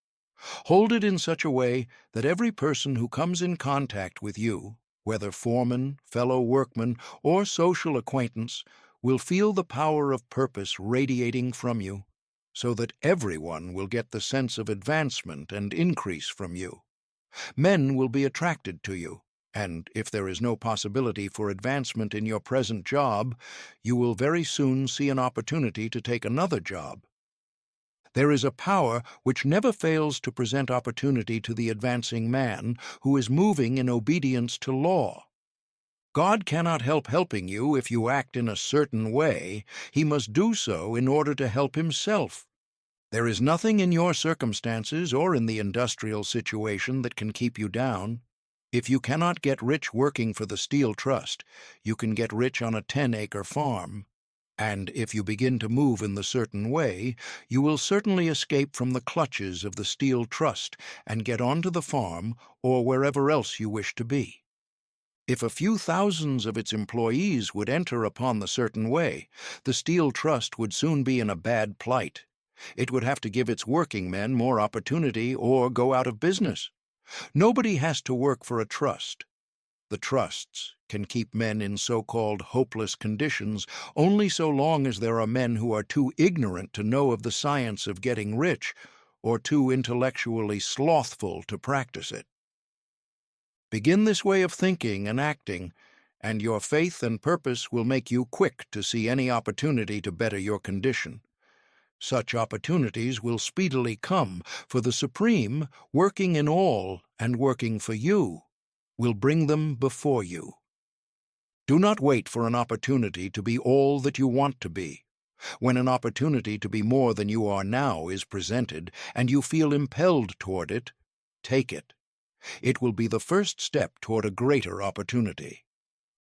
Hold it in such a way that every person who comes in contact with you, whether foreman, fellow workman, or social acquaintance, will feel the power of purpose radiating from you, so that everyone will get the sense of advancement and increase from you. Men will be attracted to you, and if there is no possibility for advancement in your present job, you will very soon see an opportunity to take another job. There is a power which never fails to present opportunity to the advancing man who is moving in obedience to law. God cannot help helping you if you act in a certain way. He must do so in order to help himself. There is nothing in your circumstances or in the industrial situation that can keep you down. If you cannot get rich working for the Steel Trust, you can get rich on a 10-acre farm. And if you begin to move in the certain way, you will certainly escape from the clutches of the Steel Trust and get onto the farm or wherever else you wish to be. If a few thousands of its employees would enter upon the certain way, the Steel Trust would soon be in a bad plight. It would have to give its working men more opportunity or go out of business. Nobody has to work for a trust. The trusts can keep men in so-called hopeless conditions only so long as there are men who are too ignorant to know of the science of getting rich or too intellectually slothful to practice it. Begin this way of thinking and acting, and your faith and purpose will make you quick to see any opportunity to better your condition. Such opportunities will speedily come, for the Supreme, working in all and working for you, will bring them before you. Do not wait for an opportunity to be all that you want to be. When an opportunity to be more than you are now is presented, and you feel impelled toward it, take it. It will be the first step toward a greater opportunity.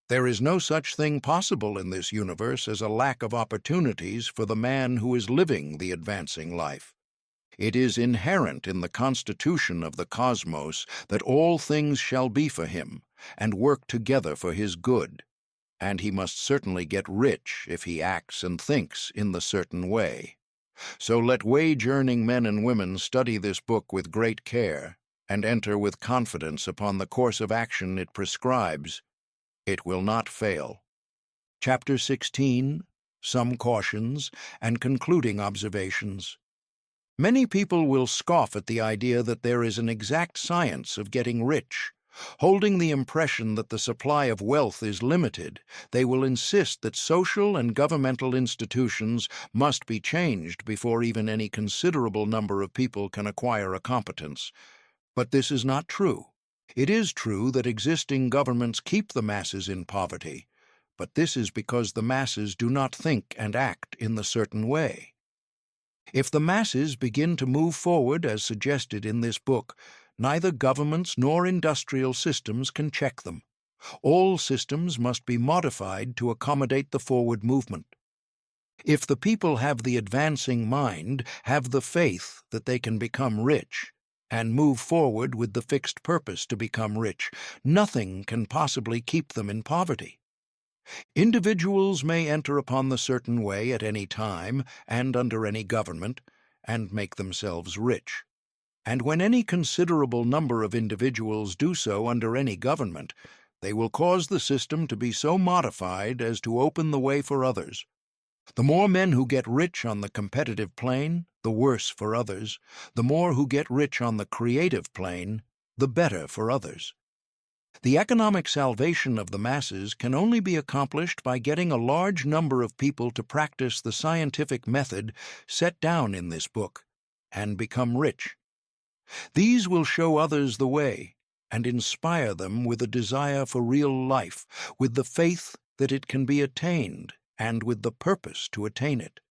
There is no such thing possible in this universe as a lack of opportunities for the man who is living the advancing life. It is inherent in the constitution of the cosmos that all things shall be for him, and work together for his good, and he must certainly get rich if he acts and thinks in the certain way. So let wage-earning men and women study this book with great care, and enter with confidence upon the course of action it prescribes. It will not fail. Chapter 16, Some Cautions, and Concluding Observations. Many people will scoff at the idea that there is an exact science of getting rich. Holding the impression that the supply of wealth is limited, they will insist that social and governmental institutions must be changed before even any considerable number of people can acquire a competence. But this is not true. It is true that existing governments keep the masses in poverty, but this is because the masses do not think and act in the certain way. If the masses begin to move forward as suggested in this book, neither governments nor industrial systems can check them. All systems must be modified to accommodate the forward movement. If the people have the advancing mind, have the faith that they can become rich, and move forward with the fixed purpose to become rich, nothing can possibly keep them in poverty. Individuals may enter upon the certain way at any time and under any government, and make themselves rich. And when any considerable number of individuals do so under any government, they will cause the system to be so modified as to open the way for others. The more men who get rich on the competitive plane, the worse for others. The more who get rich on the creative plane, the better for others. The economic salvation of the masses can only be accomplished by getting a large number of people to practice the scientific method set down in this book and become rich. These will show others the way and inspire them with a desire for real life, with the faith that it can be attained, and with the purpose to attain it.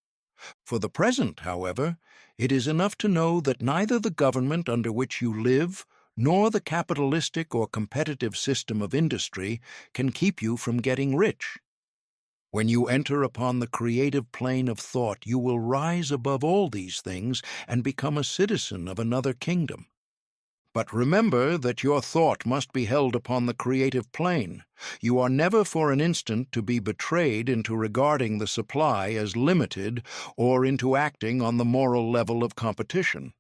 For the present, however, it is enough to know that neither the government under which you live nor the capitalistic or competitive system of industry can keep you from getting rich. When you enter upon the creative plane of thought, you will rise above all these things and become a citizen of another kingdom. But remember that your thought must be held upon the creative plane. You are never for an instant to be betrayed into regarding the supply as limited or into acting on the moral level of competition.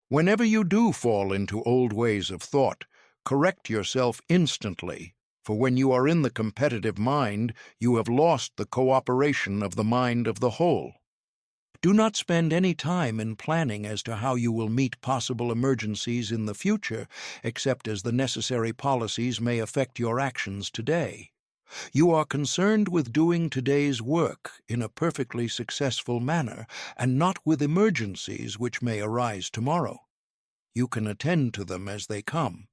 Whenever you do fall into old ways of thought, correct yourself instantly, for when you are in the competitive mind, you have lost the cooperation of the mind of the whole. Do not spend any time in planning as to how you will meet possible emergencies in the future, except as the necessary policies may affect your actions today. You are concerned with doing today's work in a perfectly successful manner, and not with emergencies which may arise tomorrow. You can attend to them as they come.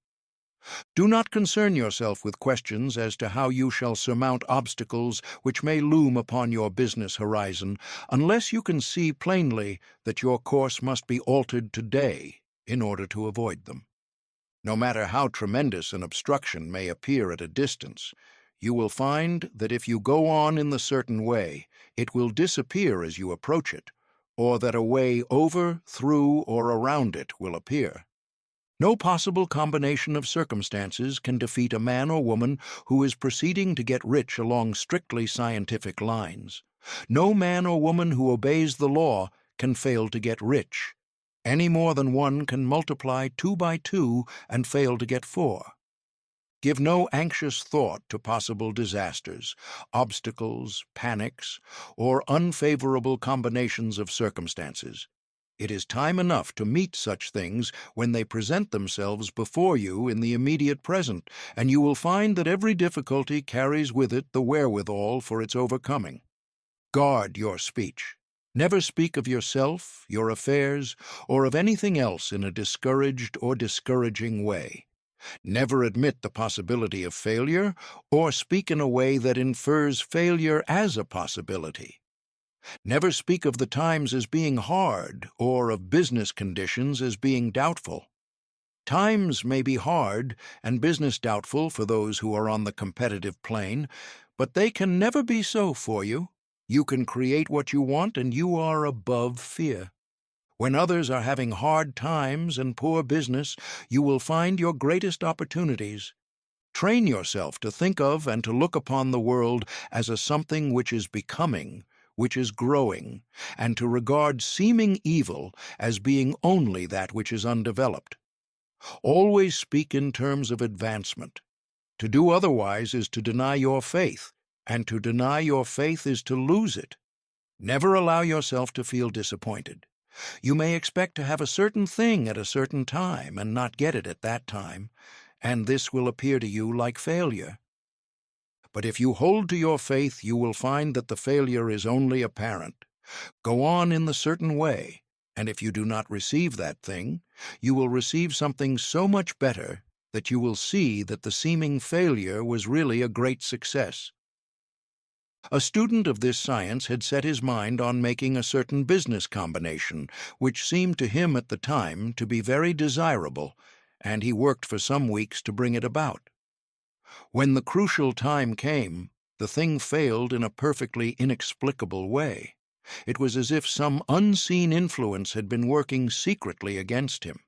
Do not concern yourself with questions as to how you shall surmount obstacles which may loom upon your business horizon, unless you can see plainly that your course must be altered today in order to avoid them. No matter how tremendous an obstruction may appear at a distance, you will find that if you go on in the certain way, it will disappear as you approach it, or that a way over, through, or around it will appear. No possible combination of circumstances can defeat a man or woman who is proceeding to get rich along strictly scientific lines. No man or woman who obeys the law can fail to get rich, any more than one can multiply 2 by 2 and fail to get 4. Give no anxious thought to possible disasters, obstacles, panics, or unfavorable combinations of circumstances. It is time enough to meet such things when they present themselves before you in the immediate present, and you will find that every difficulty carries with it the wherewithal for its overcoming. Guard your speech. Never speak of yourself, your affairs, or of anything else in a discouraged or discouraging way. Never admit the possibility of failure, or speak in a way that infers failure as a possibility. Never speak of the times as being hard, or of business conditions as being doubtful. Times may be hard and business doubtful for those who are on the competitive plane, but they can never be so for you. You can create what you want, and you are above fear. When others are having hard times and poor business, you will find your greatest opportunities. Train yourself to think of and to look upon the world as a something which is becoming, which is growing, and to regard seeming evil as being only that which is undeveloped. Always speak in terms of advancement. To do otherwise is to deny your faith, and to deny your faith is to lose it. Never allow yourself to feel disappointed. You may expect to have a certain thing at a certain time and not get it at that time, and this will appear to you like failure. But if you hold to your faith, you will find that the failure is only apparent. Go on in the certain way, and if you do not receive that thing, you will receive something so much better that you will see that the seeming failure was really a great success. A student of this science had set his mind on making a certain business combination, which seemed to him at the time to be very desirable, and he worked for some weeks to bring it about. When the crucial time came, the thing failed in a perfectly inexplicable way. It was as if some unseen influence had been working secretly against him.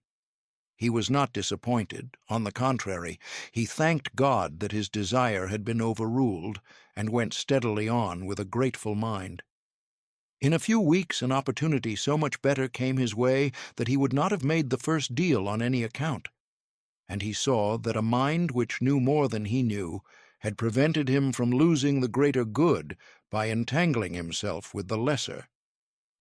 He was not disappointed. On the contrary, he thanked God that his desire had been overruled, and went steadily on with a grateful mind. In a few weeks an opportunity so much better came his way that he would not have made the first deal on any account. And he saw that a mind which knew more than he knew had prevented him from losing the greater good by entangling himself with the lesser.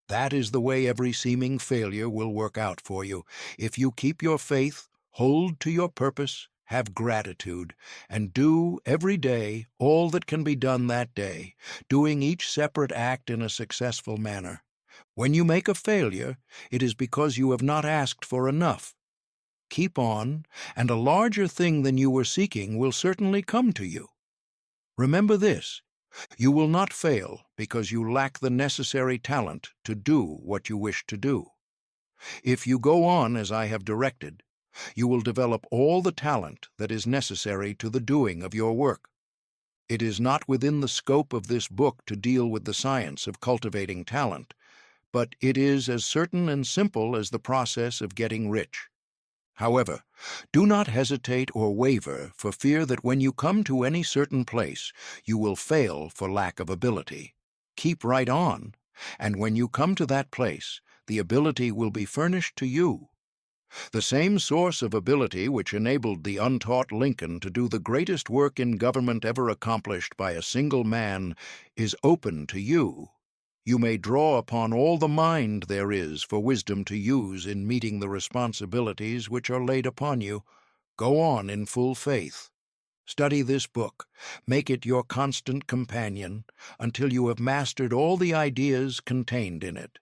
That is the way every seeming failure will work out for you. If you keep your faith, hold to your purpose, have gratitude, and do every day all that can be done that day, doing each separate act in a successful manner. When you make a failure, it is because you have not asked for enough. Keep on, and a larger thing than you were seeking will certainly come to you. Remember this: you will not fail because you lack the necessary talent to do what you wish to do. If you go on as I have directed, you will develop all the talent that is necessary to the doing of your work. It is not within the scope of this book to deal with the science of cultivating talent, but it is as certain and simple as the process of getting rich. However, do not hesitate or waver for fear that when you come to any certain place, you will fail for lack of ability. Keep right on, and when you come to that place, the ability will be furnished to you. The same source of ability which enabled the untaught Lincoln to do the greatest work in government ever accomplished by a single man is open to you. You may draw upon all the mind there is for wisdom to use in meeting the responsibilities which are laid upon you. Go on in full faith. Study this book. Make it your constant companion until you have mastered all the ideas contained in it.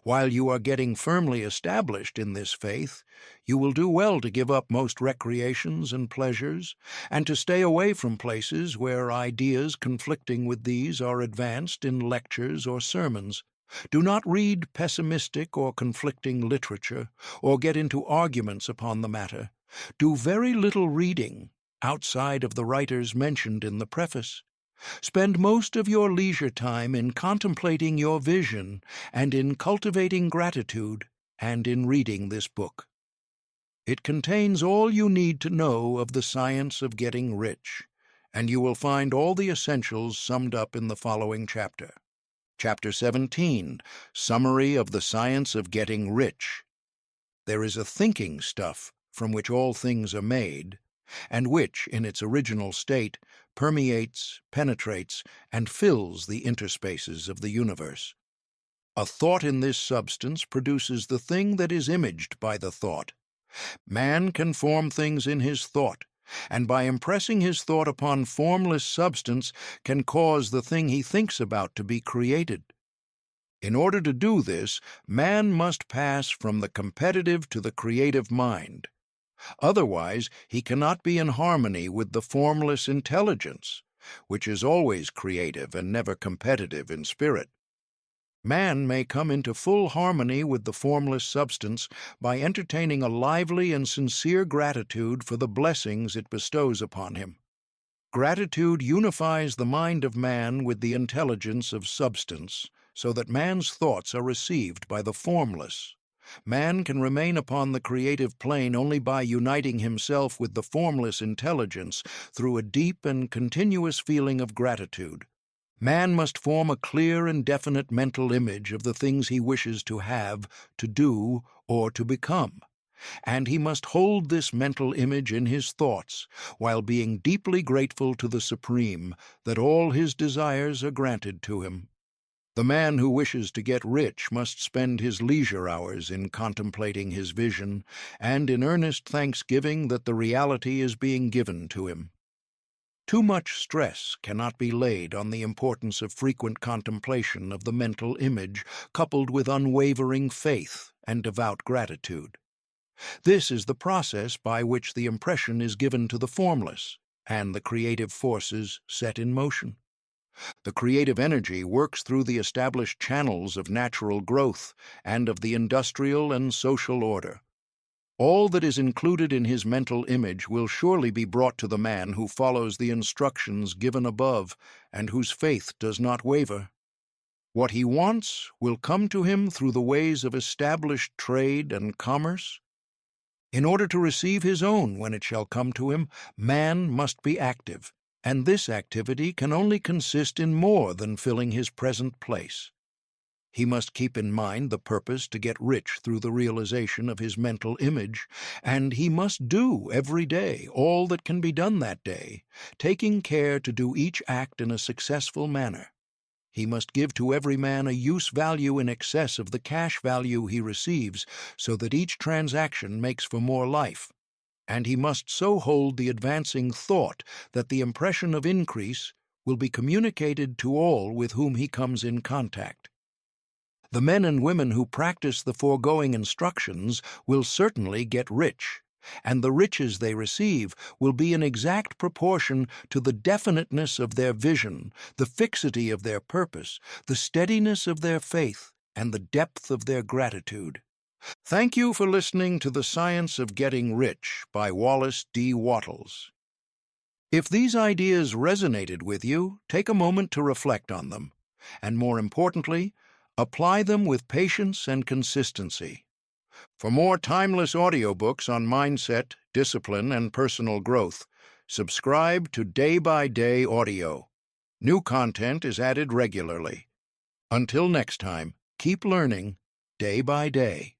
While you are getting firmly established in this faith, you will do well to give up most recreations and pleasures, and to stay away from places where ideas conflicting with these are advanced in lectures or sermons. Do not read pessimistic or conflicting literature, or get into arguments upon the matter. Do very little reading, outside of the writers mentioned in the preface. Spend most of your leisure time in contemplating your vision and in cultivating gratitude and in reading this book. It contains all you need to know of the science of getting rich, and you will find all the essentials summed up in the following chapter. Chapter 17, Summary of the Science of Getting Rich. There is a thinking stuff from which all things are made, and which, in its original state, permeates, penetrates, and fills the interspaces of the universe. A thought in this substance produces the thing that is imaged by the thought. Man can form things in his thought, and by impressing his thought upon formless substance can cause the thing he thinks about to be created. In order to do this, man must pass from the competitive to the creative mind. Otherwise, he cannot be in harmony with the formless intelligence, which is always creative and never competitive in spirit. Man may come into full harmony with the formless substance by entertaining a lively and sincere gratitude for the blessings it bestows upon him. Gratitude unifies the mind of man with the intelligence of substance, so that man's thoughts are received by the formless, Man can remain upon the creative plane only by uniting himself with the formless intelligence through a deep and continuous feeling of gratitude. Man must form a clear and definite mental image of the things he wishes to have, to do, or to become, and he must hold this mental image in his thoughts while being deeply grateful to the Supreme that all his desires are granted to him. The man who wishes to get rich must spend his leisure hours in contemplating his vision and in earnest thanksgiving that the reality is being given to him. Too much stress cannot be laid on the importance of frequent contemplation of the mental image, coupled with unwavering faith and devout gratitude. This is the process by which the impression is given to the formless, and the creative forces set in motion. The creative energy works through the established channels of natural growth and of the industrial and social order. All that is included in his mental image will surely be brought to the man who follows the instructions given above and whose faith does not waver. What he wants will come to him through the ways of established trade and commerce. In order to receive his own when it shall come to him, man must be active, and this activity can only consist in more than filling his present place. He must keep in mind the purpose to get rich through the realization of his mental image, and he must do every day all that can be done that day, taking care to do each act in a successful manner. He must give to every man a use value in excess of the cash value he receives, so that each transaction makes for more life. And he must so hold the advancing thought that the impression of increase will be communicated to all with whom he comes in contact. The men and women who practice the foregoing instructions will certainly get rich, and the riches they receive will be in exact proportion to the definiteness of their vision, the fixity of their purpose, the steadiness of their faith, and the depth of their gratitude. Thank you for listening to The Science of Getting Rich by Wallace D. Wattles. If these ideas resonated with you, take a moment to reflect on them, and more importantly, apply them with patience and consistency. For more timeless audiobooks on mindset, discipline, and personal growth, subscribe to Day by Day Audio. New content is added regularly. Until next time, keep learning day by day.